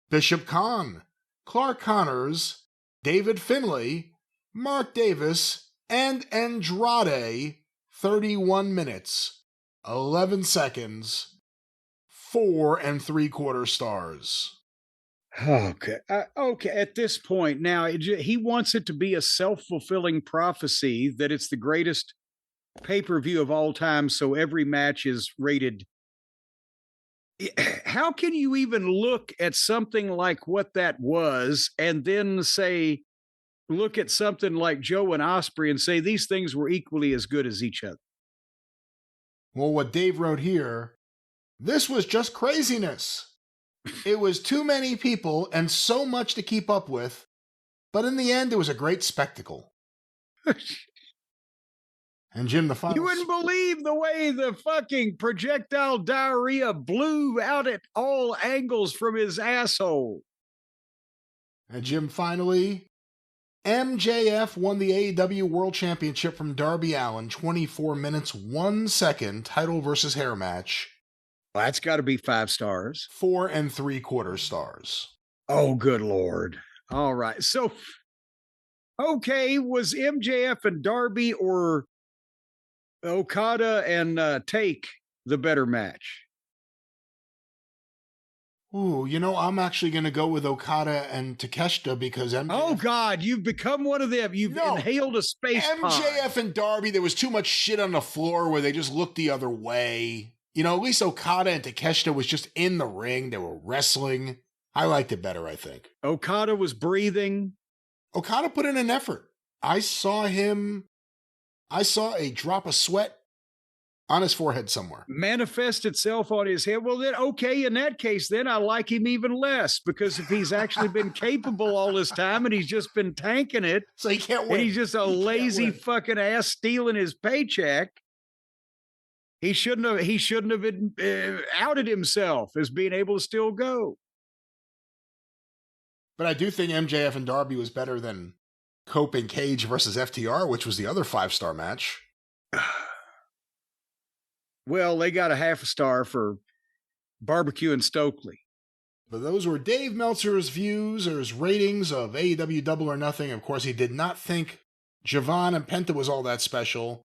Bishop Khan, Clark Connors, David Finlay, Mark Davis, and Andrade, 31 minutes, 11 seconds, 4.75 stars. Okay. Okay. At this point, now he wants it to be a self-fulfilling prophecy that it's the greatest pay-per-view of all time, so every match is rated. How can you even look at something like what that was and then say, look at something like Joe and Ospreay and say these things were equally as good as each other? Well, what Dave wrote here, this was just craziness. It was too many people and so much to keep up with, but in the end, it was a great spectacle. And Jim, the final. You wouldn't believe the way the fucking projectile diarrhea blew out at all angles from his asshole. And Jim, finally, MJF won the AEW World Championship from Darby Allin, 24 minutes, 1 second, title versus hair match. Well, that's got to be 5 stars. 4.75 stars. Oh, good Lord. All right. So, okay, was MJF and Darby or Okada and Take the better match? Ooh, I'm actually going to go with Okada and Takeshita because MJF... Oh, God, you've become one of them. You've inhaled a space MJF and Darby, there was too much shit on the floor where they just looked the other way. At least Okada and Takeshita was just in the ring. They were wrestling. I liked it better, I think. Okada was breathing. Okada put in an effort. I saw a drop of sweat on his forehead somewhere. Manifest itself on his head. Well, then, okay, in that case, then I like him even less, because if he's actually been capable all this time and he's just been tanking it. So he can't win. And he's just a lazy fucking ass stealing his paycheck. He shouldn't have outed himself as being able to still go. But I do think MJF and Darby was better than Cope and Cage versus FTR, which was the other 5-star match. Well, they got a half a star for Barbecue and Stokely. But those were Dave Meltzer's views or his ratings of AEW Double or Nothing. Of course, he did not think Javon and Penta was all that special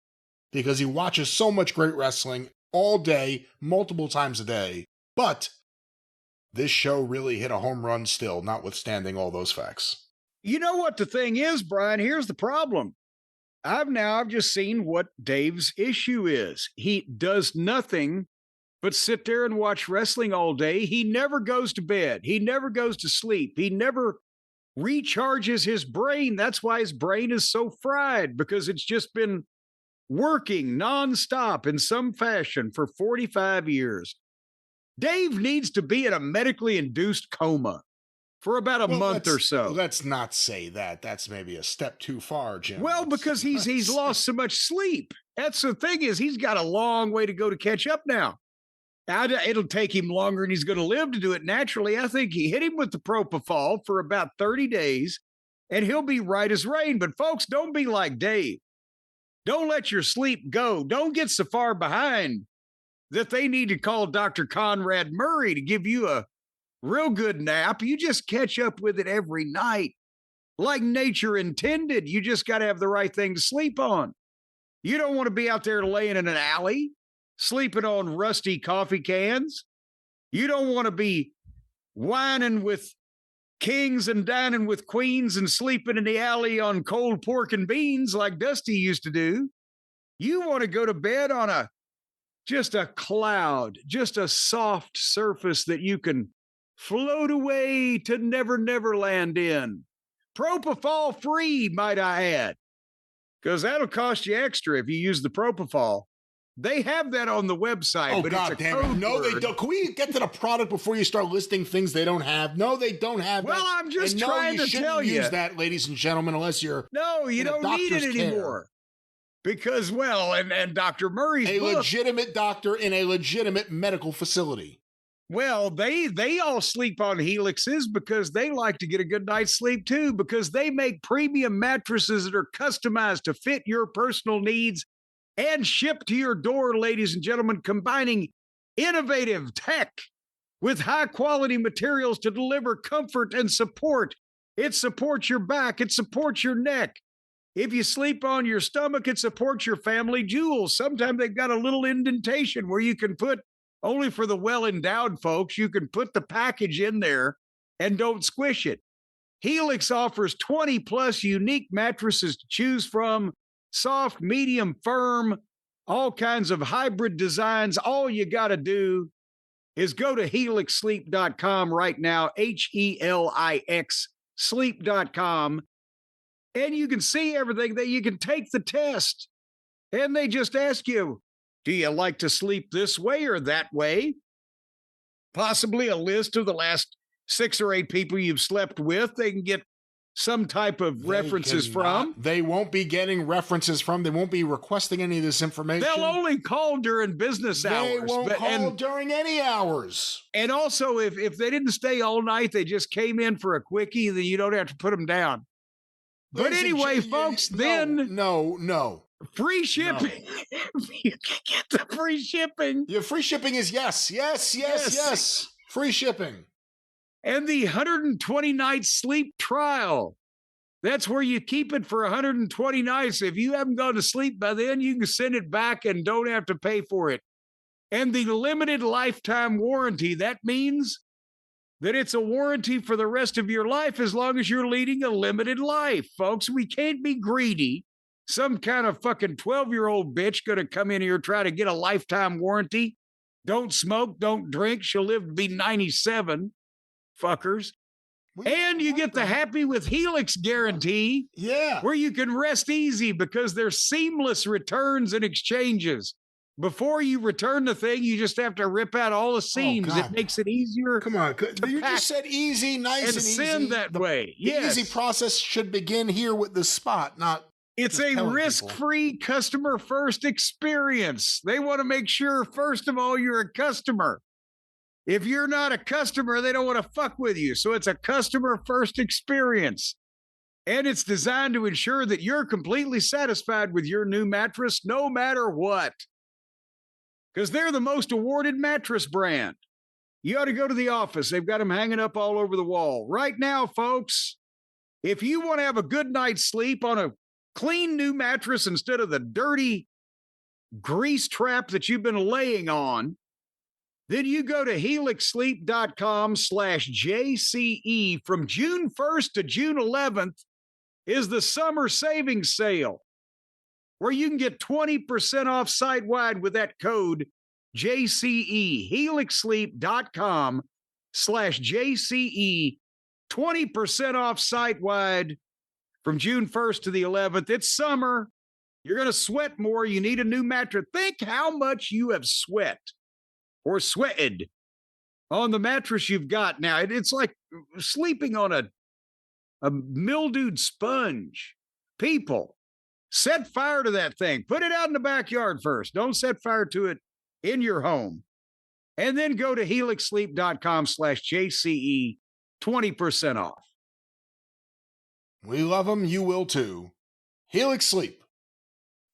because he watches so much great wrestling all day, multiple times a day. But this show really hit a home run still, notwithstanding all those facts. You know what the thing is, Brian? Here's the problem. I've just seen what Dave's issue is. He does nothing but sit there and watch wrestling all day. He never goes to bed. He never goes to sleep. He never recharges his brain. That's why his brain is so fried, because it's just been working nonstop in some fashion for 45 years. Dave needs to be in a medically induced coma for about a month or so. Let's not say that. That's maybe a step too far, Jim. Well, because he's lost so much sleep. That's the thing, is he's got a long way to go to catch up now. It'll take him longer than he's going to live to do it naturally. I think he hit him with the propofol for about 30 days, and he'll be right as rain. But folks, don't be like Dave. Don't let your sleep go. Don't get so far behind that they need to call Dr. Conrad Murray to give you a real good nap. You just catch up with it every night like nature intended. You just got to have the right thing to sleep on. You don't want to be out there laying in an alley, sleeping on rusty coffee cans. You don't want to be whining with kings and dining with queens and sleeping in the alley on cold pork and beans like Dusty used to do. You want to go to bed on just a cloud, just a soft surface that you can float away to never land in. Propofol free, might I add, because that'll cost you extra if you use the propofol. They have that on the website. Oh, but God it's a damn it. code No, word. they don't. Can we get to the product before you start listing things they don't have? No, they don't have Well, that. I'm just And no, trying to tell you. use that, ladies and gentlemen, unless you're No, you in a don't need it doctor's care. anymore. Because, well, and Dr. Murray's a book, legitimate doctor in a legitimate medical facility. well, they all sleep on Helixes because they like to get a good night's sleep too, because they make premium mattresses that are customized to fit your personal needs and shipped to your door, ladies and gentlemen, combining innovative tech with high quality materials to deliver comfort and support. It supports your back. It supports your neck. If you sleep on your stomach, it supports your family jewels. Sometimes they've got a little indentation where you can put, only for the well-endowed folks, you can put the package in there and don't squish it. Helix offers 20 plus unique mattresses to choose from, soft, medium, firm, all kinds of hybrid designs. All you got to do is go to helixsleep.com right now, HELIX sleep.com, and you can see everything. That you can take the test, and they just ask you, do you like to sleep this way or that way? Possibly a list of the last 6 or 8 people you've slept with. They can get some type of references from. They won't be getting references from. They won't be requesting any of this information. They'll only call during business hours. They won't call during any hours. And also, if they didn't stay all night, they just came in for a quickie, then you don't have to put them down. But anyway, folks, then no. Free shipping. You can get the free shipping. Your free shipping is yes. Free shipping. And the 120 night sleep trial. That's where you keep it for 120 nights. If you haven't gone to sleep by then, you can send it back and don't have to pay for it. And the limited lifetime warranty, that means that it's a warranty for the rest of your life as long as you're leading a limited life, folks. We can't be greedy. Some kind of fucking 12-year-old bitch going to come in here try to get a lifetime warranty. Don't smoke, don't drink. She'll live to be 97. Fuckers. And you get the Happy with Helix guarantee. Yeah. Where you can rest easy because there's seamless returns and exchanges. Before you return the thing, you just have to rip out all the seams. It makes it easier. Come on. You just said easy, nice, and easy. And send that way. Yes. The easy process should begin here with the spot, not It's Just a telling risk-free customer-first experience. They want to make sure, first of all, you're a customer. If you're not a customer, they don't want to fuck with you. So it's a customer-first experience. And it's designed to ensure that you're completely satisfied with your new mattress, no matter what. Because they're the most awarded mattress brand. You ought to go to the office. They've got them hanging up all over the wall. Right now, folks, if you want to have a good night's sleep on a clean new mattress instead of the dirty grease trap that you've been laying on, then you go to helixsleep.com/JCE. From June 1st to June 11th is the summer savings sale, where you can get 20% off site-wide with that code JCE. helixsleep.com/JCE. 20% off site-wide from June 1st to the 11th. It's summer. You're going to sweat more. You need a new mattress. Think how much you have sweat or sweated on the mattress you've got now. It's like sleeping on a mildewed sponge. People, set fire to that thing. Put it out in the backyard first. Don't set fire to it in your home. And then go to helixsleep.com/JCE. 20% off. We love them. You will too. Helix Sleep.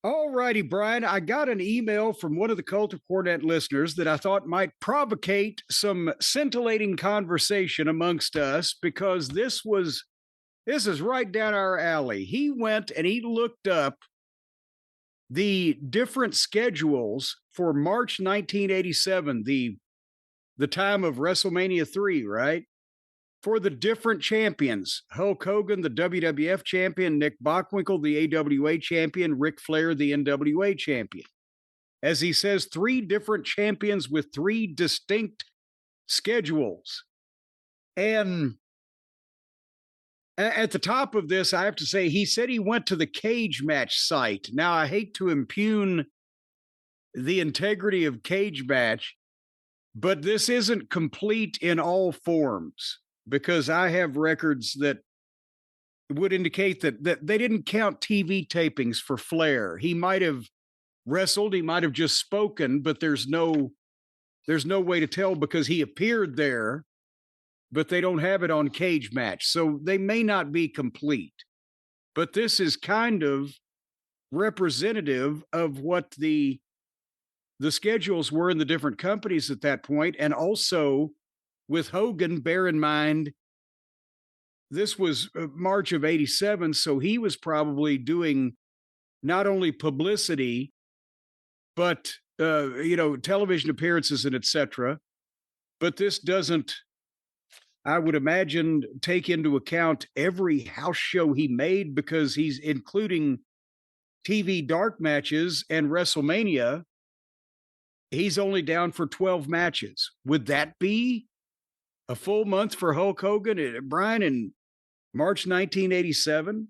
All righty, Brian. I got an email from one of the Cult of Cornette listeners that I thought might provocate some scintillating conversation amongst us, because this is right down our alley. He went and he looked up the different schedules for March 1987, the time of WrestleMania 3, right? For the different champions: Hulk Hogan, the WWF champion; Nick Bockwinkel, the AWA champion; Ric Flair, the NWA champion. As he says, 3 different champions with 3 distinct schedules. And at the top of this, I have to say, he said he went to the Cage Match site. Now, I hate to impugn the integrity of Cage Match, but this isn't complete in all forms, because I have records that would indicate that they didn't count TV tapings for Flair. He might have wrestled, he might have just spoken, but there's no way to tell, because he appeared there, but they don't have it on Cage Match. So they may not be complete. But this is kind of representative of what the schedules were in the different companies at that point. And also, with Hogan, bear in mind, this was March of 87, so he was probably doing not only publicity, but, television appearances and etc. But this doesn't, I would imagine, take into account every house show he made, because he's including TV dark matches and WrestleMania. He's only down for 12 matches. Would that be a full month for Hulk Hogan, Brian, in March 1987?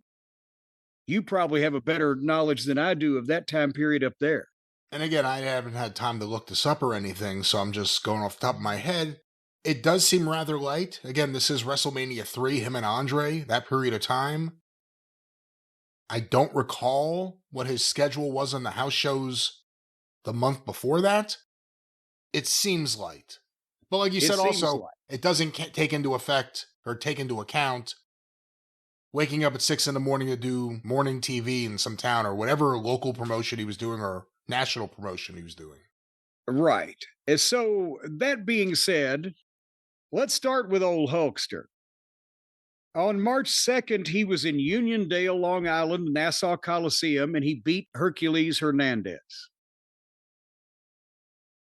You probably have a better knowledge than I do of that time period up there. And again, I haven't had time to look this up or anything, so I'm just going off the top of my head. It does seem rather light. Again, this is WrestleMania 3, him and Andre, that period of time. I don't recall what his schedule was on the house shows the month before that. It seems light. But like you said, also, it doesn't take into account waking up at 6 a.m. to do morning TV in some town, or whatever local promotion he was doing, or national promotion he was doing. Right. And so, that being said, let's start with old Hulkster. On March 2nd, he was in Uniondale, Long Island, Nassau Coliseum, and he beat Hercules Hernandez.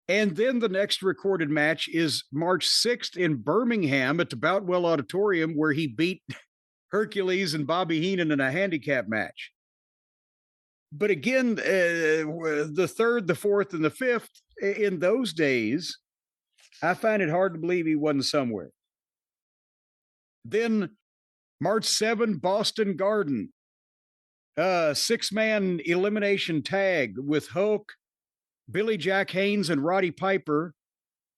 And then the next recorded match is March 6th in Birmingham at the Boutwell Auditorium, where he beat Hercules and Bobby Heenan in a handicap match. But again, the 3rd, the 4th, and the 5th, in those days, I find it hard to believe he wasn't somewhere. Then March 7, Boston Garden, 6-man elimination tag with Hulk, Billy Jack Haynes, and Roddy Piper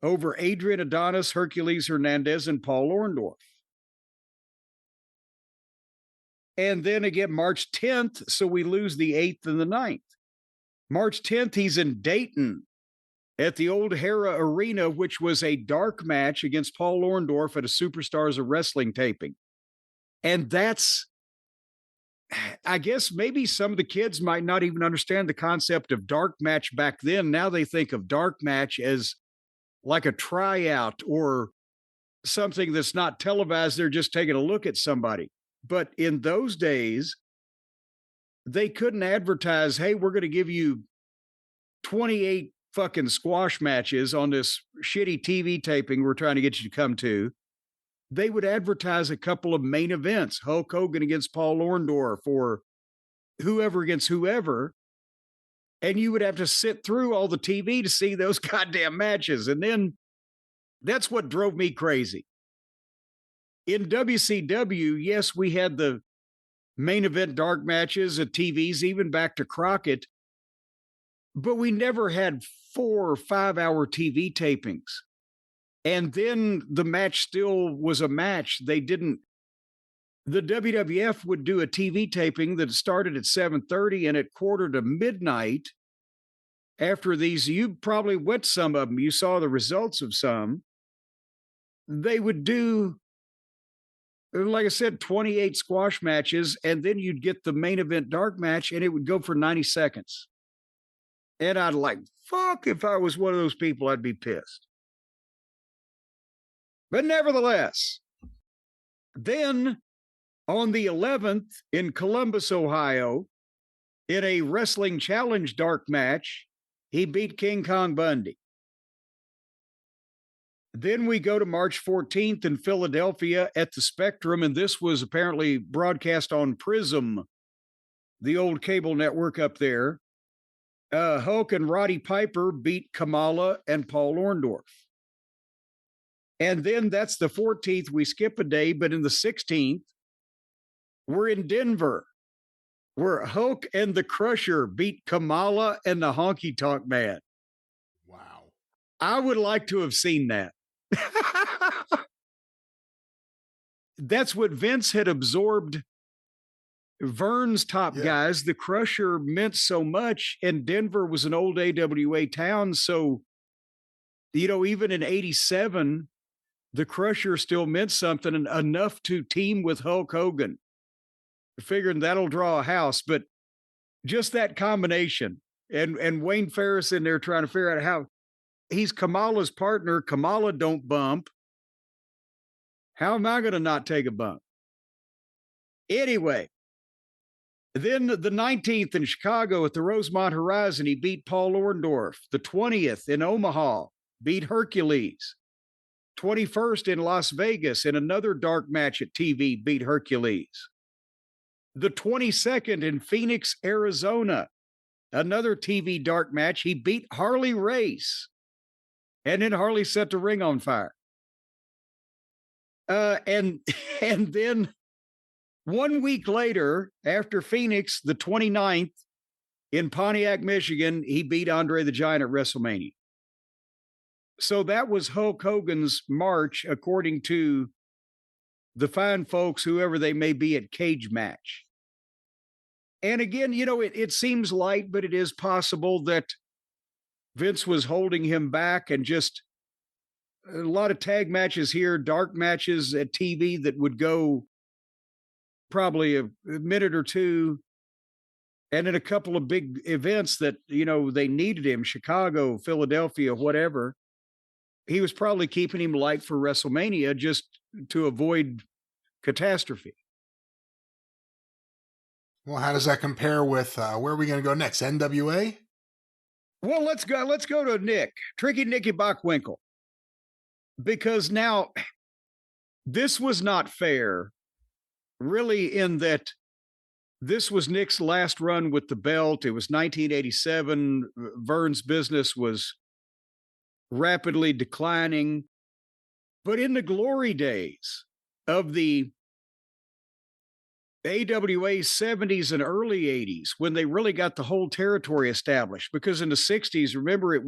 over Adrian Adonis, Hercules Hernandez, and Paul Orndorff. And then again, March 10th, so we lose the 8th and the 9th. March 10th, he's in Dayton at the old Hera Arena, which was a dark match against Paul Orndorff at a Superstars of Wrestling taping. And that's, I guess maybe some of the kids might not even understand the concept of dark match back then. Now they think of dark match as like a tryout or something that's not televised. They're just taking a look at somebody. But in those days, they couldn't advertise, hey, we're going to give you 28 fucking squash matches on this shitty TV taping we're trying to get you to come to. They would advertise a couple of main events, Hulk Hogan against Paul Orndorff or whoever against whoever. And you would have to sit through all the TV to see those goddamn matches. And then that's what drove me crazy. In WCW, yes, we had the main event dark matches at TVs, even back to Crockett, but we never had 4 or 5 hour TV tapings. And then the match still was a match. The WWF would do a TV taping that started at 7:30 and at quarter to midnight. After these, you probably went some of them. You saw the results of some. They would do, like I said, 28 squash matches, and then you'd get the main event dark match, and it would go for 90 seconds. And I'd like, fuck, if I was one of those people, I'd be pissed. But nevertheless, then on the 11th in Columbus, Ohio, in a wrestling challenge dark match, he beat King Kong Bundy. Then we go to March 14th in Philadelphia at the Spectrum, and this was apparently broadcast on Prism, the old cable network up there. Hulk and Roddy Piper beat Kamala and Paul Orndorff. And then that's the 14th. We skip a day, but in the 16th, we're in Denver, where Hulk and the Crusher beat Kamala and the Honky Tonk Man. Wow. I would like to have seen that. That's what Vince had absorbed. Vern's top guys. The Crusher meant so much, and Denver was an old AWA town. So, even in 87, the Crusher still meant something, and enough to team with Hulk Hogan. Figuring that'll draw a house, but just that combination and Wayne Ferris in there trying to figure out how he's Kamala's partner. Kamala don't bump. How am I going to not take a bump? Anyway, then the 19th in Chicago at the Rosemont Horizon, he beat Paul Orndorff. The 20th in Omaha, beat Hercules. 21st in Las Vegas in another dark match at TV, beat Hercules. The 22nd in Phoenix, Arizona, another TV dark match, he beat Harley Race. And then Harley set the ring on fire. And then 1 week later, after Phoenix, the 29th in Pontiac, Michigan, he beat Andre the Giant at WrestleMania. So that was Hulk Hogan's march, according to the fine folks, whoever they may be at Cage Match. And again, it seems light, but it is possible that Vince was holding him back, and just a lot of tag matches here, dark matches at TV that would go probably a minute or two, and then a couple of big events that, they needed him, Chicago, Philadelphia, whatever. He was probably keeping him light for WrestleMania just to avoid catastrophe. Well, how does that compare with where are we going to go next? NWA? Well, let's go to Nick, Tricky Nicky Bockwinkel, because now this was not fair, really, in that this was Nick's last run with the belt. It was 1987. Vern's business was rapidly declining. But in the glory days of the AWA 70s and early 80s, when they really got the whole territory established, because in the 60s, remember,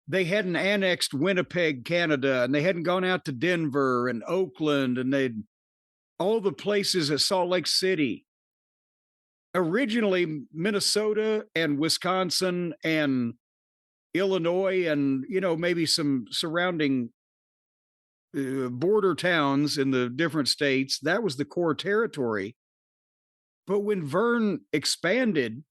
they hadn't annexed Winnipeg, Canada, and they hadn't gone out to Denver and Oakland, and all the places at Salt Lake City. Originally, Minnesota and Wisconsin and Illinois and, maybe some surrounding border towns in the different states, that was the core territory. But when Vern expanded,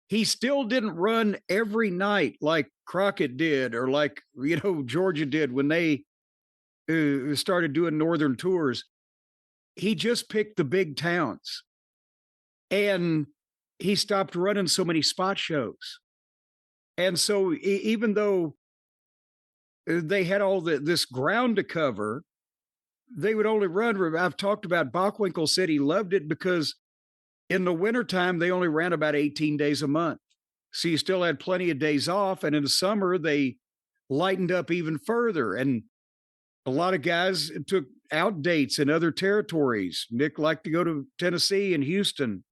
he still didn't run every night like Crockett did or like, Georgia did when they started doing northern tours. He just picked the big towns. And he stopped running so many spot shows. And so even though they had all this ground to cover, they would only run. I've talked about Bockwinkel said he loved it because in the wintertime, they only ran about 18 days a month. So you still had plenty of days off. And in the summer, they lightened up even further. And a lot of guys took out dates in other territories. Nick liked to go to Tennessee and Houston.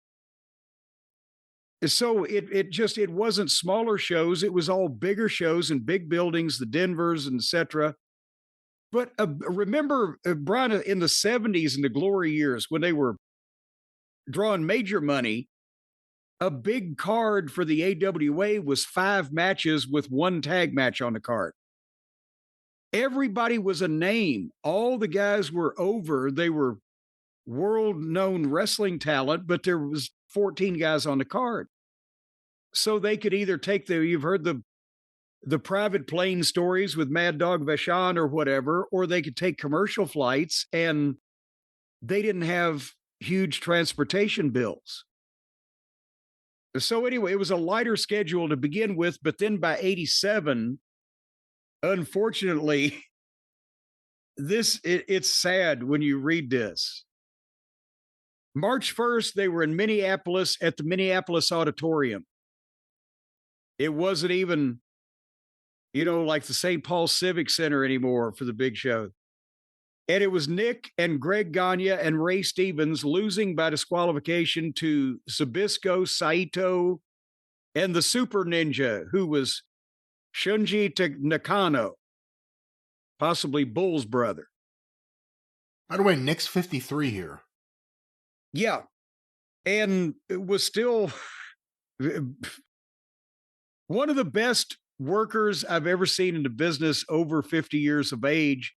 So it wasn't smaller shows. It was all bigger shows and big buildings, the Denvers and et cetera. But remember, Brian, in the 70s and the glory years when they were drawing major money, a big card for the AWA was 5 matches with 1 tag match on the card. Everybody was a name. All the guys were over. They were world-known wrestling talent, but there was 14 guys on the card. So they could either take you've heard the private plane stories with Mad Dog Vachon or whatever, or they could take commercial flights, and they didn't have huge transportation bills. So anyway, it was a lighter schedule to begin with, but then by 87, unfortunately, it's sad when you read this. March 1st, they were in Minneapolis at the Minneapolis Auditorium. It wasn't even, like the St. Paul Civic Center anymore for the big show. And it was Nick and Greg Gagne and Ray Stevens losing by disqualification to Zbyszko, Saito, and the Super Ninja, who was Shunji Nakano, possibly Bull's brother. By the way, Nick's 53 here. Yeah. And it was still one of the best workers I've ever seen in the business over 50 years of age.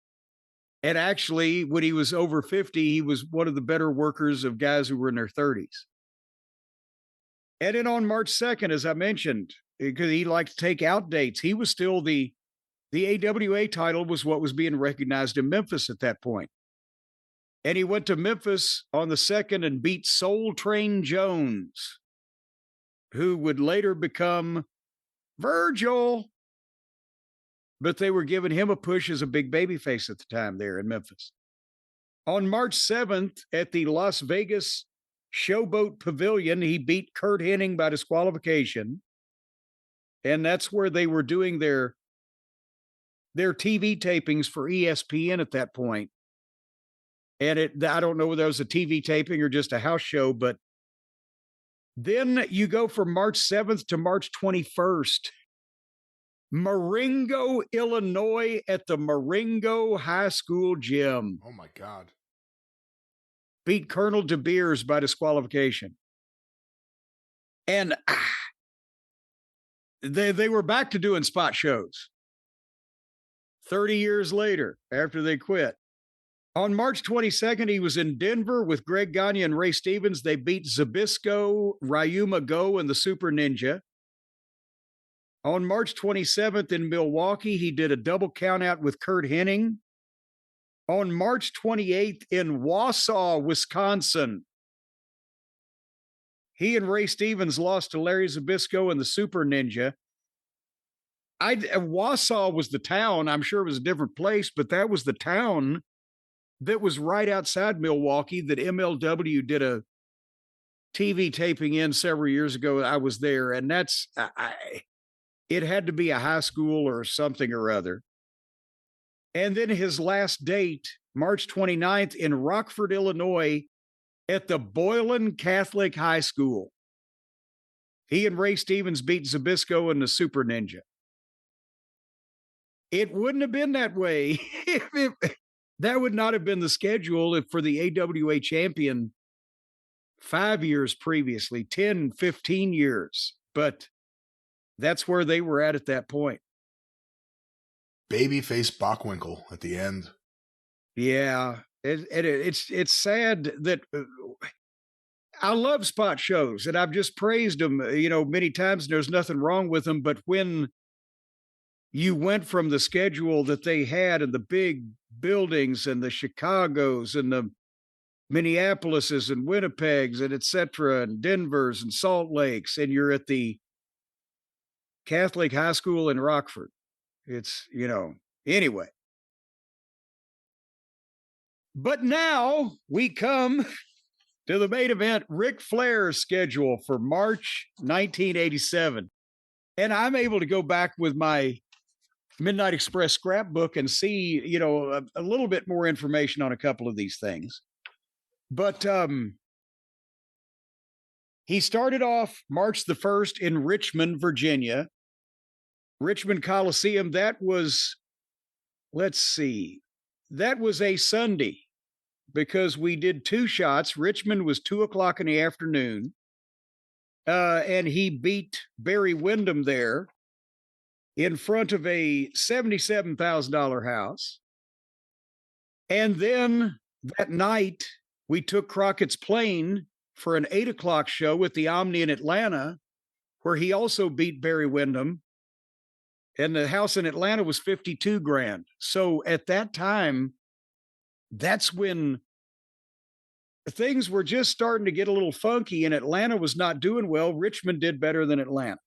And actually, when he was over 50, he was one of the better workers of guys who were in their 30s. And then on March 2nd, as I mentioned, because he liked to take out dates, he was still the AWA title was what was being recognized in Memphis at that point. And he went to Memphis on the 2nd and beat Soul Train Jones, who would later become Virgil. But they were giving him a push as a big babyface at the time there in Memphis. On March 7th at the Las Vegas Showboat Pavilion, he beat Kurt Hennig by disqualification. And that's where they were doing their TV tapings for ESPN at that point. And I don't know whether it was a TV taping or just a house show, but then you go from March 7th to March 21st. Marengo, Illinois at the Marengo High School Gym. Oh, my God. Beat Colonel De Beers by disqualification. And they were back to doing spot shows 30 years later after they quit. On March 22nd, he was in Denver with Greg Gagne and Ray Stevens. They beat Zbyszko, Ryuma Go, and the Super Ninja. On March 27th in Milwaukee, he did a double countout with Kurt Hennig. On March 28th in Wausau, Wisconsin, he and Ray Stevens lost to Larry Zbyszko and the Super Ninja. Wausau was the town. I'm sure it was a different place, but that was the town that was right outside Milwaukee that MLW did a TV taping in several years ago. I was there, and it had to be a high school or something or other. And then his last date, March 29th in Rockford, Illinois, at the Boylan Catholic High School. He and Ray Stevens beat Zbyszko and the Super Ninja. It wouldn't have been that way That would not have been the schedule if for the AWA champion 5 years previously, 10, 15 years. But that's where they were at that point. Babyface Bockwinkel at the end. Yeah. It's sad that I love spot shows, and I've just praised them, many times, and there's nothing wrong with them. But when you went from the schedule that they had and the big buildings and the Chicagos and the Minneapolises and Winnipegs and et cetera, and Denvers and Salt Lakes, and you're at the Catholic high school in Rockford. It's, anyway. But now we come to the main event, Ric Flair's schedule for March 1987. And I'm able to go back with my Midnight Express scrapbook and see, a little bit more information on a couple of these things. But he started off March the 1st in Richmond, Virginia. Richmond Coliseum, that was a Sunday because we did 2 shots. Richmond was 2:00 in the afternoon. And he beat Barry Windham there in front of a $77,000 house. And then that night, we took Crockett's Plane for an 8:00 show at the Omni in Atlanta, where he also beat Barry Windham. And the house in Atlanta was $52,000. So at that time, that's when things were just starting to get a little funky, and Atlanta was not doing well. Richmond did better than Atlanta.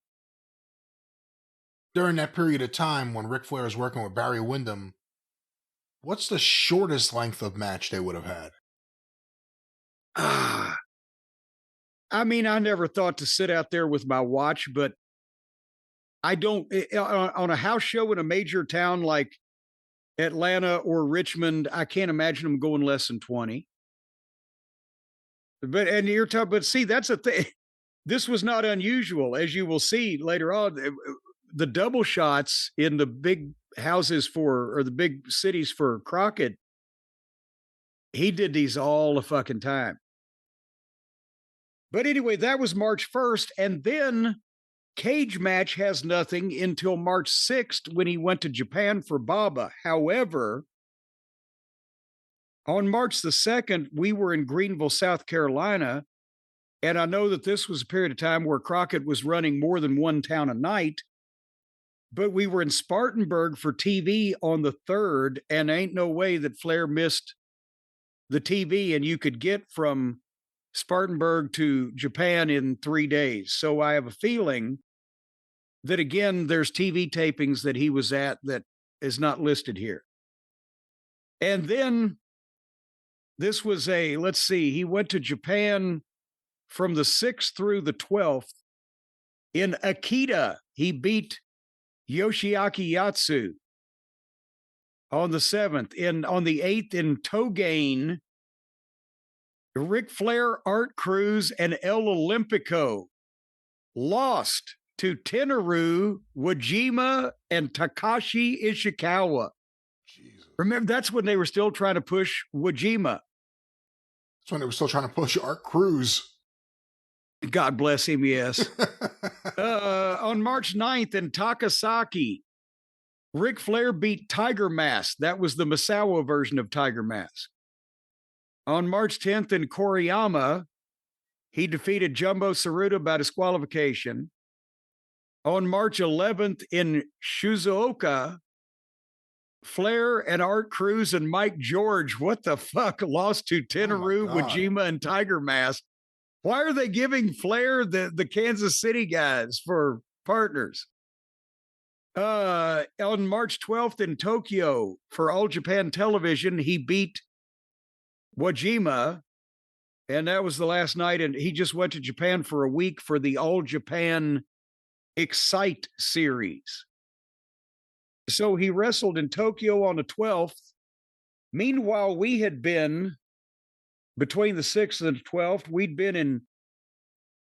During that period of time when Ric Flair was working with Barry Windham, what's the shortest length of match they would have had? I mean, I never thought to sit out there with my watch, but I don't, on a house show in a major town like Atlanta or Richmond, I can't imagine them going less than 20. But see, that's a thing. This was not unusual, as you will see later on. The double shots in the big houses or the big cities for Crockett, he did these all the fucking time. But anyway, that was March 1st. And then Cage Match has nothing until March 6th when he went to Japan for Baba. However, on March the 2nd, we were in Greenville, South Carolina. And I know that this was a period of time where Crockett was running more than one town a night. But we were in Spartanburg for TV on the 3rd, and ain't no way that Flair missed the TV, and you could get from Spartanburg to Japan in 3 days. So I have a feeling that, again, there's TV tapings that he was at that is not listed here. And then this was he went to Japan from the 6th through the 12th. In Akita, he beat Yoshiaki Yatsu. On the 7th, on the 8th in Togane, Ric Flair, Art Cruz, and El Olympico lost to Tenaru, Wajima, and Takashi Ishikawa. Jesus. Remember, that's when they were still trying to push Wajima. That's when they were still trying to push Art Cruz. God bless him, yes. On March 9th in Takasaki, Ric Flair beat Tiger Mask. That was the Misawa version of Tiger Mask. On March 10th in Koriyama, he defeated Jumbo Tsuruta by disqualification. On March 11th in Shizuoka, Flair and Art Cruz and Mike George, what the fuck, lost to Tenaru, Wajima, and Tiger Mask. Why are they giving Flair the Kansas City guys for partners? On March 12th in Tokyo for All Japan Television, he beat Wajima, and that was the last night. And he just went to Japan for a week for the All Japan Excite series. So he wrestled in Tokyo on the 12th. Meanwhile, we had been between the 6th and the 12th, we'd been in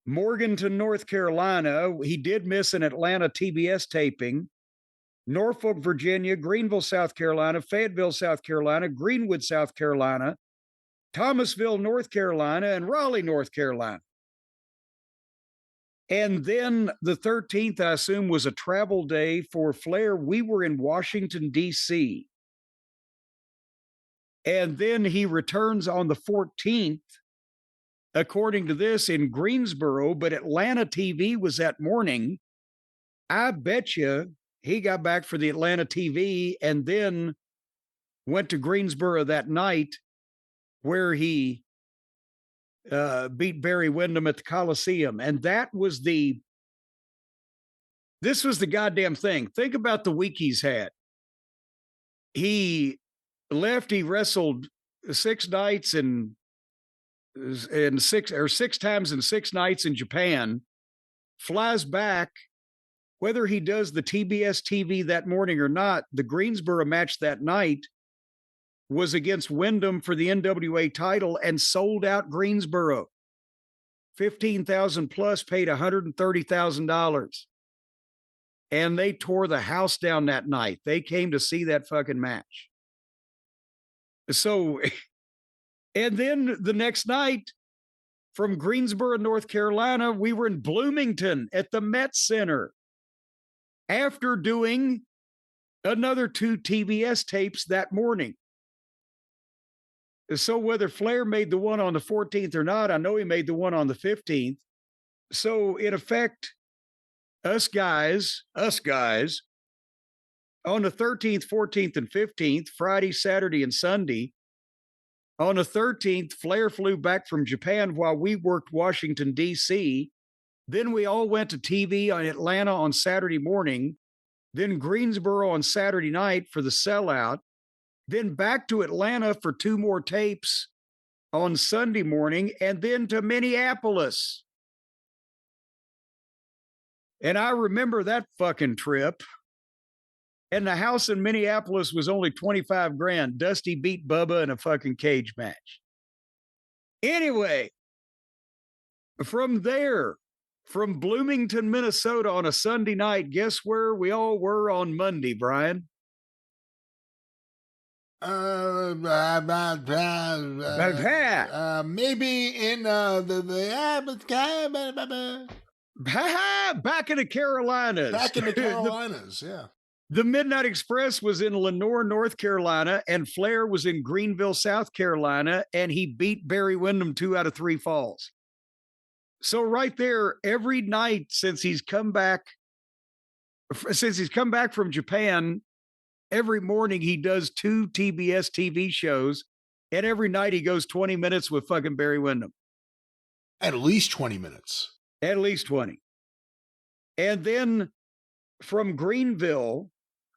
Morganton, North Carolina. He did miss an Atlanta TBS taping. Norfolk, Virginia, Greenville, South Carolina, Fayetteville, South Carolina, Greenwood, South Carolina, Thomasville, North Carolina, and Raleigh, North Carolina. And then the 13th, I assume, was a travel day for Flair. We were in Washington, D.C. And then he returns on the 14th, according to this, in Greensboro, but Atlanta TV was that morning. I bet you he got back for the Atlanta TV and then went to Greensboro that night where he beat Barry Windham at the Coliseum. And this was the goddamn thing. Think about the week he's had. He wrestled 6 nights and 6 times in 6 nights in Japan, flies back. Whether he does the TBS TV that morning or not, the Greensboro match that night was against Wyndham for the NWA title and sold out Greensboro. 15,000 plus, paid $130,000. And they tore the house down that night. They came to see that fucking match. So, and then the next night from Greensboro, North Carolina, we were in Bloomington at the Met Center after doing another 2 TBS tapes that morning. So whether Flair made the one on the 14th or not, I know he made the one on the 15th. So in effect, us guys, on the 13th, 14th, and 15th, Friday, Saturday, and Sunday. On the 13th, Flair flew back from Japan while we worked Washington, D.C. Then we all went to TV on Atlanta on Saturday morning. Then Greensboro on Saturday night for the sellout. Then back to Atlanta for 2 more tapes on Sunday morning, and then to Minneapolis. And I remember that fucking trip. And the house in Minneapolis was only $25,000. Dusty beat Bubba in a fucking cage match. Anyway, from there, from Bloomington, Minnesota on a Sunday night, guess where we all were on Monday, Brian? Maybe in Back in the Carolinas. back in the Carolinas, yeah. The Midnight Express was in Lenoir, North Carolina, and Flair was in Greenville, South Carolina, and he beat Barry Windham 2 out of 3 falls. So right there, every night since he's come back from Japan, every morning he does 2 TBS TV shows, and every night he goes 20 minutes with fucking Barry Windham. At least 20 minutes. At least 20. And then from Greenville,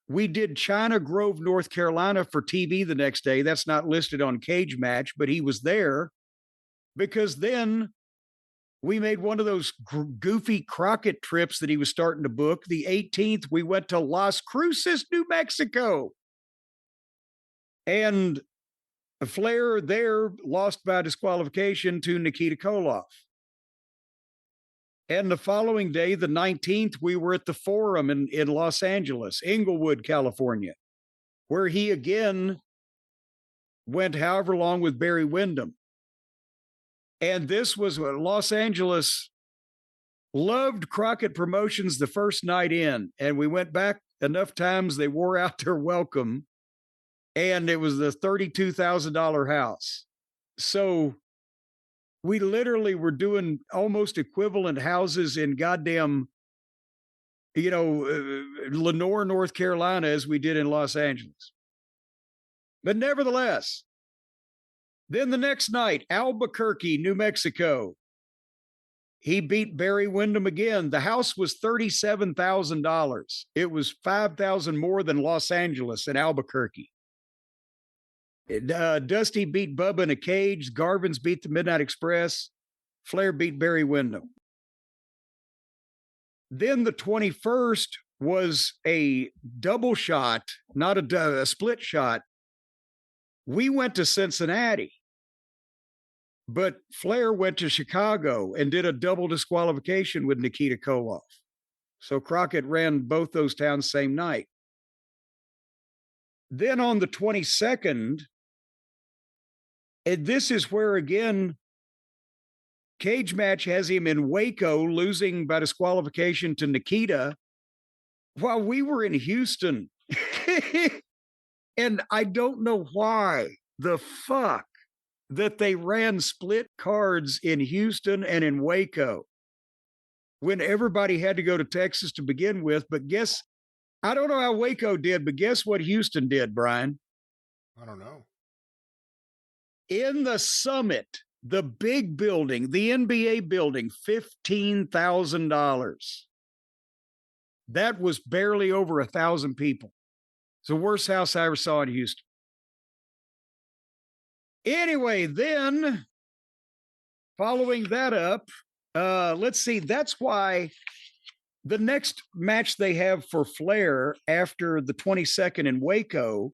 we did China Grove, North Carolina for TV the next day. That's not listed on Cage Match, but he was there because then we made one of those goofy Crockett trips that he was starting to book. The 18th, we went to Las Cruces, New Mexico. And Flair there lost by disqualification to Nikita Koloff. And the following day, the 19th, we were at the Forum in Los Angeles, Inglewood, California, where he again went however long with Barry Windham. And this was Los Angeles loved Crockett Promotions the first night in. And we went back enough times, they wore out their welcome. And it was the $32,000 house. So we literally were doing almost equivalent houses in goddamn, Lenoir, North Carolina, as we did in Los Angeles. But nevertheless, then the next night, Albuquerque, New Mexico, he beat Barry Windham again. The house was $37,000. It was $5,000 more than Los Angeles and Albuquerque. Dusty beat Bubba in a cage. Garvin's beat the Midnight Express. Flair beat Barry Windham. Then the 21st was a double shot, not a split shot. We went to Cincinnati, but Flair went to Chicago and did a double disqualification with Nikita Koloff. So Crockett ran both those towns same night. Then on the 22nd, and this is where, again, Cage Match has him in Waco losing by disqualification to Nikita while we were in Houston. And I don't know why the fuck that they ran split cards in Houston and in Waco when everybody had to go to Texas to begin with. But guess, I don't know how Waco did, but guess what Houston did, Brian? I don't know. In the Summit, the big building, the NBA building, $15,000. That was barely over 1,000 people. It's the worst house I ever saw in Houston. Anyway, then following that up, let's see, that's why the next match they have for Flair after the 22nd in Waco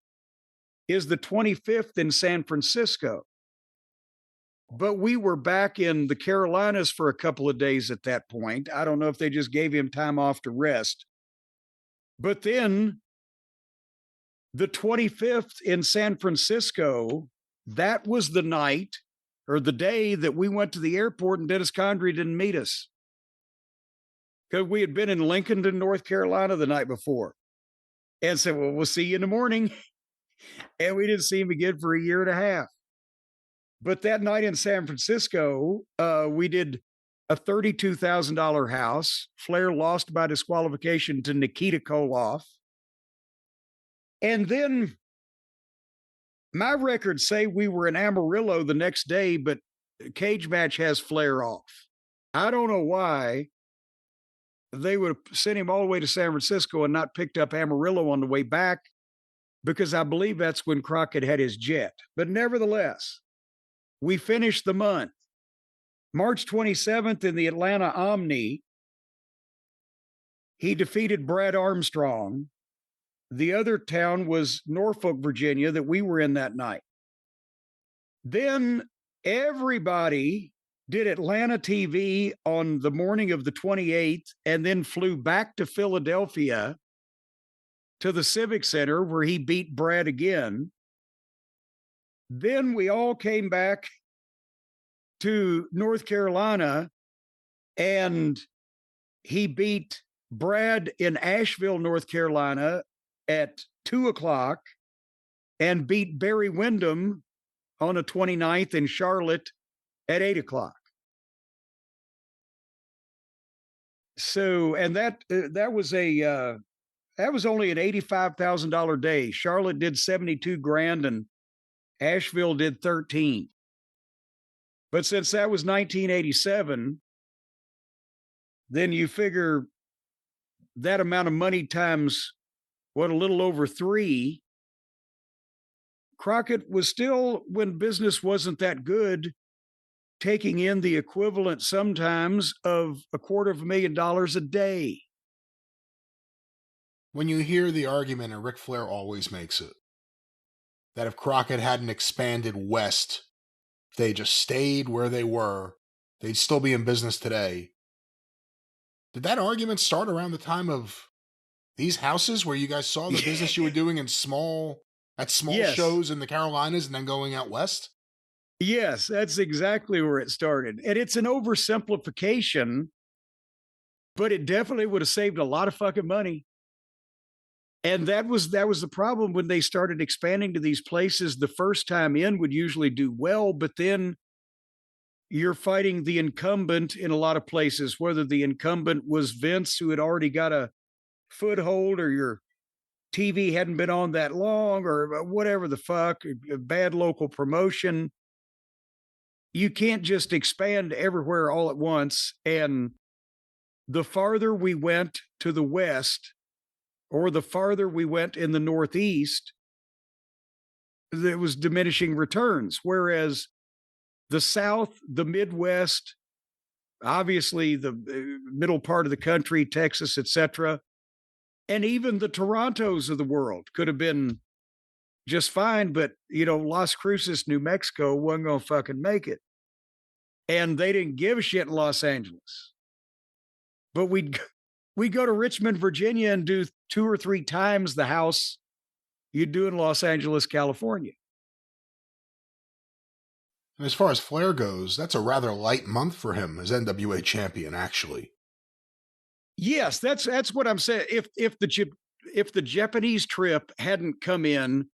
is the 25th in San Francisco. But we were back in the Carolinas for a couple of days at that point. I don't know if they just gave him time off to rest. But then the 25th in San Francisco, that was the night or the day that we went to the airport and Dennis Condrey didn't meet us. Because we had been in Lincoln, North Carolina the night before. And said, well, we'll see you in the morning. And we didn't see him again for a year and a half. But that night in San Francisco, we did a $32,000 house. Flair lost by disqualification to Nikita Koloff. And then my records say we were in Amarillo the next day, but Cage Match has Flair off. I don't know why they would have sent him all the way to San Francisco and not picked up Amarillo on the way back, because I believe that's when Crockett had his jet. But nevertheless, we finished the month. March 27th in the Atlanta Omni, he defeated Brad Armstrong. The other town was Norfolk, Virginia, that we were in that night. Then everybody did Atlanta TV on the morning of the 28th and then flew back to Philadelphia to the Civic Center where he beat Brad again. Then we all came back to North Carolina and he beat Brad in Asheville, North Carolina at 2:00 and beat Barry Windham on the 29th in Charlotte at 8:00. So, and that was that was only an $85,000 day. Charlotte did 72 grand and Asheville did 13. But since that was 1987, then you figure that amount of money times what, a little over 3. Crockett was still, when business wasn't that good, taking in the equivalent sometimes of $250,000 a day. When you hear the argument, and Ric Flair always makes it, that if Crockett hadn't expanded west, if they just stayed where they were, they'd still be in business today. Did that argument start around the time of these houses where you guys saw the business you were doing in small Yes. shows in the Carolinas and then going out west? Yes, that's exactly where it started. And it's an oversimplification, but it definitely would have saved a lot of fucking money. And that was the problem when they started expanding to these places. The first time in would usually do well, but then you're fighting the incumbent in a lot of places, whether the incumbent was Vince, who had already got a foothold, or your TV hadn't been on that long, or whatever the fuck, a bad local promotion. You can't just expand everywhere all at once. And the farther we went to the west, or the farther we went in the Northeast, there was diminishing returns. Whereas the South, the Midwest, obviously the middle part of the country, Texas, etc., and even the Torontos of the world could have been just fine. But, Las Cruces, New Mexico wasn't going to fucking make it. And they didn't give a shit in Los Angeles. But we'd go to Richmond, Virginia and do 2 or 3 times the house, you'd do in Los Angeles, California. And as far as Flair goes, that's a rather light month for him as NWA champion, actually. Yes, that's what I'm saying. If the Japanese trip hadn't come in,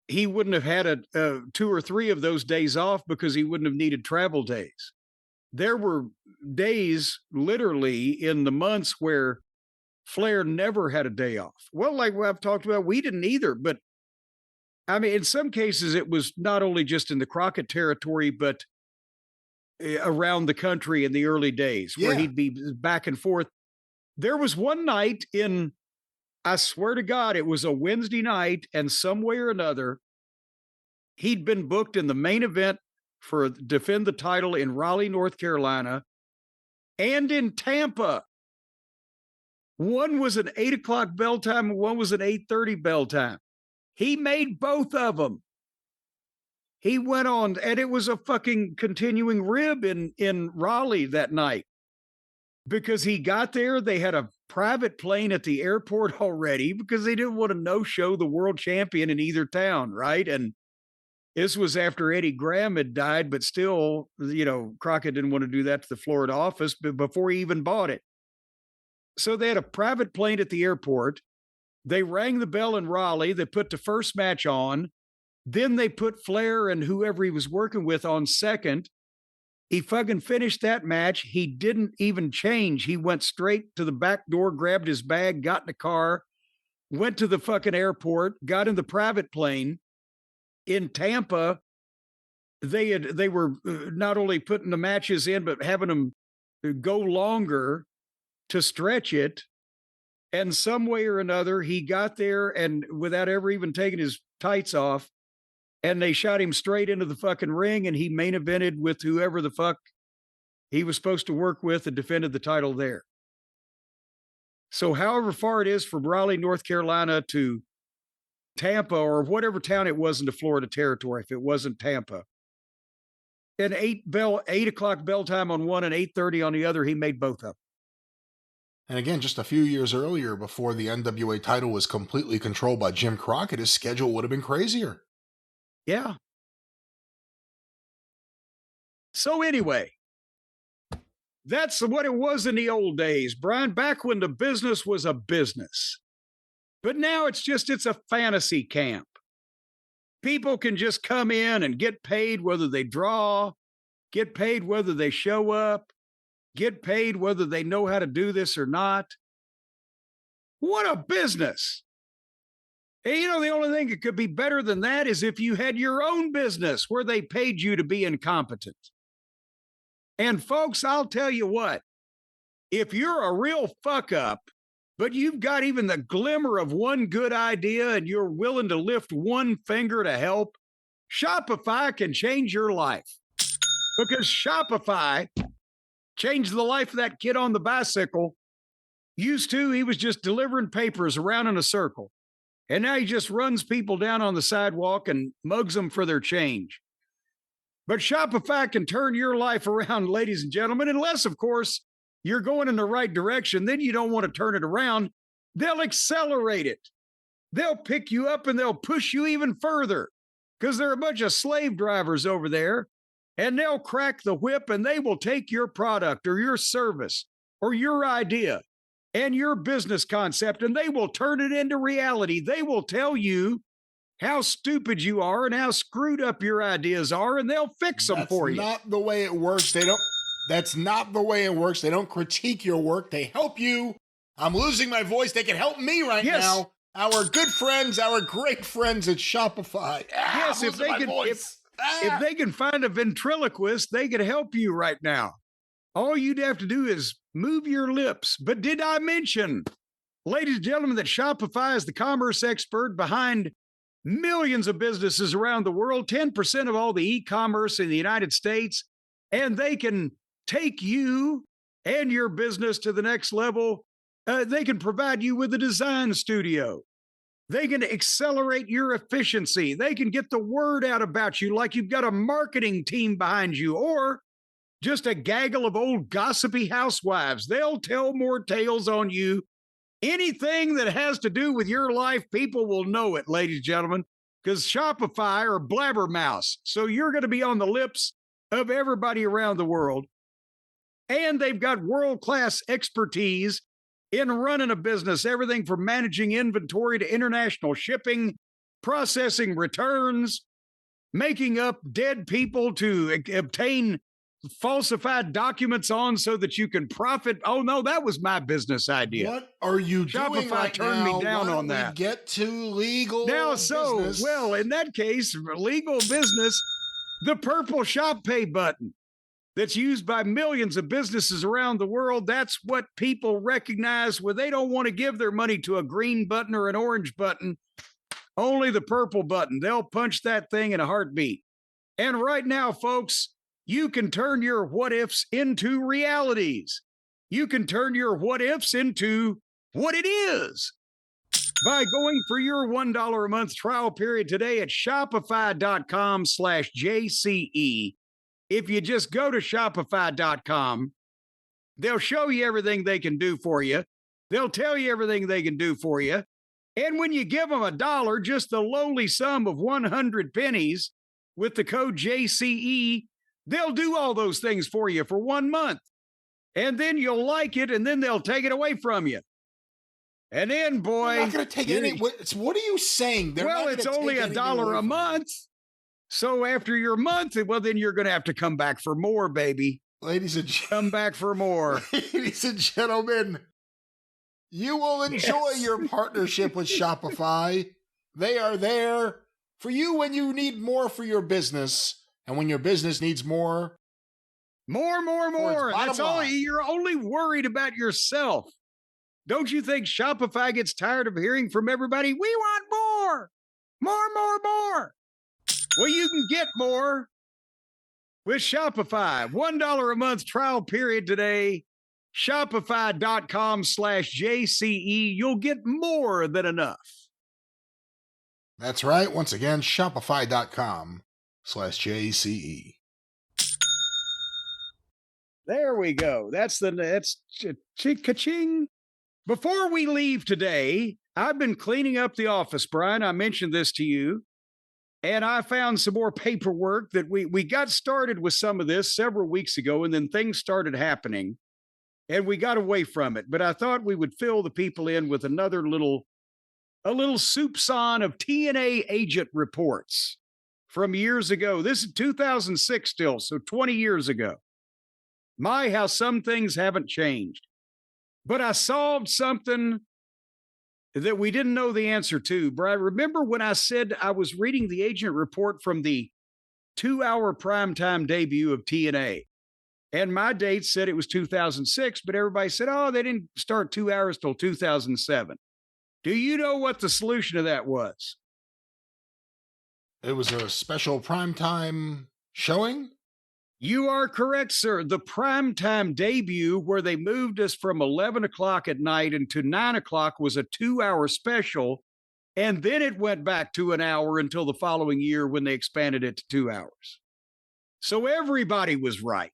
he wouldn't have had 2 or 3 of those days off because he wouldn't have needed travel days. There were days literally in the months where Flair never had a day off. Well, like I've talked about, we didn't either. But I mean, in some cases, it was not only just in the Crockett territory, but around the country in the early days where he'd be back and forth. There was one night I swear to God, it was a Wednesday night, and some way or another, he'd been booked in the main event for defend the title in Raleigh, North Carolina, and in Tampa. One was an 8 o'clock bell time, and one was an 8:30 bell time. He made both of them. He went on, and it was a fucking continuing rib in Raleigh that night. Because he got there, they had a private plane at the airport already because they didn't want to no-show the world champion in either town, right? And this was after Eddie Graham had died, but still, Crockett didn't want to do that to the Florida office before he even bought it. So they had a private plane at the airport. They rang the bell in Raleigh. They put the first match on. Then they put Flair and whoever he was working with on second. He fucking finished that match. He didn't even change. He went straight to the back door, grabbed his bag, got in the car, went to the fucking airport, got in the private plane. In Tampa, they were not only putting the matches in, but having them go longer to stretch it. And some way or another, he got there and without ever even taking his tights off, and they shot him straight into the fucking ring, and he main evented with whoever the fuck he was supposed to work with and defended the title there. So however far it is from Raleigh, North Carolina to Tampa or whatever town it was in the Florida territory, if it wasn't Tampa, an 8 o'clock bell time on one and 8:30 on the other, he made both of them. And again, just a few years earlier, before the NWA title was completely controlled by Jim Crockett, his schedule would have been crazier. Yeah. So anyway, that's what it was in the old days, Brian, back when the business was a business. But now it's a fantasy camp. People can just come in and get paid whether they draw, get paid whether they show up, get paid whether they know how to do this or not. What a business. And the only thing that could be better than that is if you had your own business where they paid you to be incompetent. And folks, I'll tell you what, if you're a real fuck up, but you've got even the glimmer of one good idea and you're willing to lift one finger to help, Shopify can change your life. Because Shopify changed the life of that kid on the bicycle. Used to, he was just delivering papers around in a circle. And now he just runs people down on the sidewalk and mugs them for their change. But Shopify can turn your life around, ladies and gentlemen, unless, of course, you're going in the right direction. Then you don't want to turn it around. They'll accelerate it. They'll pick you up and they'll push you even further because they're a bunch of slave drivers over there. And they'll crack the whip and they will take your product or your service or your idea and your business concept, and they will turn it into reality. They will tell you how stupid you are and how screwed up your ideas are, and they'll fix them for you. That's not the way it works. That's not the way it works. They don't critique your work. They help you. I'm losing my voice. They can help me right now. Our good friends, our great friends at Shopify. Yes, if they can find a ventriloquist, they can help you right now. All you'd have to do is move your lips. But did I mention, ladies and gentlemen, that Shopify is the commerce expert behind millions of businesses around the world, 10% of all the e-commerce in the United States, and they can take you and your business to the next level. They can provide you with a design studio. They can accelerate your efficiency. They can get the word out about you like you've got a marketing team behind you or just a gaggle of old gossipy housewives. They'll tell more tales on you Anything that has to do with your life, people will know it, ladies and gentlemen, because Shopify are blabbermouths. So you're going to be on the lips of everybody around the world. And they've got world-class expertise in running a business, everything from managing inventory to international shipping, processing returns, making up dead people to obtain falsified documents on so that you can profit. Oh, no, that was my business idea. What are you doing Shopify right turned now? me down Why don't on that. we get to legal Now, so, business? well, in that case, legal business, the purple shop pay button that's used by millions of businesses around the world, that's what people recognize when they don't want to give their money to a green button or an orange button, only the purple button. They'll punch that thing in a heartbeat. And right now, folks, you can turn your what ifs into realities. You can turn your what ifs into what it is by going for your $1 a month trial period today at shopify.com/JCE. If you just go to shopify.com, they'll show you everything they can do for you. They'll tell you everything they can do for you. And when you give them $1, just the lowly sum of 100 pennies with the code JCE, they'll do all those things for you for 1 month. And then you'll like it, and then they'll take it away from you. And then, boy, They're not going to take any. What are you saying? They're well, not it's gonna only take anything away $1 a from you. month. So after your month, well, then you're going to have to come back for more, baby. Ladies and Come back for more. ladies and gentlemen, you will enjoy your partnership with Shopify. They are there for you when you need more for your business, and when your business needs more. More. bottom That's all. line. You're only worried about yourself. Don't you think Shopify gets tired of hearing from everybody? We want more. More. Well, you can get more with Shopify. $1 a month trial period today. Shopify.com/JCE. You'll get more than enough. That's right. Once again, shopify.com/JCE. There we go. That's ka-ching. Before we leave today, I've been cleaning up the office, Brian. I mentioned this to you. And I found some more paperwork that we got started with some of this several weeks ago, and then things started happening, and we got away from it. But I thought we would fill the people in with a little soupçon of TNA agent reports from years ago. This is 2006 still, so 20 years ago. My, how some things haven't changed. But I solved something that we didn't know the answer to. Brad, remember when I said I was reading the agent report from the 2-hour primetime debut of TNA? And my date said it was 2006, but everybody said, oh, they didn't start 2 hours till 2007. Do you know what the solution to that was? It was a special primetime showing? You are correct, sir. The primetime debut, where they moved us from 11 o'clock at night into 9 o'clock, was a 2-hour special. And then it went back to an hour until the following year when they expanded it to 2 hours. So everybody was right.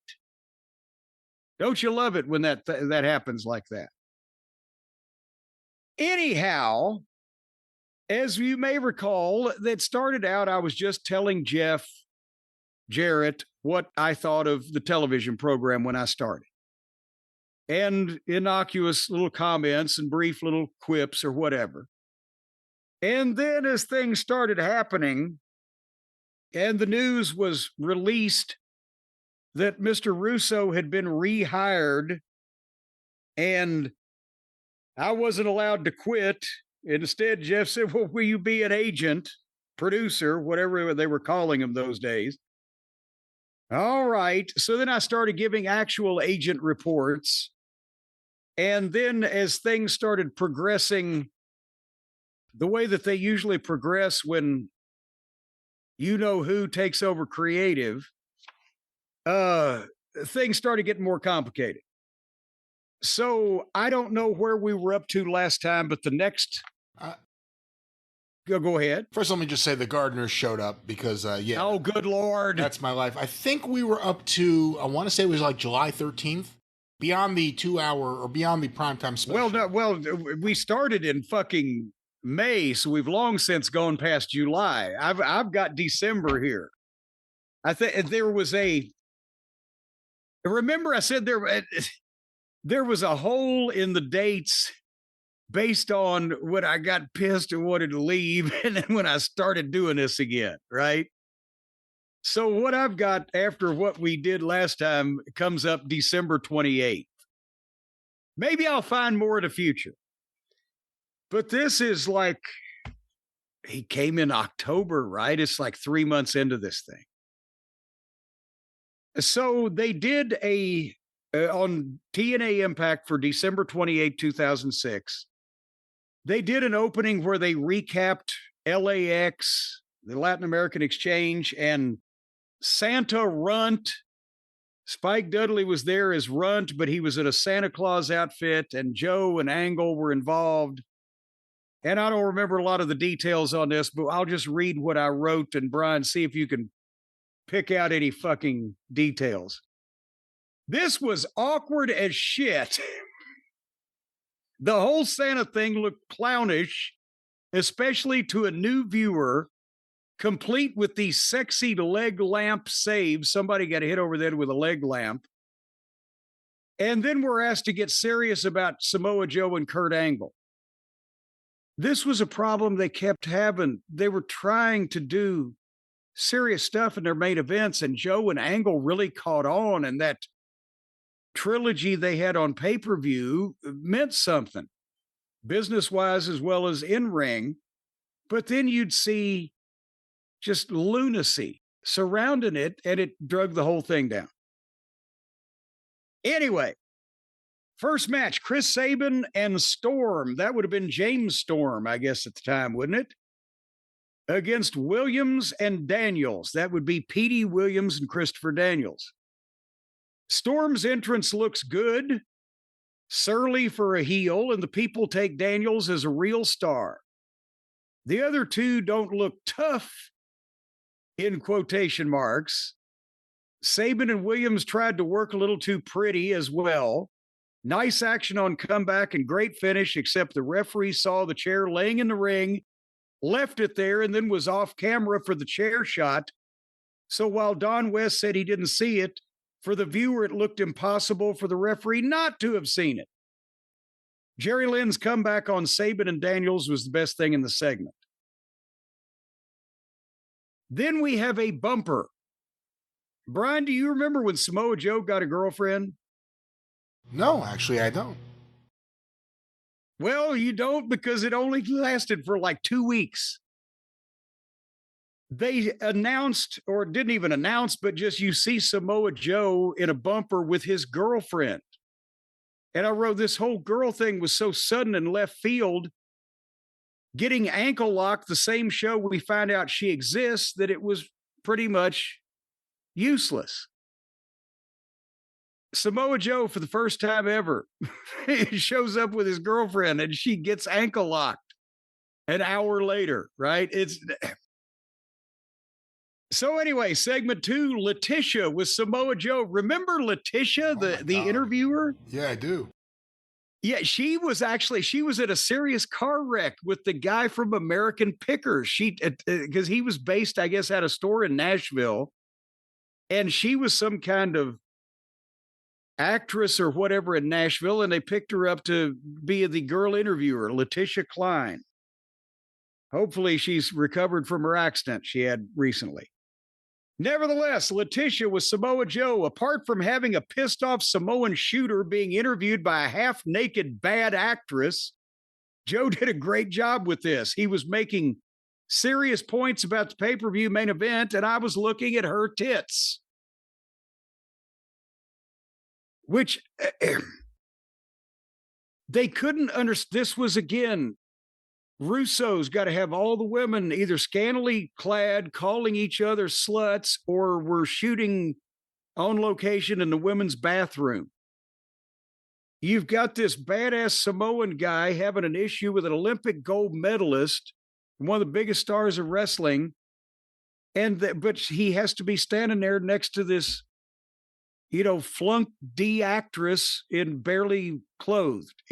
Don't you love it when that happens like that? Anyhow, as you may recall, that started out, I was just telling Jeff Jarrett what I thought of the television program when I started. And innocuous little comments and brief little quips or whatever. And then as things started happening and the news was released that Mr. Russo had been rehired and I wasn't allowed to quit. Instead, Jeff said, well, will you be an agent, producer, whatever they were calling him those days? All right. So then I started giving actual agent reports. And then as things started progressing the way that they usually progress when you know who takes over creative, things started getting more complicated. So I don't know where we were up to last time, but the next... Go ahead. First, let me just say the gardeners showed up because, yeah. Oh, good Lord. That's my life. I think we were up to, I want to say it was like July 13th beyond the 2 hour or beyond the primetime special. Well, we started in fucking May, so we've long since gone past July. I've got December here. I think there was remember I said there was a hole in the dates based on when I got pissed and wanted to leave, and then when I started doing this again, right? So what I've got after what we did last time comes up December 28th. Maybe I'll find more in the future. But this is like, he came in October, right? It's like 3 months into this thing. So they did on TNA Impact for December 28, 2006, they did an opening where they recapped LAX, the Latin American Exchange, and Santa Runt. Spike Dudley was there as Runt, but he was in a Santa Claus outfit, and Joe and Angle were involved. And I don't remember a lot of the details on this, but I'll just read what I wrote, and Brian, see if you can pick out any fucking details. This was awkward as shit. The whole Santa thing looked clownish, especially to a new viewer, complete with the sexy leg lamp save. Somebody got hit over the head with a leg lamp. And then we're asked to get serious about Samoa Joe and Kurt Angle. This was a problem they kept having. They were trying to do serious stuff in their main events, and Joe and Angle really caught on, and that trilogy they had on pay-per-view meant something, business-wise as well as in-ring. But then you'd see just lunacy surrounding it, and it drug the whole thing down. Anyway, first match, Chris Sabin and Storm. That would have been James Storm, I guess, at the time, wouldn't it? Against Williams and Daniels. That would be Petey Williams and Christopher Daniels. Storm's entrance looks good, surly for a heel, and the people take Daniels as a real star. The other two don't look tough, in quotation marks. Sabin and Williams tried to work a little too pretty as well. Nice action on comeback and great finish, except the referee saw the chair laying in the ring, left it there, and then was off camera for the chair shot. So while Don West said he didn't see it, for the viewer, it looked impossible for the referee not to have seen it. Jerry Lynn's comeback on Sabin and Daniels was the best thing in the segment. Then we have a bumper. Brian, do you remember when Samoa Joe got a girlfriend? No, actually, I don't. Well, you don't, because it only lasted for like 2 weeks. They announced, or didn't even announce, but just you see Samoa Joe in a bumper with his girlfriend. And I wrote, this whole girl thing was so sudden and left field, getting ankle locked the same show we find out she exists, that it was pretty much useless. Samoa Joe, for the first time ever, shows up with his girlfriend and she gets ankle locked an hour later, right? So anyway, segment 2, Letitia with Samoa Joe. Remember Letitia, the interviewer? Yeah, I do. Yeah, she was at a serious car wreck with the guy from American Pickers. Because he was based, I guess, at a store in Nashville. And she was some kind of actress or whatever in Nashville. And they picked her up to be the girl interviewer, Letitia Klein. Hopefully she's recovered from her accident she had recently. Nevertheless, Letitia with Samoa Joe, apart from having a pissed off Samoan shooter being interviewed by a half-naked bad actress, Joe did a great job with this. He was making serious points about the pay-per-view main event, and I was looking at her tits. Which they couldn't understand. This was, again, Russo's got to have all the women either scantily clad, calling each other sluts, or were shooting on location in the women's bathroom. You've got this badass Samoan guy having an issue with an Olympic gold medalist, one of the biggest stars of wrestling, but he has to be standing there next to this, flunk D actress in Barely Clothed.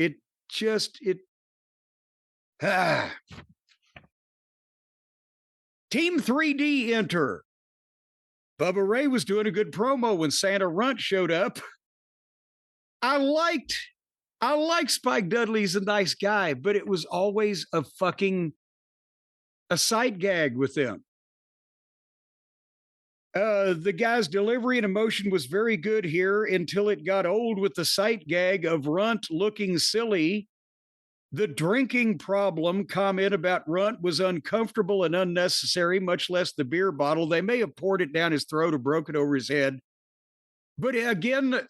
Team 3D enter. Bubba Ray was doing a good promo when Santa Runt showed up. I liked Spike Dudley. He's a nice guy, but it was always a sight gag with them. The guy's delivery and emotion was very good here until it got old with the sight gag of Runt looking silly. The drinking problem comment about Runt was uncomfortable and unnecessary, much less the beer bottle. They may have poured it down his throat or broke it over his head. But again,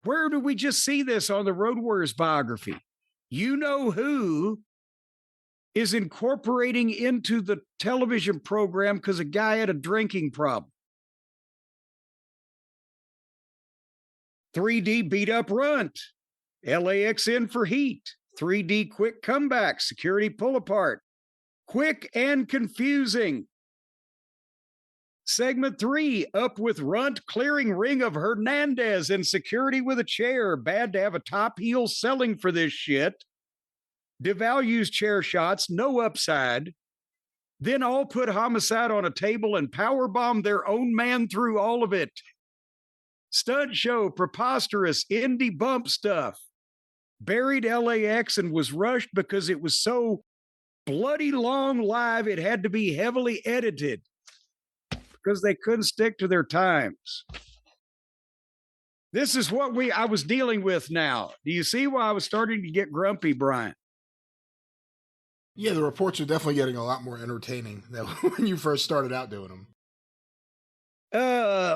where do we just see this on the Road Warriors biography? You know who is incorporating into the television program because a guy had a drinking problem. 3D beat up Runt. LAX in for heat. 3D quick comeback. Security pull apart. Quick and confusing. Segment 3, up with Runt, clearing ring of Hernandez and security with a chair. Bad to have a top heel selling for this shit. Devalues chair shots, no upside. Then all put Homicide on a table and powerbomb their own man through all of it. Stunt show, preposterous, indie bump stuff. Buried LAX and was rushed because it was so bloody long live it had to be heavily edited because they couldn't stick to their times. This is what I was dealing with now. Do you see why I was starting to get grumpy, Brian? Yeah, the reports are definitely getting a lot more entertaining than when you first started out doing them.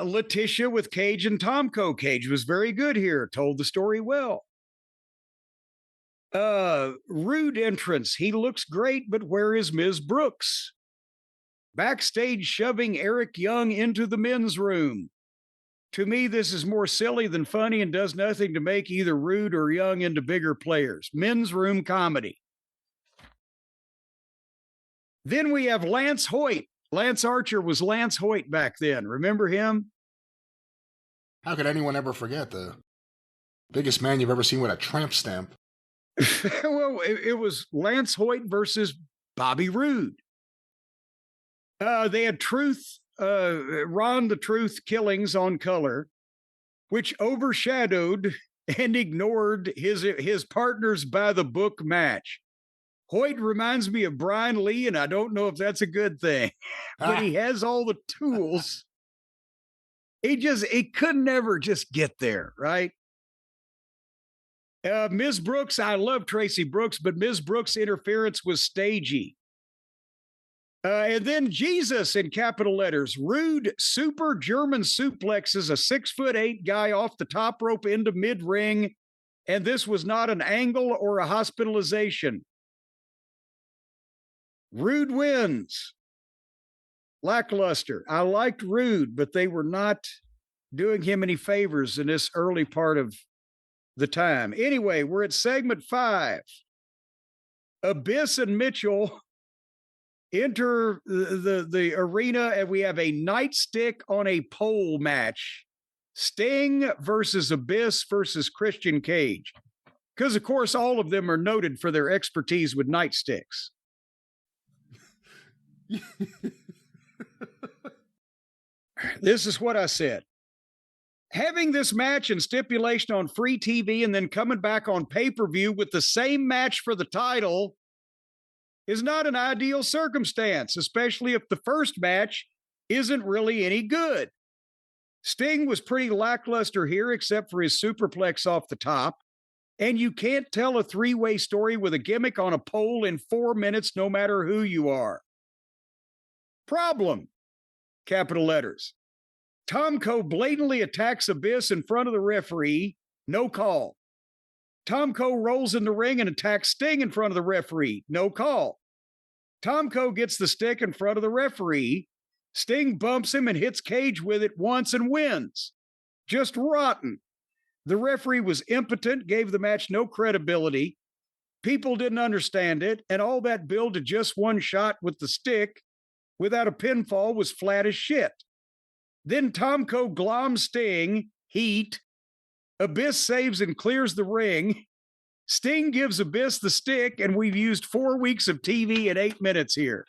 Letitia with Cage and Tomko. Cage was very good here. Told the story well. Rude entrance. He looks great, but where is Ms. Brooks? Backstage shoving Eric Young into the men's room. To me, this is more silly than funny and does nothing to make either Rude or Young into bigger players. Men's room comedy. Then we have Lance Hoyt. Lance Archer was Lance Hoyt back then. Remember him? How could anyone ever forget the biggest man you've ever seen with a tramp stamp? Well, it was Lance Hoyt versus Bobby Roode. They had Ron the Truth killings on color, which overshadowed and ignored his partner's by the book match. Hoyt reminds me of Brian Lee, and I don't know if that's a good thing, but he has all the tools. He could never just get there, right? Ms. Brooks, I love Tracy Brooks, but Ms. Brooks' interference was stagey. And then Jesus in capital letters. Rude super German suplexes a 6'8" guy off the top rope into mid-ring, and this was not an angle or a hospitalization. Rude wins. Lackluster. I liked Rude, but they were not doing him any favors in this early part of the time. Anyway, we're at segment 5. Abyss and Mitchell enter the arena, and we have a nightstick on a pole match. Sting versus Abyss versus Christian Cage. Because, of course, all of them are noted for their expertise with nightsticks. This is what I said. Having this match and stipulation on free TV and then coming back on pay-per-view with the same match for the title is not an ideal circumstance, especially if the first match isn't really any good. Sting was pretty lackluster here, except for his superplex off the top. And you can't tell a 3-way story with a gimmick on a pole in 4 minutes, no matter who you are. Problem, capital letters. Tomko blatantly attacks Abyss in front of the referee, no call. Tomko rolls in the ring and attacks Sting in front of the referee, no call. Tomko gets the stick in front of the referee. Sting bumps him and hits Cage with it once and wins. Just rotten. The referee was impotent, gave the match no credibility. People didn't understand it, and all that build to just one shot with the stick without a pinfall was flat as shit. Then Tomko gloms Sting, heat. Abyss saves and clears the ring. Sting gives Abyss the stick, and we've used 4 weeks of TV in 8 minutes here.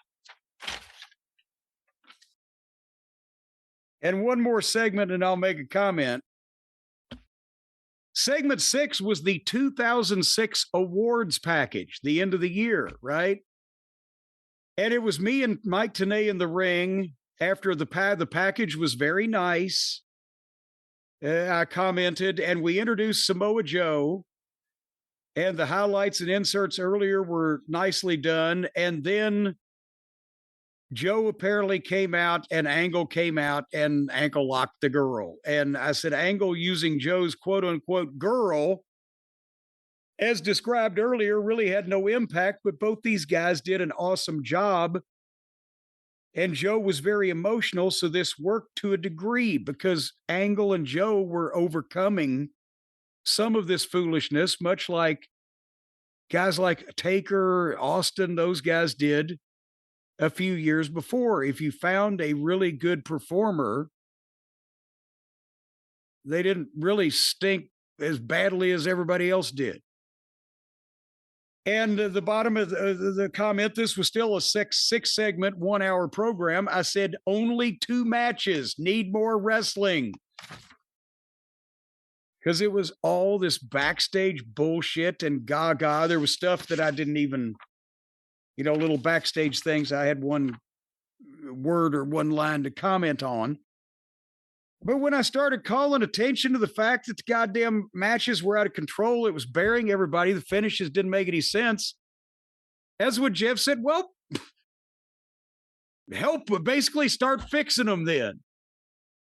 And one more segment, and I'll make a comment. Segment 6 was the 2006 awards package, the end of the year, right? And it was me and Mike Tenay in the ring after the package was very nice. I commented, and we introduced Samoa Joe. And the highlights and inserts earlier were nicely done. And then Joe apparently came out and Angle came out and ankle locked the girl. And I said, Angle using Joe's quote unquote girl, as described earlier, really had no impact, but both these guys did an awesome job. And Joe was very emotional. So this worked to a degree because Angle and Joe were overcoming some of this foolishness, much like guys like Taker, Austin, those guys did a few years before. If you found a really good performer, they didn't really stink as badly as everybody else did. And the bottom of the comment, this was still a six segment, 1 hour program. I said, only 2 matches, need more wrestling. Because it was all this backstage bullshit and gaga. There was stuff that I didn't even, little backstage things I had one word or one line to comment on. But when I started calling attention to the fact that the goddamn matches were out of control, it was burying everybody, the finishes didn't make any sense. That's what Jeff said, well, help basically start fixing them then.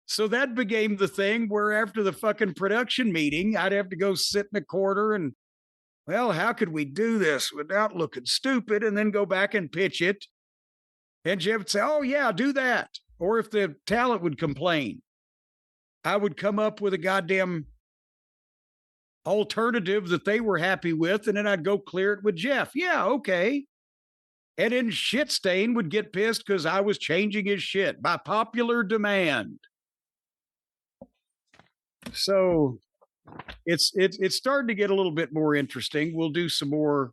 So that became the thing where after the fucking production meeting, I'd have to go sit in a corner and, well, how could we do this without looking stupid? And then go back and pitch it. And Jeff would say, oh, yeah, do that. Or if the talent would complain, I would come up with a goddamn alternative that they were happy with. And then I'd go clear it with Jeff. Yeah, okay. And then Shitstain would get pissed because I was changing his shit by popular demand. So it's starting to get a little bit more interesting. We'll do some more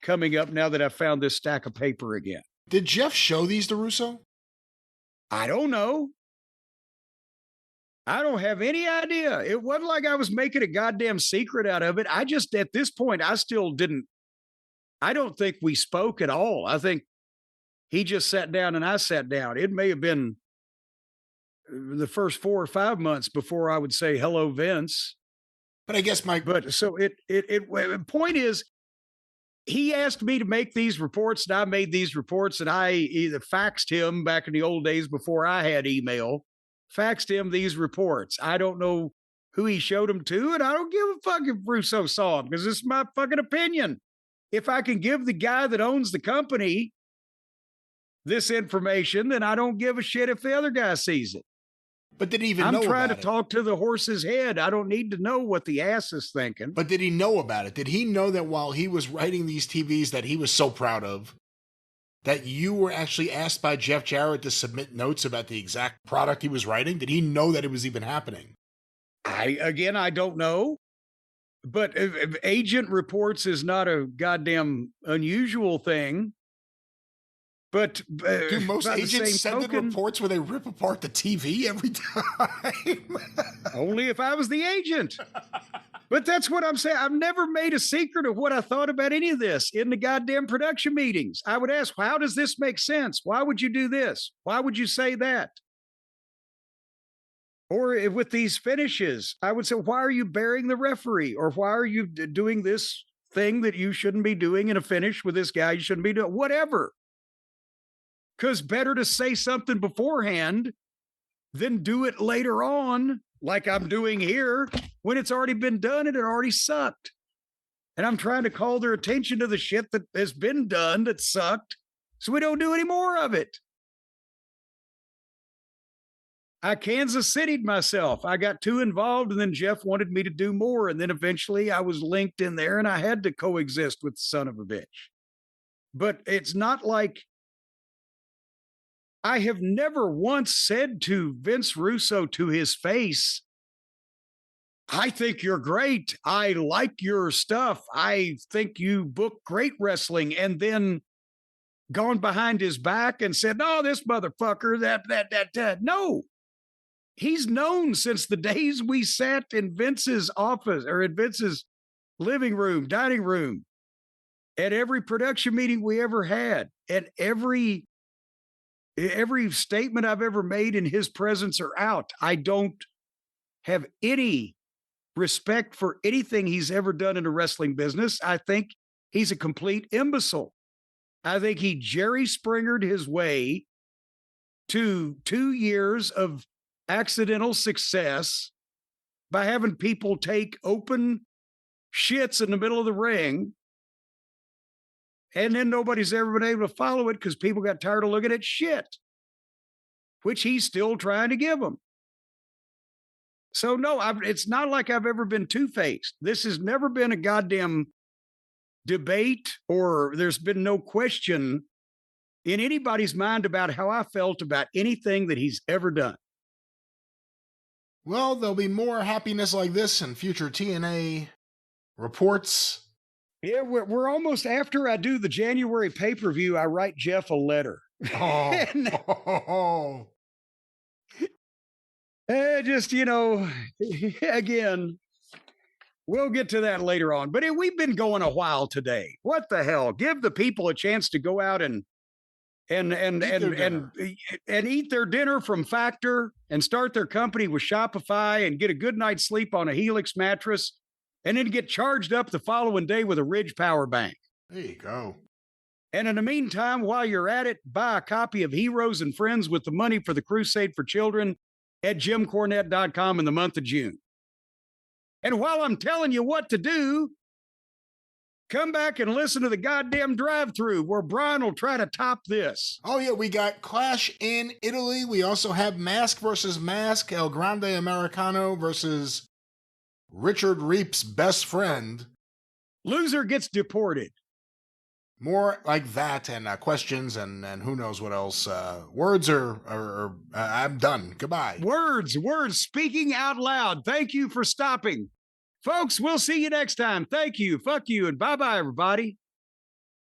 coming up now that I've found this stack of paper again. Did Jeff show these to Russo? I don't know. I don't have any idea. It wasn't like I was making a goddamn secret out of it. I just, at this point, I don't think we spoke at all. I think he just sat down and I sat down. It may have been the first 4 or 5 months before I would say, hello, Vince. But I guess the point is, he asked me to make these reports and I made these reports and I either faxed him back in the old days before I had email, faxed him these reports. I don't know who he showed them to, and I don't give a fuck if Russo saw them because this is my fucking opinion. If I can give the guy that owns the company this information, then I don't give a shit if the other guy sees it. But did he even know about it? I'm trying to talk to the horse's head. I don't need to know what the ass is thinking. But did he know about it? Did he know that while he was writing these TVs that he was so proud of, that you were actually asked by Jeff Jarrett to submit notes about the exact product he was writing? Did he know that it was even happening? I don't know. But if agent reports is not a goddamn unusual thing. But do most agents send in reports where they rip apart the TV every time? Only if I was the agent. But that's what I'm saying. I've never made a secret of what I thought about any of this in the goddamn production meetings. I would ask, how does this make sense? Why would you do this? Why would you say that? Or with these finishes, I would say, why are you burying the referee? Or why are you doing this thing that you shouldn't be doing in a finish with this guy you shouldn't be doing? Whatever. Because better to say something beforehand than do it later on, like I'm doing here, when it's already been done and it already sucked. And I'm trying to call their attention to the shit that has been done that sucked so we don't do any more of it. I Kansas City'd myself. I got too involved, and then Jeff wanted me to do more. And then eventually I was linked in there and I had to coexist with the son of a bitch. But it's not like I have never once said to Vince Russo to his face, I think you're great. I like your stuff. I think you book great wrestling. And then gone behind his back and said, "No, this motherfucker, that." No, he's known since the days we sat in Vince's office or in Vince's living room, dining room, at every production meeting we ever had, at every statement I've ever made in his presence or out. I don't have any respect for anything he's ever done in the wrestling business. I think he's a complete imbecile. I think he Jerry Springered his way to 2 years of accidental success by having people take open shits in the middle of the ring. And then nobody's ever been able to follow it because people got tired of looking at shit, which he's still trying to give them. So no, it's not like I've ever been two-faced. This has never been a goddamn debate, or there's been no question in anybody's mind about how I felt about anything that he's ever done. Well, there'll be more happiness like this in future TNA reports. Yeah, we're almost after I do the January pay-per-view. I write Jeff a letter. Oh. Just, again, we'll get to that later on. But we've been going a while today. What the hell? Give the people a chance to go out and eat their dinner from Factor and start their company with Shopify and get a good night's sleep on a Helix mattress and then get charged up the following day with a Ridge power bank. There you go. And in the meantime, while you're at it, buy a copy of Heroes and Friends with the money for the Crusade for Children at JimCornette.com in the month of June. And while I'm telling you what to do, come back and listen to the goddamn drive-thru where Brian will try to top this. Oh, yeah, we got Clash in Italy. We also have Mask versus Mask, El Grande Americano versus Richard Reap's best friend. Loser gets deported. More like that, and questions, and who knows what else. Words are I'm done. Goodbye. Words, speaking out loud. Thank you for stopping. Folks, we'll see you next time. Thank you. Fuck you, and bye-bye, everybody.